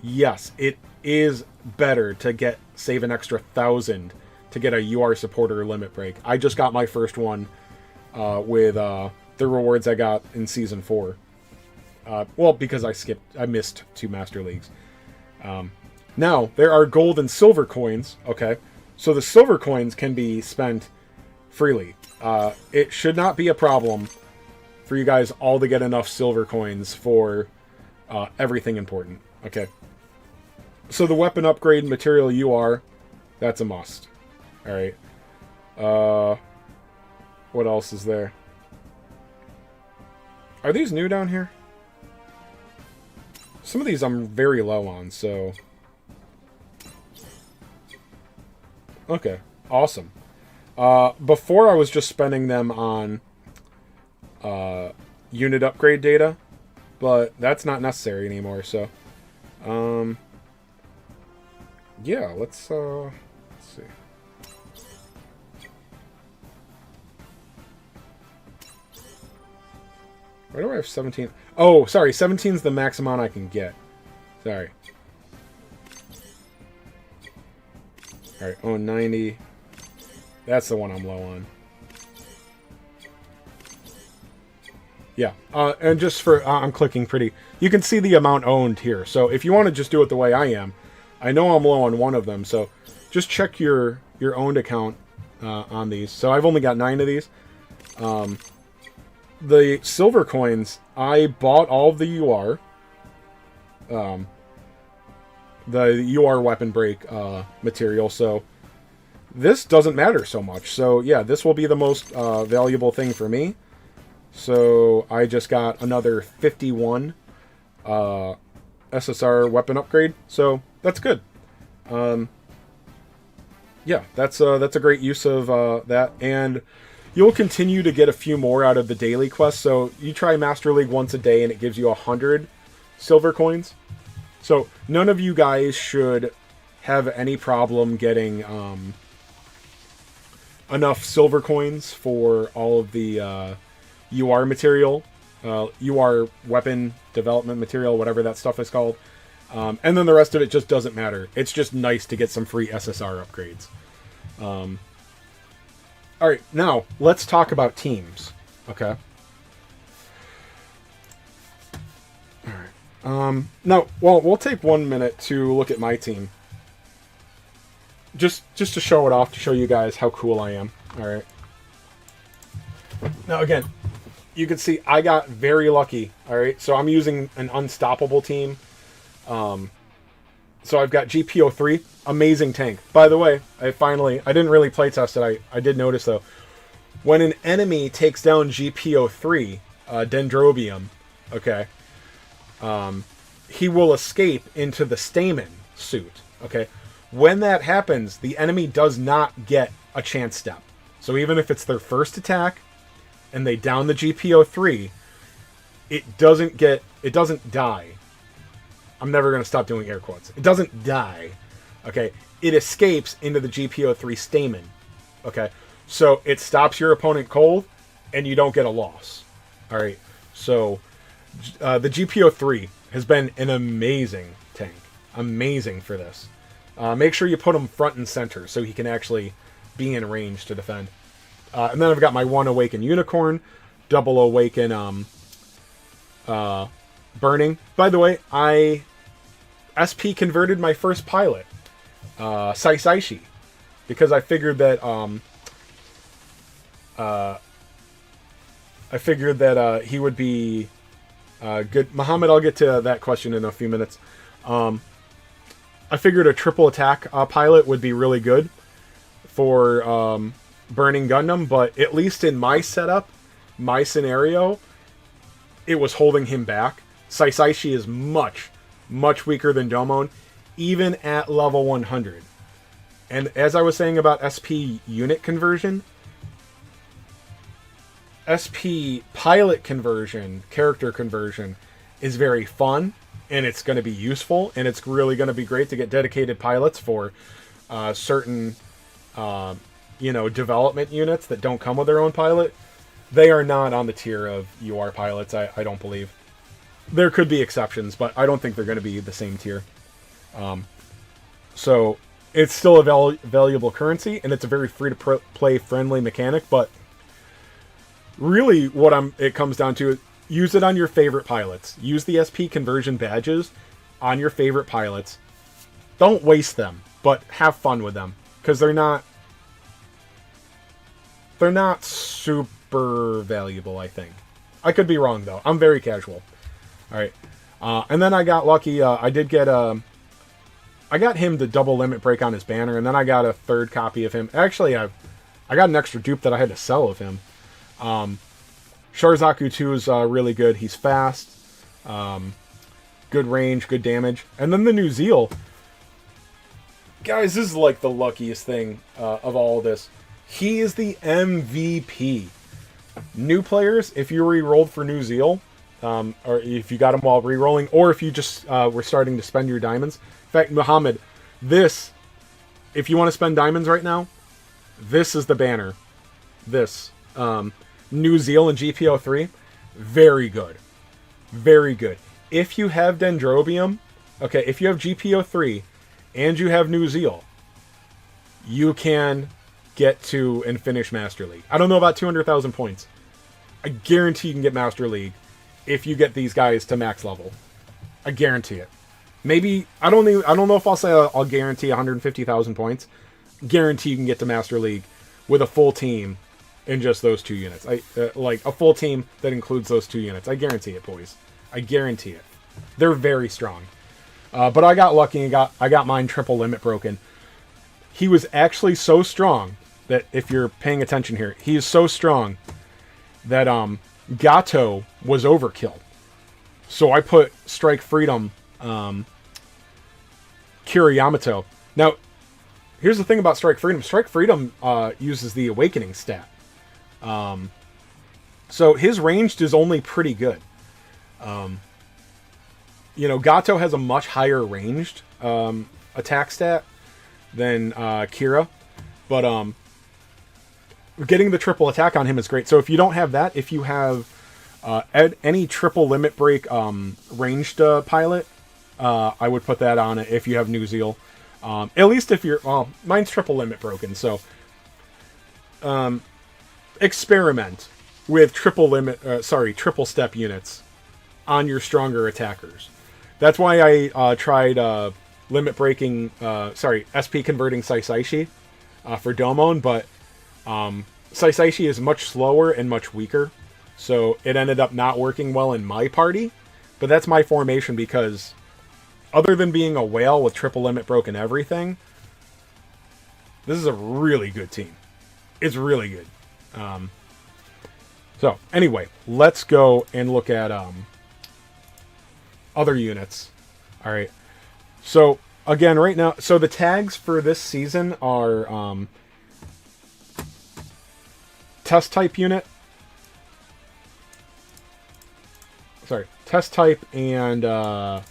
Yes, it is better to save an extra 1,000 to get a UR supporter limit break. I just got my first one with the rewards I got in Season 4. Well, because I missed 2 Master Leagues. Now, there are gold and silver coins, okay? So the silver coins can be spent freely. It should not be a problem for you guys all to get enough silver coins for everything important, okay? So the weapon upgrade material UR, that's a must. Alright. What else is there? Are these new down here? Some of these I'm very low on, so... Okay. Awesome. Before I was just spending them on unit upgrade data, but that's not necessary anymore, so... Yeah, let's see. Why do I have 17? Oh, sorry, 17 is the max amount I can get. Sorry. Alright, oh, 90. That's the one I'm low on. Yeah, and just for, I'm clicking pretty, you can see the amount owned here. So if you want to just do it the way I am, I know I'm low on one of them, so just check your owned account on these. So I've only got 9 of these. The silver coins, I bought all of the UR. The UR weapon break material, so this doesn't matter so much. So yeah, this will be the most valuable thing for me. So I just got another 51 SSR weapon upgrade, so that's good. Yeah, that's a great use of that, and you'll continue to get a few more out of the daily quest. So you try Master League once a day, and it gives you 100 silver coins. So none of you guys should have any problem getting enough silver coins for all of the UR material, UR weapon development material, whatever that stuff is called. And then the rest of it just doesn't matter. It's just nice to get some free SSR upgrades. Alright, now let's talk about teams. Okay. Alright. Now, well, we'll take 1 minute to look at my team. Just to show it off, to show you guys how cool I am. Alright. Now, again, you can see I got very lucky. Alright, so I'm using an unstoppable team. So I've got GPO3, amazing tank. By the way, I didn't really playtest it. I did notice though, when an enemy takes down GPO3, Dendrobium, okay, he will escape into the Stamen suit, okay. When that happens, the enemy does not get a chance step. So even if it's their first attack and they down the GPO3, it doesn't die. I'm never going to stop doing air quotes. It doesn't die. Okay. It escapes into the GPO3 Stamen. Okay. So it stops your opponent cold and you don't get a loss. All right. So the GPO3 has been an amazing tank. Amazing for this. Make sure you put him front and center so he can actually be in range to defend. And then I've got my 1 Awaken Unicorn, double Awaken Burning. By the way, I SP converted my first pilot, Saisaishi, because I figured that he would be good. Muhammad, I'll get to that question in a few minutes. I figured a triple attack pilot would be really good for burning Gundam, but at least in my setup, my scenario, it was holding him back. Saisaishi is much, much weaker than Domon, even at level 100. And as I was saying about SP unit conversion, SP pilot conversion, character conversion, is very fun, and it's going to be useful, and it's really going to be great to get dedicated pilots for certain, development units that don't come with their own pilot. They are not on the tier of UR pilots, I don't believe. There could be exceptions, but I don't think they're going to be the same tier. So it's still a valuable currency, and it's a very free-to-play friendly mechanic, but really what it comes down to is use it on your favorite pilots. Use the SP conversion badges on your favorite pilots. Don't waste them, but have fun with them, because they're not super valuable, I think. I could be wrong, though. I'm very casual. Alright, and then I got lucky. I got him to double limit break on his banner, and then I got a third copy of him. Actually, I got an extra dupe that I had to sell of him. Sharzaku 2 is really good. He's fast, good range, good damage. And then the New Zeal. Guys, this is like the luckiest thing of all of this. He is the MVP. New players, if you re-rolled for New Zeal, or if you got them while re-rolling, or if you just were starting to spend your diamonds. In fact, Muhammad, if you want to spend diamonds right now, this is the banner. This. New Zeal and GPO3, very good. Very good. If you have Dendrobium, okay, if you have GPO3 and you have New Zeal, you can get to and finish Master League. I don't know about 200,000 points, I guarantee you can get Master League if you get these guys to max level. I guarantee it. Maybe I don't know if I'll say I'll guarantee 150,000 points. Guarantee you can get to Master League with a full team in just those 2 units. Like a full team that includes those 2 units. I guarantee it, boys. I guarantee it. They're very strong. But I got lucky and I got mine triple limit broken. He was actually so strong that, if you're paying attention here, he is so strong that Gato was overkill. So I put Strike Freedom Kiriyamato. Now, here's the thing about Strike Freedom. Strike Freedom uses the Awakening stat. So his ranged is only pretty good. Gato has a much higher ranged attack stat than Kira. But getting the triple attack on him is great. So if you don't have that, if you have any triple limit break ranged pilot, I would put that on it if you have New Zeal. At least if you're... Well, mine's triple limit broken, so... experiment with triple step units on your stronger attackers. That's why I tried limit breaking... SP converting Saisaishi for Domon, but Saisaishi is much slower and much weaker, so it ended up not working well in my party. But that's my formation because... Other than being a whale with triple limit broken everything, this is a really good team. It's really good. So, anyway, let's go and look at other units. Alright. So, again, right now... So, the tags for this season are Test Type Unit. Test Type and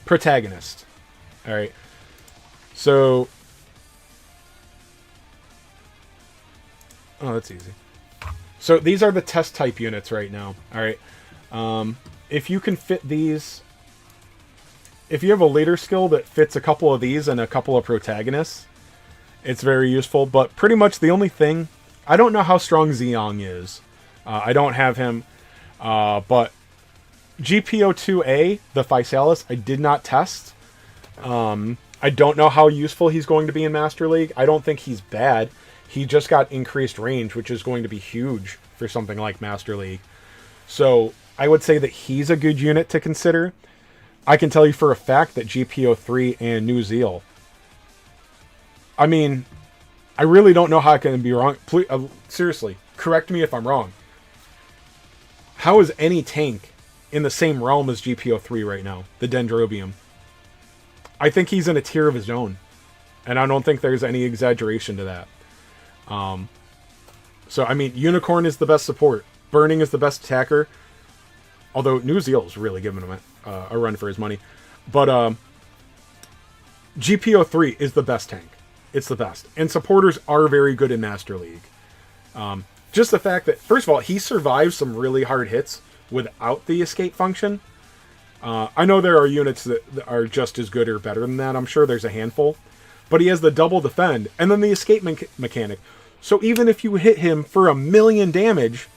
Protagonist. Alright, so... Oh, that's easy. So these are the test type units right now. Alright, if you can fit these... If you have a leader skill that fits a couple of these and a couple of protagonists, it's very useful. But pretty much the only thing... I don't know how strong Zeong is. I don't have him. But GPO2A, the Physalis, I did not test. I don't know how useful he's going to be in Master League. I don't think he's bad. He just got increased range, which is going to be huge for something like Master League. So I would say that he's a good unit to consider. I can tell you for a fact that GPO3 and New Zeal... I mean, I really don't know how I can be wrong. Please, seriously, correct me if I'm wrong. How is any tank in the same realm as GPO3 right now? The Dendrobium. I think he's in a tier of his own. And I don't think there's any exaggeration to that. So, I mean, Unicorn is the best support. Burning is the best attacker. Although New Zeal is really giving him a run for his money. But GPO3 is the best tank. It's the best. And supporters are very good in Master League. Just the fact that, first of all, he survives some really hard hits without the escape function. I know there are units that are just as good or better than that. I'm sure there's a handful. But he has the double defend and then the escape mechanic. So even if you hit him for 1,000,000 damage,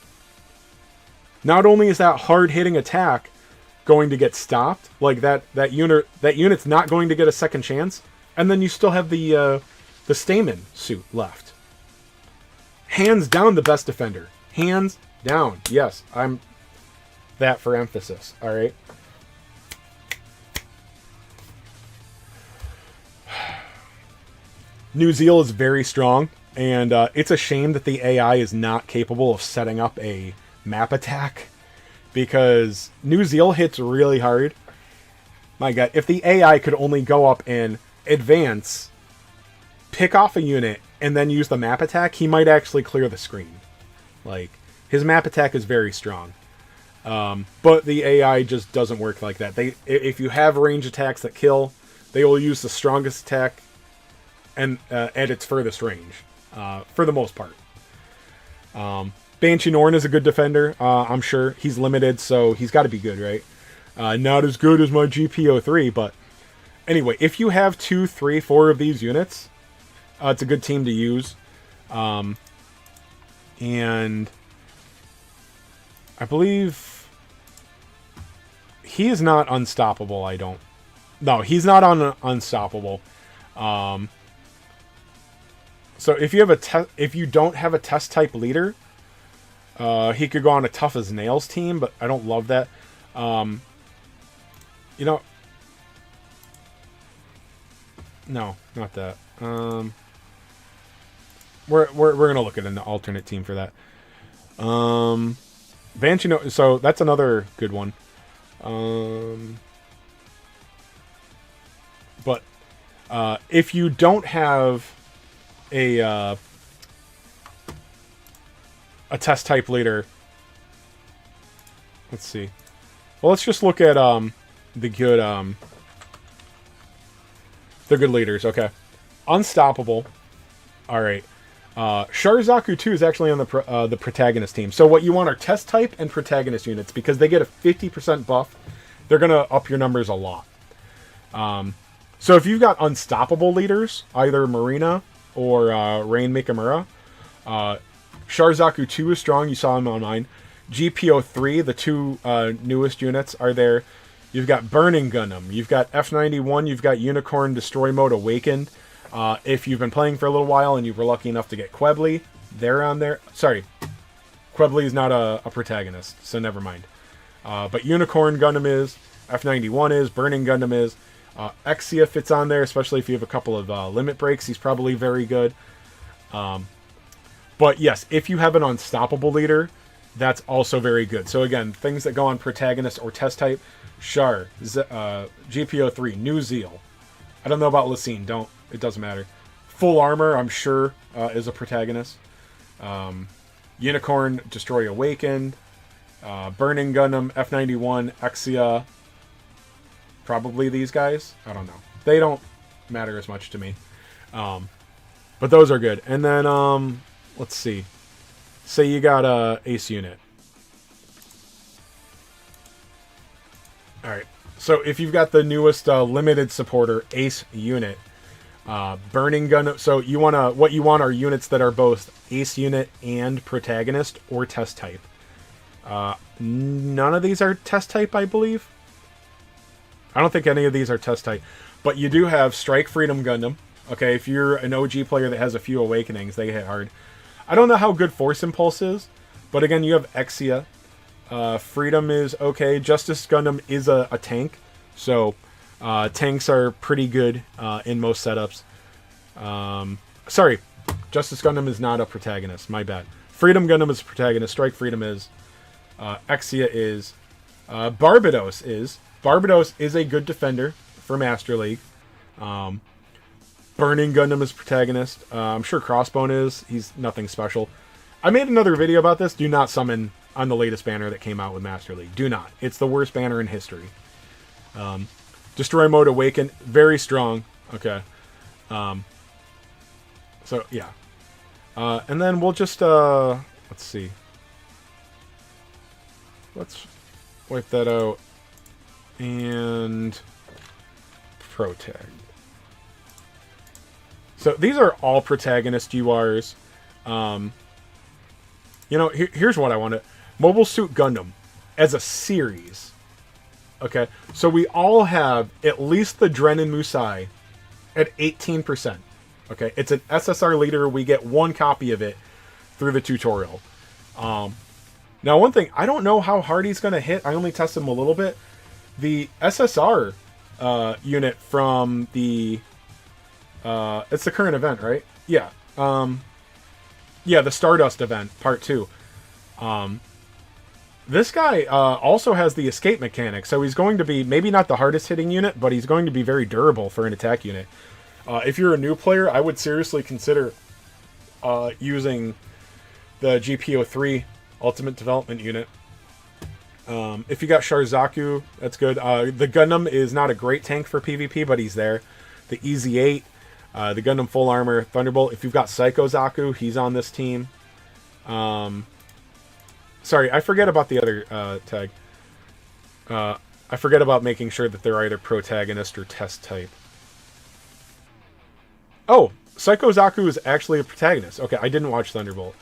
not only is that hard-hitting attack going to get stopped, like that unit's not going to get a second chance, and then you still have the Stamen suit left. Hands down the best defender. Hands down. Yes, I'm that for emphasis. All right. New Zeal is very strong, and it's a shame that the AI is not capable of setting up a map attack, because New Zeal hits really hard. My God, if the AI could only go up and advance, pick off a unit, and then use the map attack, he might actually clear the screen. Like, his map attack is very strong. But the AI just doesn't work like that. If you have range attacks that kill, they will use the strongest attack and at its furthest range, for the most part. Banshee Norn is a good defender, I'm sure. He's limited, so he's got to be good, right? Not as good as my GPO3, but anyway, if you have 2, 3, 4 of these units, it's a good team to use. And I believe he is not unstoppable. No, he's not unstoppable. So if you have if you don't have a test type leader, he could go on a tough as nails team, but I don't love that. You know, no, not that. We're gonna look at an alternate team for that. Banshee, so that's another good one. But if you don't have a test type leader, let's see. Well, let's just look at the good leaders. Okay, unstoppable. All right. Sharzaku 2 is actually on the protagonist team. So what you want are test type and protagonist units because they get a 50% buff. They're going to up your numbers a lot. So if you've got unstoppable leaders, either Marina or Rain Mikamura, Sharzaku 2 is strong. You saw him on mine. GPO 3, the two newest units, are there. You've got Burning Gundam. You've got F91. You've got Unicorn Destroy Mode Awakened. If you've been playing for a little while and you were lucky enough to get Quebly, they're on there. Sorry, Quebly is not a protagonist, so never mind. But Unicorn Gundam is, F91 is, Burning Gundam is. Exia fits on there, especially if you have a couple of limit breaks. He's probably very good. But yes, if you have an unstoppable leader, that's also very good. So again, things that go on protagonist or test type, Char, GPO 3, New Zeal. I don't know about Lysine, it doesn't matter. Full Armor, I'm sure, is a protagonist. Unicorn, Destroy Awakened. Burning Gundam, F91, Exia. Probably these guys. I don't know. They don't matter as much to me. But those are good. And then, let's see. Say you got a Ace unit. Alright. So if you've got the newest limited supporter Ace unit, Burning Gun. So what you want are units that are both Ace unit and protagonist or test type. None of these are test type, I believe. I don't think any of these are test type, but you do have Strike Freedom Gundam. Okay, if you're an OG player that has a few awakenings, they hit hard. I don't know how good Force Impulse is, but again, you have Exia. Freedom is okay. Justice Gundam is a tank, so tanks are pretty good in most setups. Sorry, Justice Gundam is not a protagonist. My bad. Freedom Gundam is a protagonist. Strike Freedom is. Exia is. Barbados is. Barbados is a good defender for Master League. Burning Gundam is protagonist. I'm sure Crossbone is. He's nothing special. I made another video about this. Do not summon on the latest banner that came out with Master League. Do not. It's the worst banner in history. Destroy Mode Awaken. Very strong. Okay. So, yeah. And then we'll just, let's see. Let's wipe that out. And Protag. So these are all protagonist URs. Here's what I wanted. Mobile Suit Gundam as a series. Okay, so we all have at least the Dren and Musai at 18%. Okay, it's an SSR leader. We get one copy of it through the tutorial. Now, one thing, I don't know how hard he's going to hit. I only tested him a little bit. The SSR unit from the... it's the current event, right? Yeah. Yeah, the Stardust event, part 2. This guy also has the escape mechanic, so he's going to be maybe not the hardest hitting unit, but he's going to be very durable for an attack unit. If you're a new player, I would seriously consider using the GPO3 Ultimate Development unit. If you got Sharzaku, that's good. The Gundam is not a great tank for PvP, but he's there. The EZ8, the Gundam Full Armor, Thunderbolt. If you've got Psycho Zaku, he's on this team. Sorry, I forget about the other tag. I forget about making sure that they're either protagonist or test type. Oh, Psycho Zaku is actually a protagonist. Okay, I didn't watch Thunderbolt.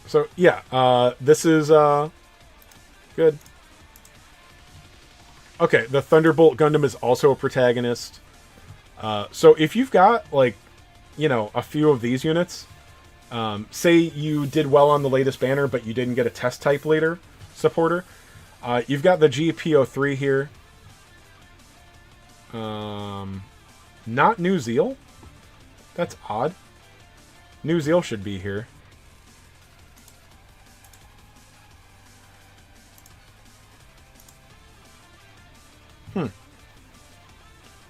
So, yeah, this is good. Okay, the Thunderbolt Gundam is also a protagonist. So if you've got, like, you know, a few of these units, say you did well on the latest banner, but you didn't get a test type later supporter, you've got the GPO3 here. Not New Zeal? That's odd. New Zeal should be here.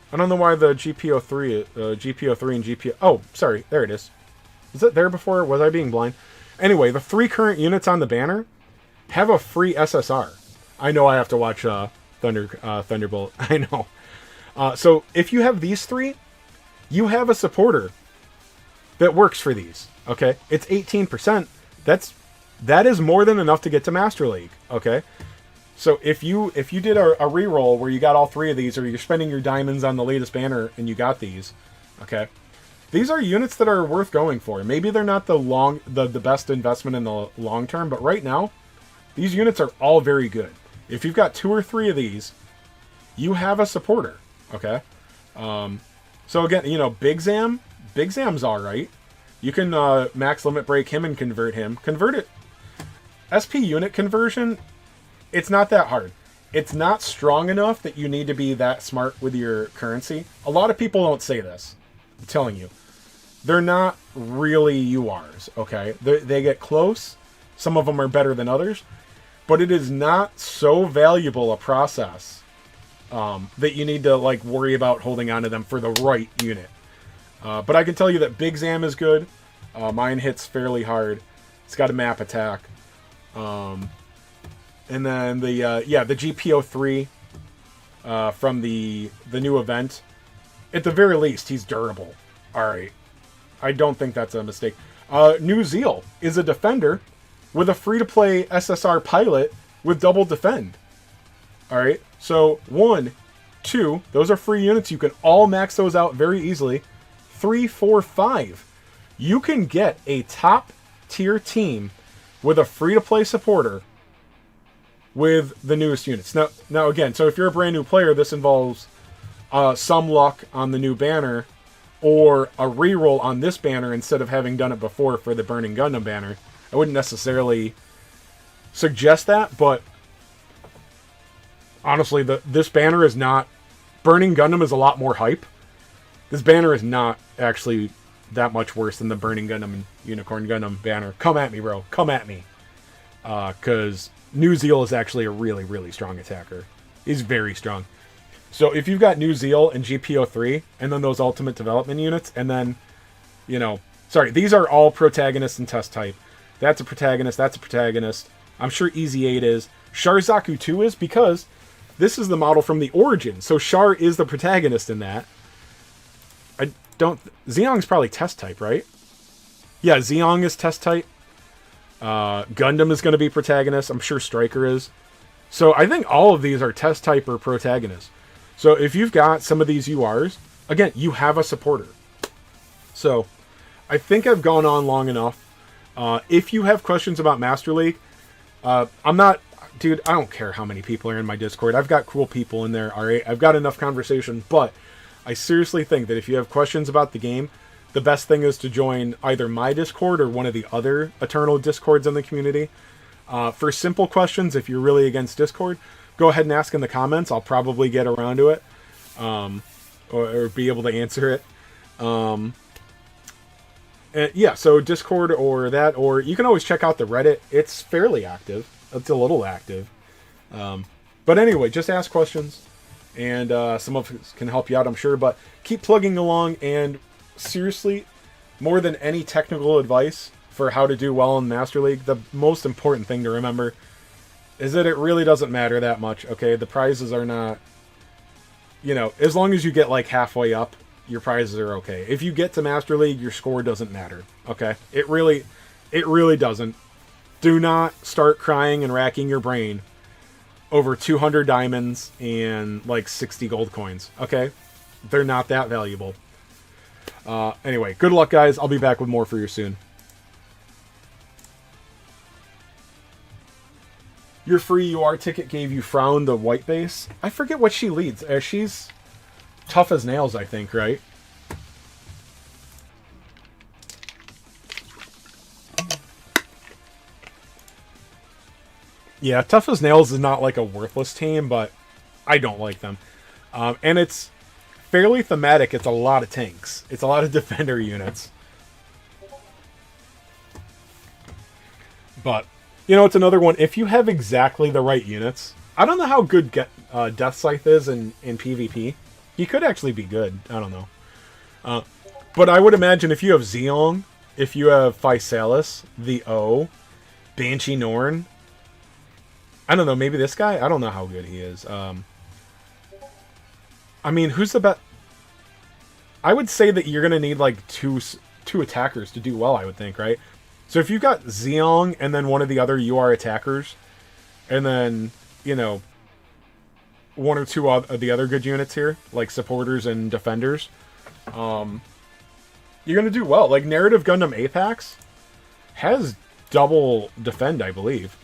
I don't know why the GPO3 and GPO... Oh, sorry. There it is. Is it there before? Was I being blind? Anyway, the 3 current units on the banner have a free SSR. I know I have to watch Thunderbolt. I know. So if you have these 3, you have a supporter that works for these. Okay? It's 18%. That is more than enough to get to Master League. Okay? So if you did a reroll where you got all 3 of these, or you're spending your diamonds on the latest banner and you got these, okay, these are units that are worth going for. Maybe they're not the best investment in the long term, but right now, these units are all very good. If you've got 2 or 3 of these, you have a supporter, okay? So again, you know, Big Zam's all right. You can max limit break him and convert him. Convert it. SP unit conversion. It's not that hard. It's not strong enough that you need to be that smart with your currency. A lot of people don't say this. I'm telling you. They're not really URs, okay? They get close. Some of them are better than others. But it is not so valuable a process that you need to, like, worry about holding on to them for the right unit. But I can tell you that Big Zam is good. Mine hits fairly hard. It's got a map attack. And then the GPO3 from the new event. At the very least, he's durable. Alright. I don't think that's a mistake. New Zeal is a defender with a free-to-play SSR pilot with double defend. Alright. So, 1, 2, those are free units. You can all max those out very easily. 3, 4, 5. You can get a top-tier team with a free-to-play supporter with the newest units. Now again, so if you're a brand new player, this involves some luck on the new banner or a reroll on this banner instead of having done it before for the Burning Gundam banner. I wouldn't necessarily suggest that, but honestly, this banner is not... Burning Gundam is a lot more hype. This banner is not actually that much worse than the Burning Gundam and Unicorn Gundam banner. Come at me, bro. Come at me. Because New Zeal is actually a really, really strong attacker. He's very strong. So if you've got New Zeal and GPO3, and then those ultimate development units, and then, you know... Sorry, these are all protagonists and test type. That's a protagonist, that's a protagonist. I'm sure Easy 8 is. Sharzaku 2 is, because this is the model from the Origin. So Shar is the protagonist in that. I don't... Zeong's probably test type, right? Yeah, Zeong is test type. Gundam is going to be protagonist. I'm sure Striker is. So I think all of these are test type or protagonist. So if you've got some of these URs, again, you have a supporter. So I think I've gone on long enough. If you have questions about Master League, I'm not... Dude, I don't care how many people are in my Discord. I've got cool people in there, alright? I've got enough conversation, but I seriously think that if you have questions about the game, the best thing is to join either my Discord or one of the other Eternal Discords in the community. For simple questions, if you're really against Discord, go ahead and ask in the comments. I'll probably get around to it, or be able to answer it. Yeah, so Discord or that, or you can always check out the Reddit. It's fairly active. It's a little active. But anyway, just ask questions, and some of us can help you out, I'm sure. But keep plugging along, and seriously, more than any technical advice for how to do well in Master League, the most important thing to remember is that it really doesn't matter that much, okay? The prizes are not... You know, as long as you get, like, halfway up, your prizes are okay. If you get to Master League, your score doesn't matter, okay? It really doesn't. Do not start crying and racking your brain over 200 diamonds and, like, 60 gold coins, okay? They're not that valuable. Anyway, good luck, guys. I'll be back with more for you soon. Your free UR ticket gave you Frown, the white base. I forget what she leads. She's tough as nails, I think, right? Yeah, tough as nails is not like a worthless team, but I don't like them. And it's fairly thematic. It's a lot of tanks. It's a lot of defender units. But, you know, it's another one. If you have exactly the right units, I don't know how good Death Scythe is in PvP. He could actually be good. I don't know. But I would imagine if you have Zeong, if you have Physalis, the O, Banshee Norn, I don't know, maybe this guy? I don't know how good he is. I mean, who's the best? I would say that you're going to need like two attackers to do well, I would think, right? So if you've got Zeong and then one of the other UR attackers, and then, you know, one or two of the other good units here, like supporters and defenders, you're going to do well. Like, Narrative Gundam Apex has double defend, I believe.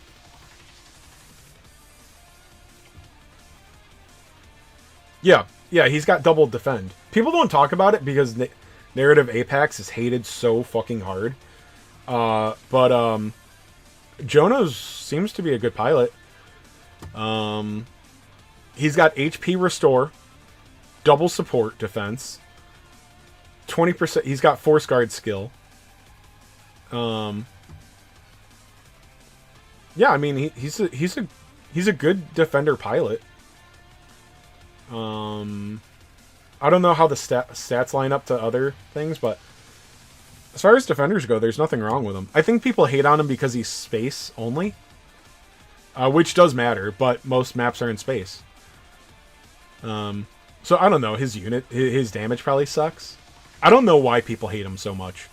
Yeah, he's got double defend. People don't talk about it because Narrative Apex is hated so fucking hard. But Jonas seems to be a good pilot. He's got HP Restore, double support defense, 20%. He's got Force Guard skill. Yeah, I mean he's a good defender pilot. I don't know how the stats line up to other things, but as far as defenders go, there's nothing wrong with him. I think people hate on him because he's space only, which does matter, but most maps are in space. So I don't know, his damage probably sucks. I don't know why people hate him so much.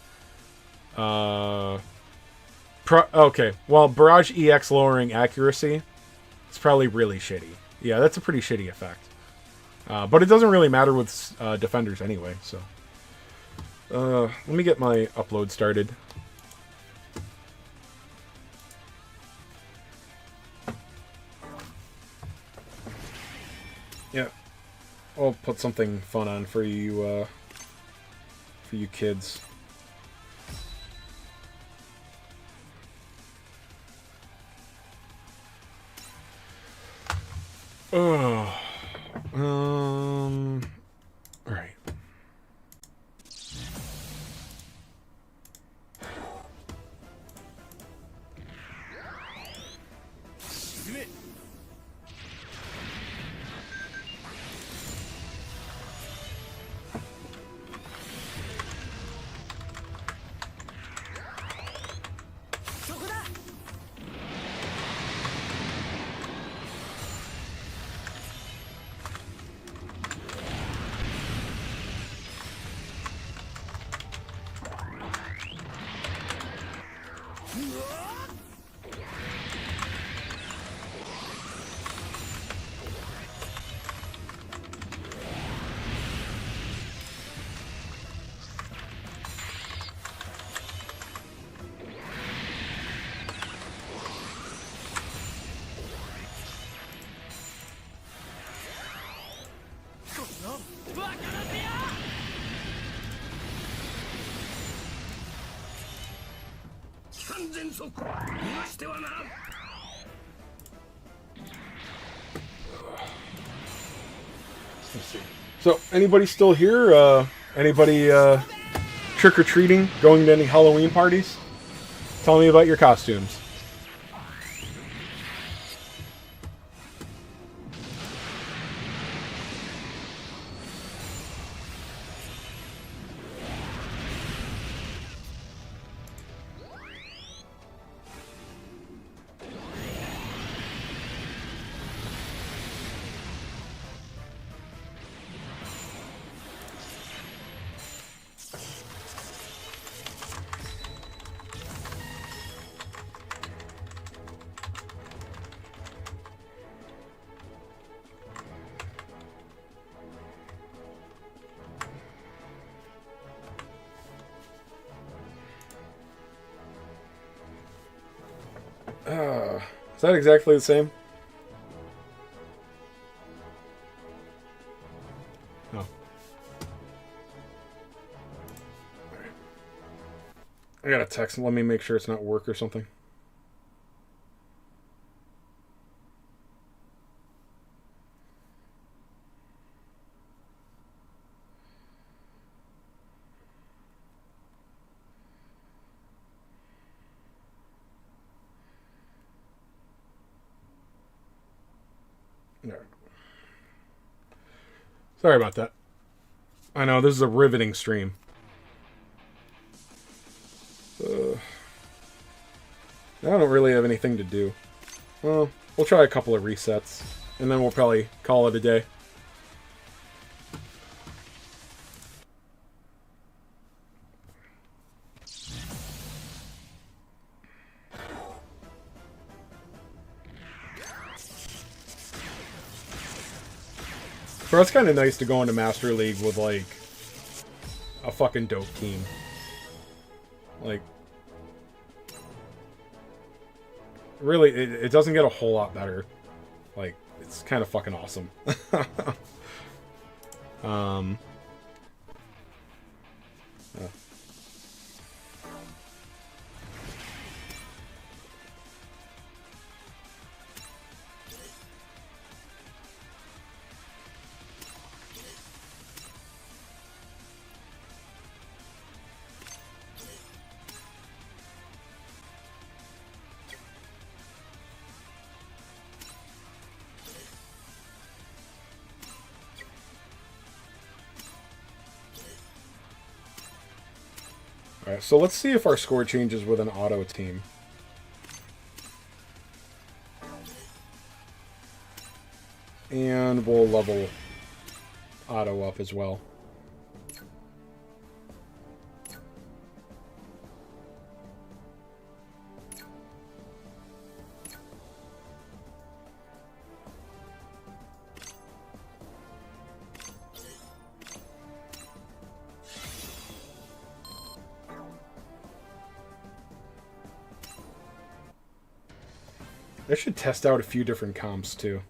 Okay, well, Barrage EX lowering accuracy, it's probably really shitty. Yeah, that's a pretty shitty effect. But it doesn't really matter with defenders anyway, so. Let me get my upload started. Yeah, I'll put something fun on for you kids. Oh. All right. Let's see. So, anybody still here? Anybody trick-or-treating? Going to any Halloween parties? Tell me about your costumes. Is that exactly the same? No. I got a text. Let me make sure it's not work or something. No. Sorry about that. I know, this is a riveting stream. I don't really have anything to do. Well, we'll try a couple of resets, and then we'll probably call it a day. But it's kind of nice to go into Master League with, like, a fucking dope team. Like, really, it doesn't get a whole lot better. Like, it's kind of fucking awesome. Alright, so let's see if our score changes with an auto team. And we'll level auto up as well. I should test out a few different comps too.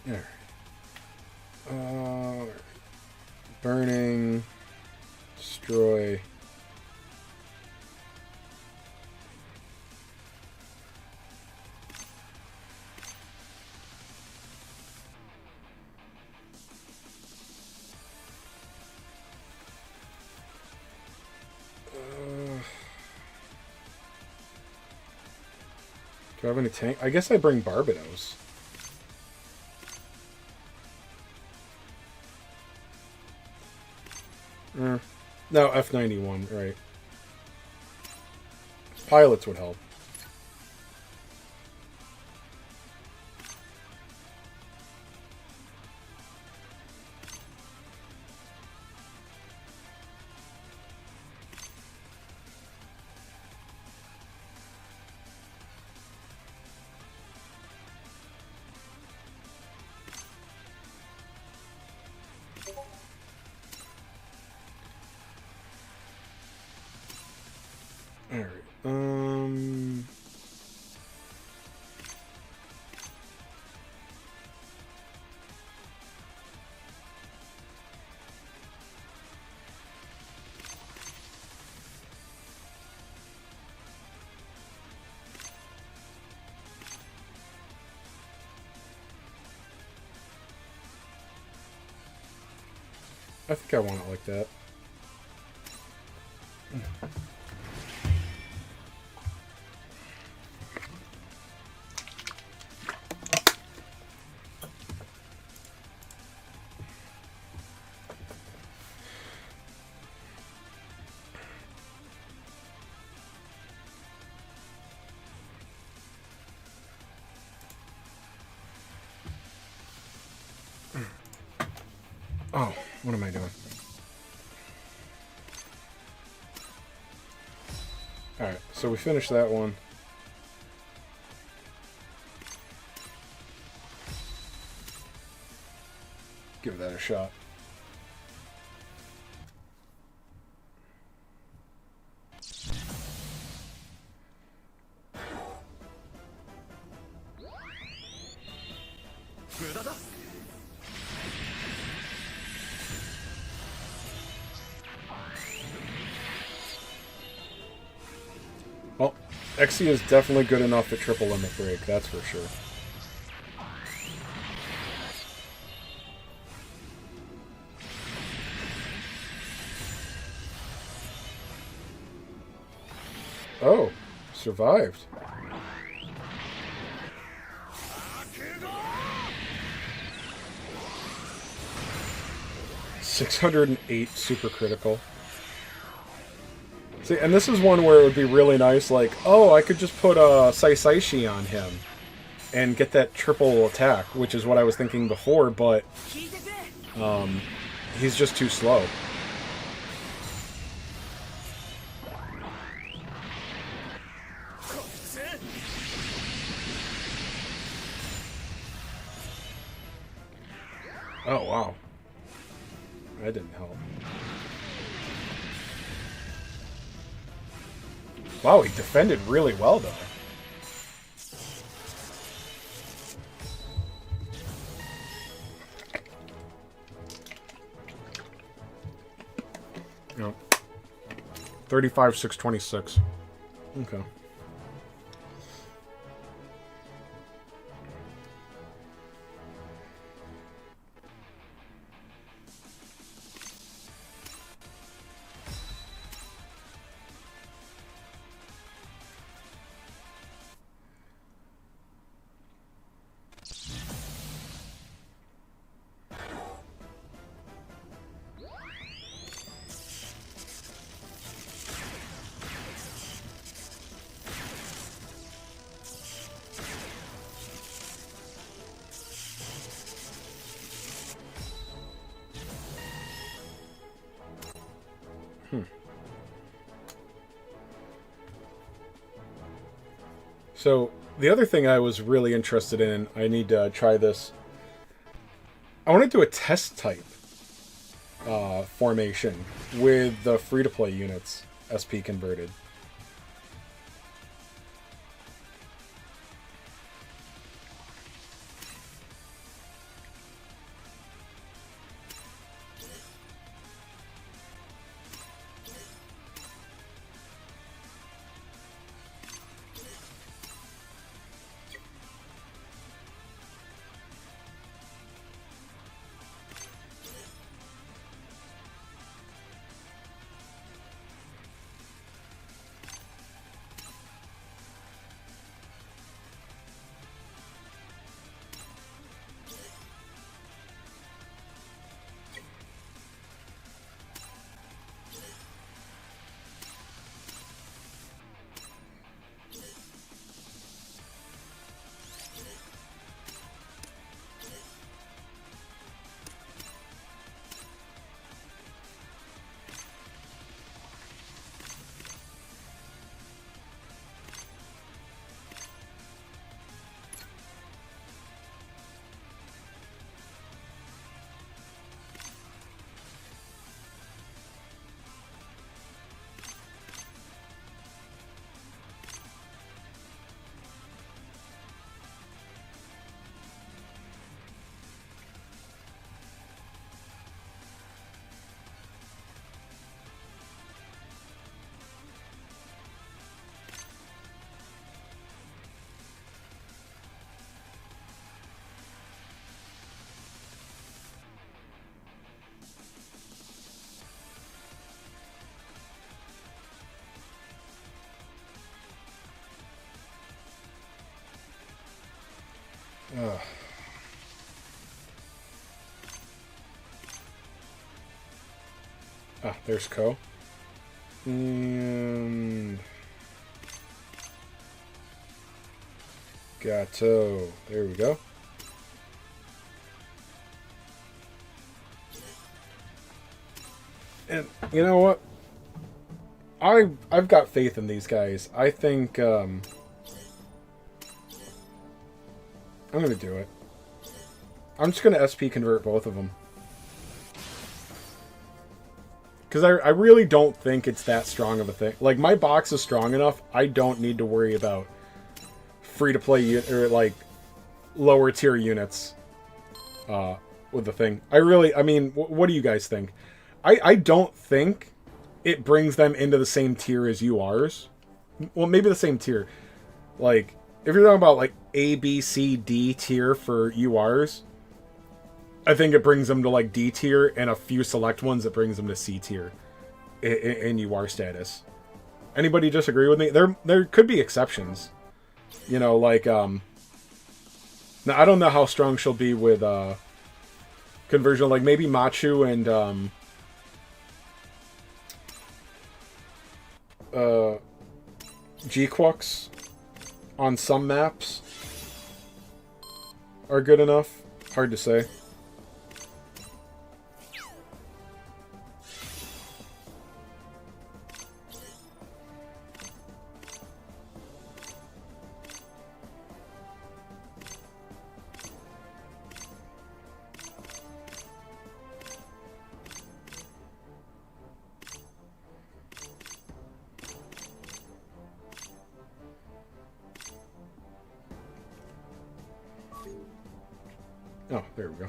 Alright. Burning. Destroy. Do I have any tank? I guess I bring Barbados. No, F91, right. Pilots would help. Alright, I think I want it like that. Oh, what am I doing? Alright, so we finished that one. Give that a shot. Well, Exy is definitely good enough at triple limit break, that's for sure. Oh, survived. $608 super critical. See, and this is one where it would be really nice, like, oh, I could just put a Saisaishi on him and get that triple attack, which is what I was thinking before, but he's just too slow. Oh, wow. That didn't help. Wow, he defended really well, though. No. 35,626. Okay. So, the other thing I was really interested in, I need to try this. I want to do a test type formation with the free-to-play units, SP converted. Ah, there's Ko. And... Gato. There we go. And you know what? I've got faith in these guys. I think I'm gonna do it. I'm just gonna SP convert both of them. Because I really don't think it's that strong of a thing. Like, my box is strong enough, I don't need to worry about free-to-play or like lower tier units with the thing. I mean, what do you guys think? I don't think it brings them into the same tier as URs. Well, maybe the same tier. Like, if you're talking about like A, B, C, D tier for URs, I think it brings them to like D tier, and a few select ones that brings them to C tier in UR status. Anybody disagree with me? There could be exceptions. You know, like, now I don't know how strong she'll be with, conversion. Like, maybe Machu and, G-Quux on some maps are good enough. Hard to say. Oh, there we go.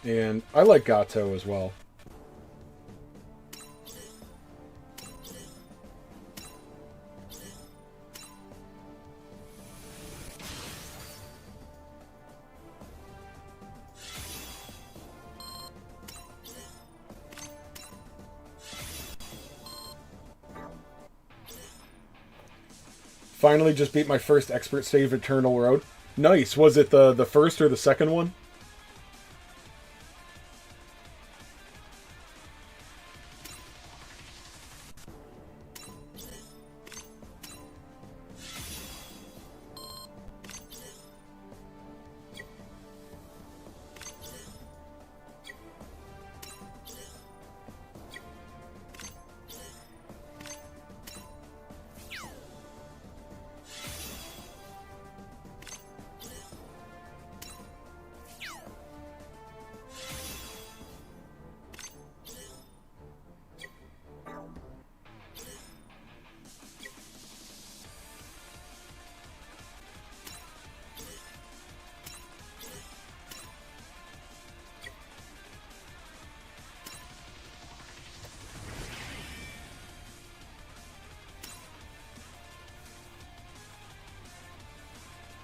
And I like Gato as well. Finally just beat my first expert save Eternal Road. Nice. Was it the first or the second one?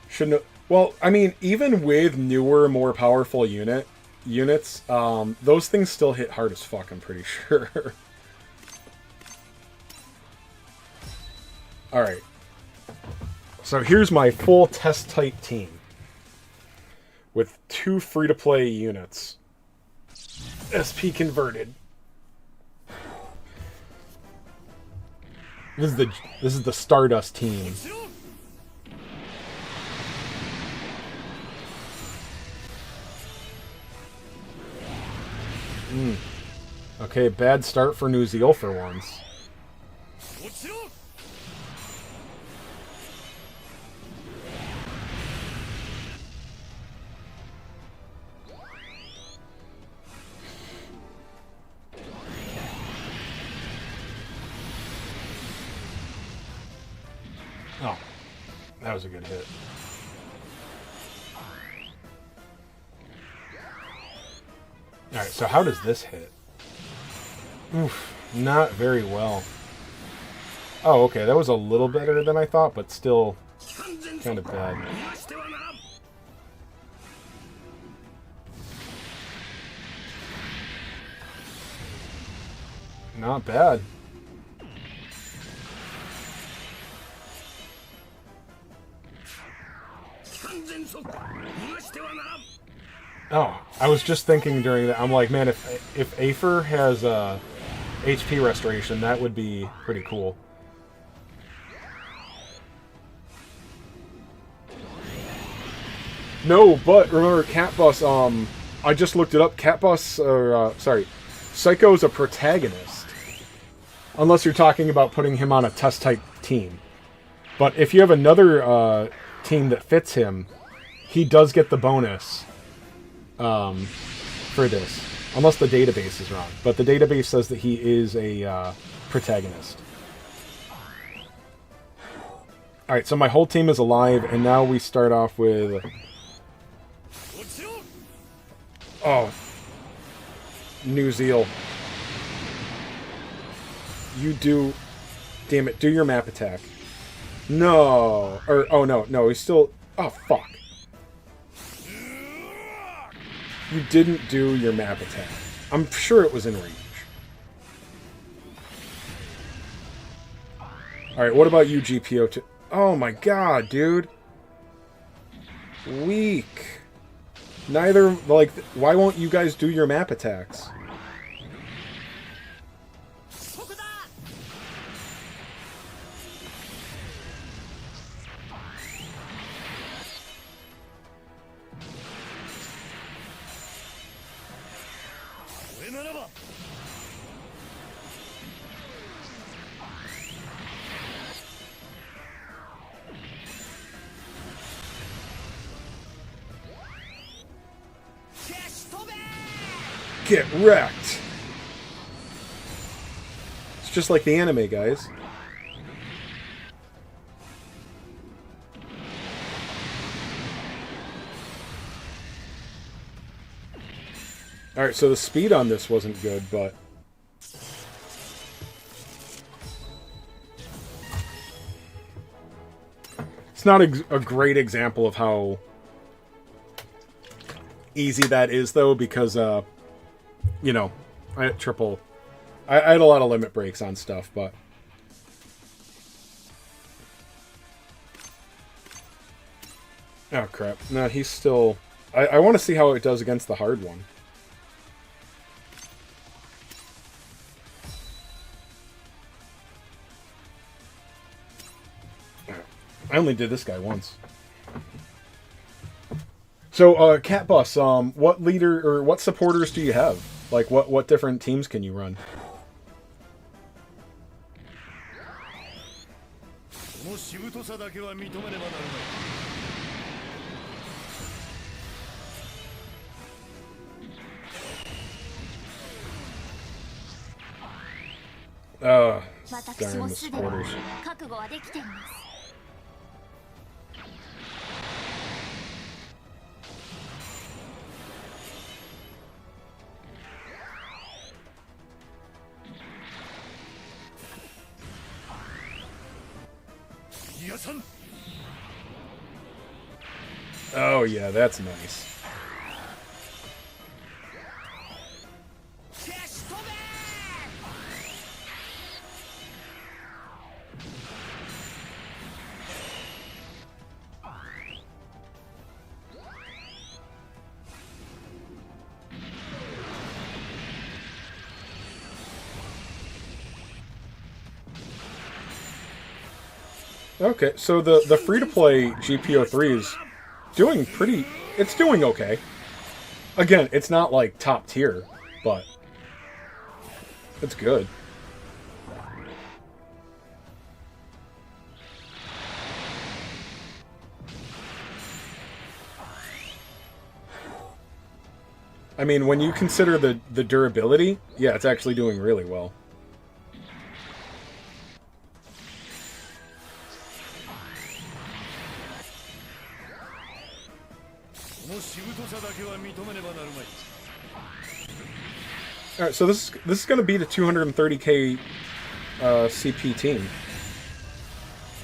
Shouldn't. Well, I mean, even with newer, more powerful units, those things still hit hard as fuck, I'm pretty sure. Alright. So here's my full test-type team. With 2 free-to-play units. SP converted. This is the Stardust team. Okay, bad start for New Zeal for once. Oh, that was a good hit. Alright, so how does this hit? Oof, not very well. Oh, okay, that was a little better than I thought, but still kind of bad. Not bad. Oh, I was just thinking during that. I'm like, man, if Aether has HP restoration, that would be pretty cool. No, but remember, Cat Bus. I just looked it up. Cat Bus, or sorry, Psycho's a protagonist, unless you're talking about putting him on a test type team. But if you have another team that fits him, he does get the bonus for this, unless the database is wrong. But the database says that he is a protagonist. Alright, so my whole team is alive, and now we start off with... Oh. New Zeal. You do... Damn it, do your map attack. No. Or, oh no, no, he's still... Oh, fuck. You didn't do your map attack. I'm sure it was in range. Alright, what about you, GPO2? Oh my god, dude. Weak. Neither, like, why won't you guys do your map attacks? Get wrecked! It's just like the anime, guys. Alright, so the speed on this wasn't good, but... It's not a great example of how easy that is, though, because, you know, I had a lot of limit breaks on stuff, but... Oh, crap. No, he's still... I want to see how it does against the hard one. I only did this guy once. So, Cat Bus, what leader or what supporters do you have? Like, what different teams can you run? Darn the supporters. Oh yeah, that's nice. Okay, so the free-to-play GPO3 is doing pretty... It's doing okay. Again, it's not, like, top tier, but it's good. I mean, when you consider the durability, yeah, it's actually doing really well. Alright, so this is going to be the 230k CP team.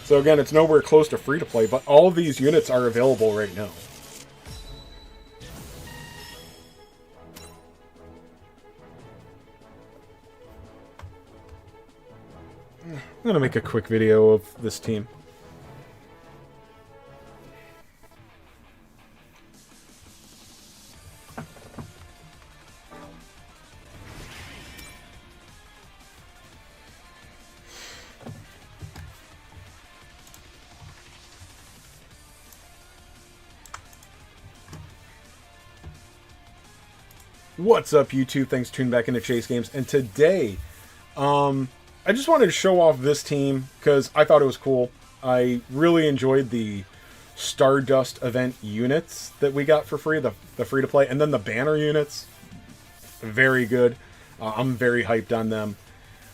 So again, it's nowhere close to free-to-play, but all of these units are available right now. I'm gonna make a quick video of this team. What's up, YouTube? Thanks for tuning back into Chase Games. And today, I just wanted to show off this team because I thought it was cool. I really enjoyed the Stardust event units that we got for free, the free-to-play, and then the banner units. Very good. I'm very hyped on them.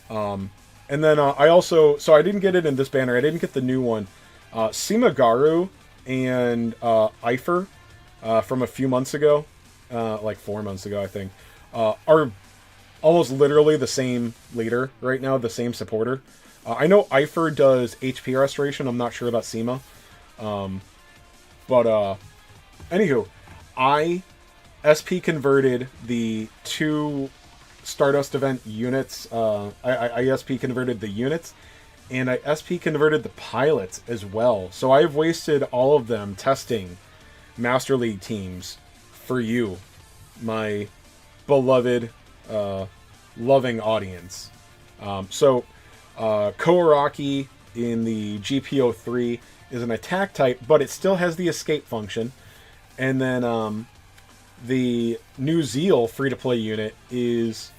And then I also, so I didn't get it in this banner. I didn't get the new one. Simagaru and Eifer from a few months ago. Like 4 months ago, I think, are almost literally the same leader right now, the same supporter. I know Eifer does HP restoration. I'm not sure about Sima. Anywho, I SP converted the 2 Stardust event units. I SP converted the units, and I SP converted the pilots as well. So I've wasted all of them testing Master League teams for you, my beloved, loving audience. Koaraki in the GPO3 is an attack type, but it still has the escape function. And then the New Zeal free-to-play unit is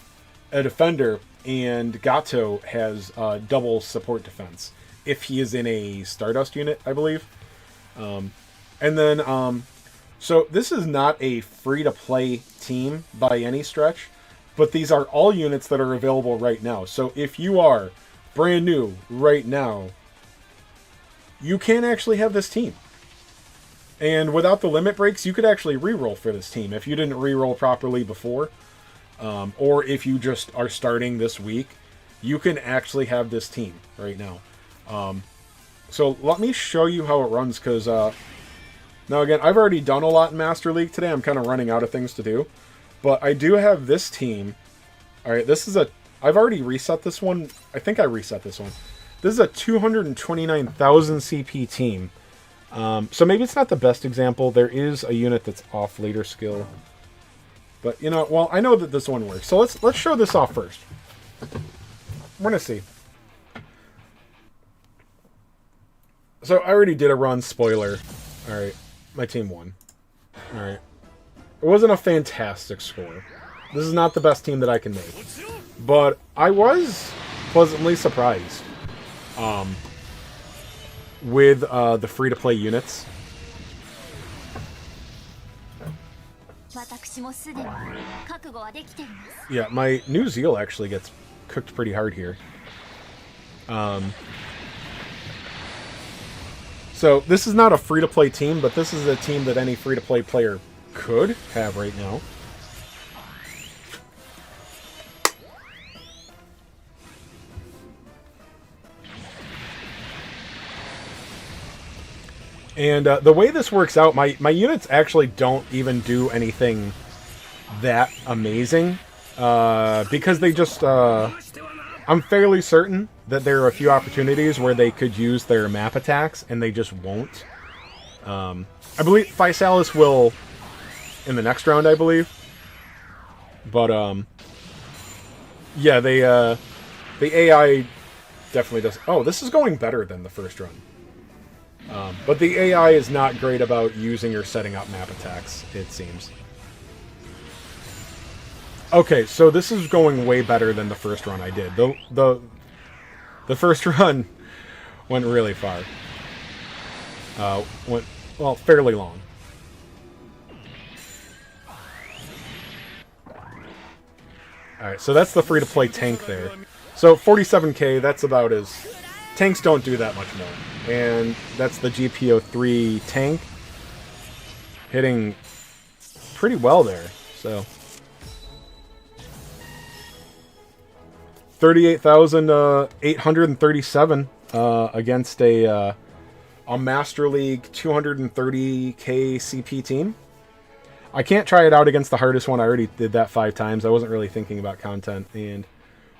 a defender, and Gato has double support defense if he is in a Stardust unit, I believe. So this is not a free-to-play team by any stretch, but these are all units that are available right now. So if you are brand new right now, you can actually have this team. And without the limit breaks, you could actually reroll for this team if you didn't reroll properly before. Or if you just are starting this week, you can actually have this team right now. So let me show you how it runs, because... now, again, I've already done a lot in Master League today. I'm kind of running out of things to do. But I do have this team. Alright, this is a... I've already reset this one. I think I reset this one. This is a 229,000 CP team. So maybe it's not the best example. There is a unit that's off leader skill. But, you know, well, I know that this one works. So let's show this off first. We're going to see. So I already did a run. Spoiler. Alright. My team won. Alright. It wasn't a fantastic score. This is not the best team that I can make. But I was pleasantly surprised with the free-to-play units. Yeah, my New Zeal actually gets cooked pretty hard here. So, this is not a free-to-play team, but this is a team that any free-to-play player could have right now. And the way this works out, my units actually don't even do anything that amazing. Because they just... I'm fairly certain that there are a few opportunities where they could use their map attacks, and they just won't. I believe Physalis will in the next round, I believe. But, yeah, the AI definitely does... Oh, this is going better than the first run. But the AI is not great about using or setting up map attacks, it seems. Okay, so this is going way better than the first run I did. The first run went really far. Went, well, fairly long. Alright, so that's the free-to-play tank there. So 47k, that's about as... Tanks don't do that much more. And that's the GPO3 tank. Hitting pretty well there, so... 38,837 against a Master League 230k CP team. I can't try it out against the hardest one. I already did that 5 times. I wasn't really thinking about content, and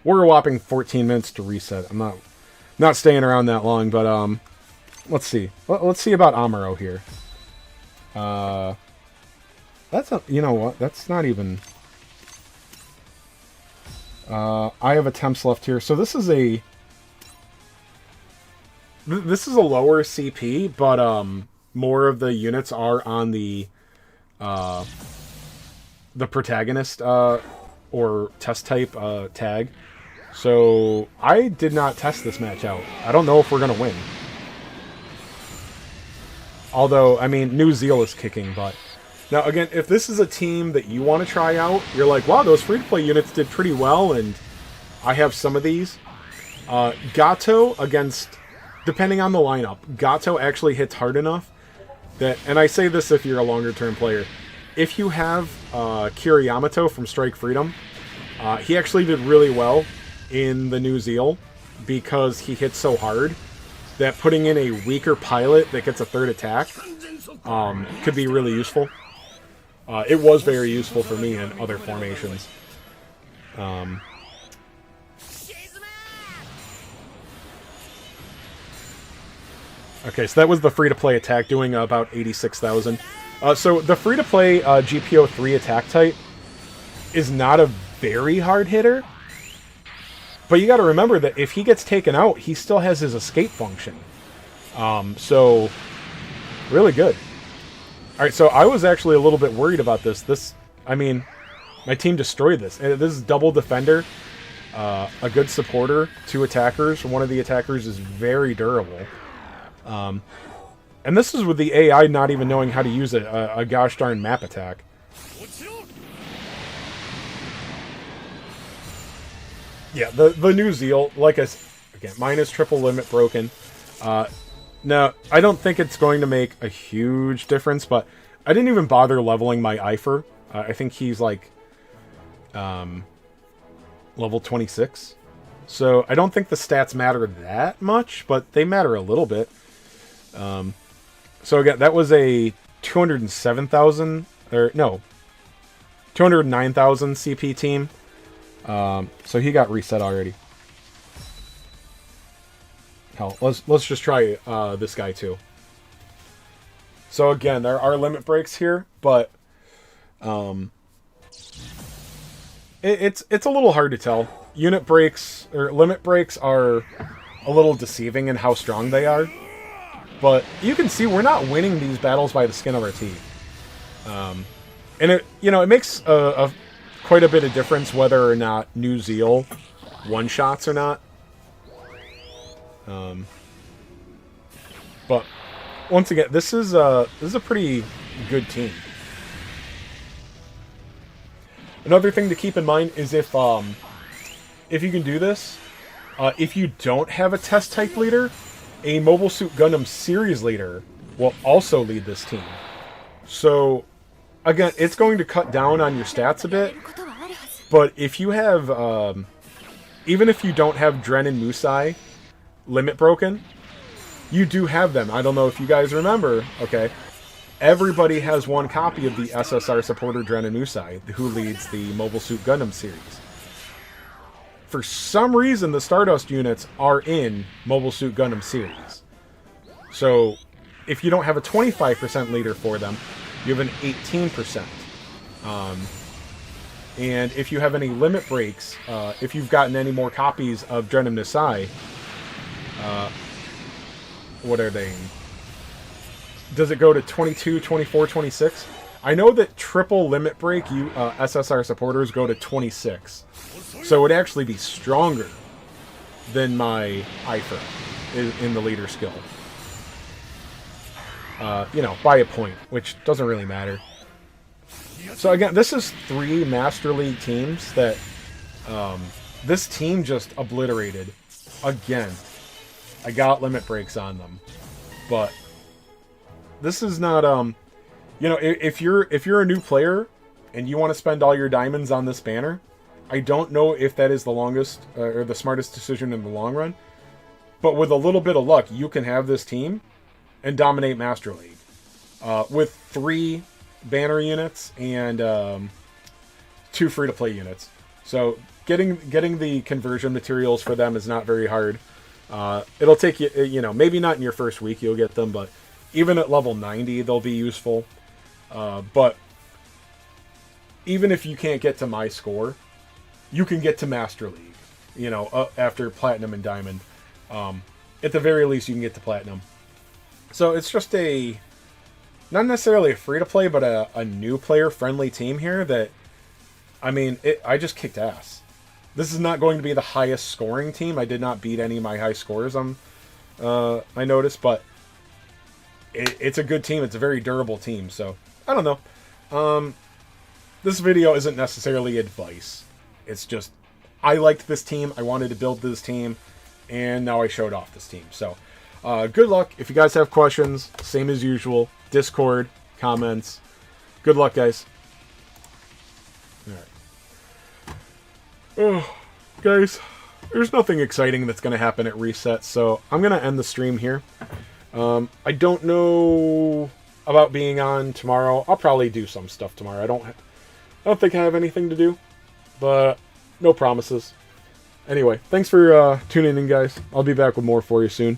we're a whopping 14 minutes to reset. I'm not Not staying around that long, but let's see. Let's see about Amuro here. That's a, you know what? That's not even. I have attempts left here, so this is a lower CP, but more of the units are on the protagonist or test type tag. So I did not test this match out. I don't know if we're gonna win. Although, I mean, New Zeal is kicking butt. Now, again, if this is a team that you want to try out, you're like, wow, those free-to-play units did pretty well, and I have some of these. Gato against, depending on the lineup, Gato actually hits hard enough that, and I say this if you're a longer-term player, if you have Kiriyamato from Strike Freedom, he actually did really well in the New Zeal because he hits so hard that putting in a weaker pilot that gets a third attack could be really useful. It was very useful for me in other formations. Okay, so that was the free-to-play attack doing about 86,000. So the free-to-play GPO 3 attack type is not a very hard hitter. But you got to remember that if he gets taken out, he still has his escape function. So, really good. Alright, so I was actually a little bit worried about this. I mean, my team destroyed this. This is double defender, a good supporter, 2 attackers. One of the attackers is very durable. And this is with the AI not even knowing how to use a gosh darn map attack. Yeah, the New Zeal, like I said, again, mine is triple limit broken. Now, I don't think it's going to make a huge difference, but I didn't even bother leveling my Eifer. I think he's like level 26. So I don't think the stats matter that much, but they matter a little bit. So again, that was a 207,000, or no, 209,000 CP team. So he got reset already. Hell, let's just try this guy too. So again, there are limit breaks here, but it's a little hard to tell. Unit breaks or limit breaks are a little deceiving in how strong they are. But you can see we're not winning these battles by the skin of our teeth. And it makes quite a bit of difference whether or not New Zeal one-shots or not. But once again, this is a pretty good team. Another thing to keep in mind is if you can do this, if you don't have a test type leader, a Mobile Suit Gundam series leader will also lead this team. So again, it's going to cut down on your stats a bit, but if you have, even if you don't have Dren and Musai limit broken, you do have them. I don't know if you guys remember, okay, everybody has one copy of the SSR supporter Dren and Musai, who leads the Mobile Suit Gundam series. For some reason, the Stardust units are in Mobile Suit Gundam series. So, if you don't have a 25% leader for them, you have an 18%. And if you have any limit breaks, if you've gotten any more copies of Dren and Musai, what are they? Does it go to 22, 24, 26? I know that triple limit break SSR supporters go to 26. So it would actually be stronger than my Eifer in the leader skill. By a point, which doesn't really matter. So again, this is 3 Master League teams that this team just obliterated. Again, I got limit breaks on them, but this is not if you're a new player and you want to spend all your diamonds on this banner, I don't know if that is the longest or the smartest decision in the long run, but with a little bit of luck, you can have this team and dominate Master League with 3 banner units and 2 free-to-play units. So getting the conversion materials for them is not very hard. It'll take you, maybe not in your first week you'll get them, but even at level 90 they'll be useful. But even if you can't get to my score, you can get to Master League, after Platinum and Diamond. At the very least, you can get to Platinum. So it's just not necessarily a free-to-play, but a new player-friendly team here that, I just kicked ass. This is not going to be the highest scoring team. I did not beat any of my high scores, I noticed, but it's a good team. It's a very durable team, so I don't know. This video isn't necessarily advice. It's just, I liked this team, I wanted to build this team, and now I showed off this team. So, good luck. If you guys have questions, same as usual, Discord, comments. Good luck, guys. Alright. Oh, guys, there's nothing exciting that's going to happen at Reset, so I'm going to end the stream here. I don't know about being on tomorrow. I'll probably do some stuff tomorrow. I don't think I have anything to do, but no promises. Anyway, thanks for tuning in, guys. I'll be back with more for you soon.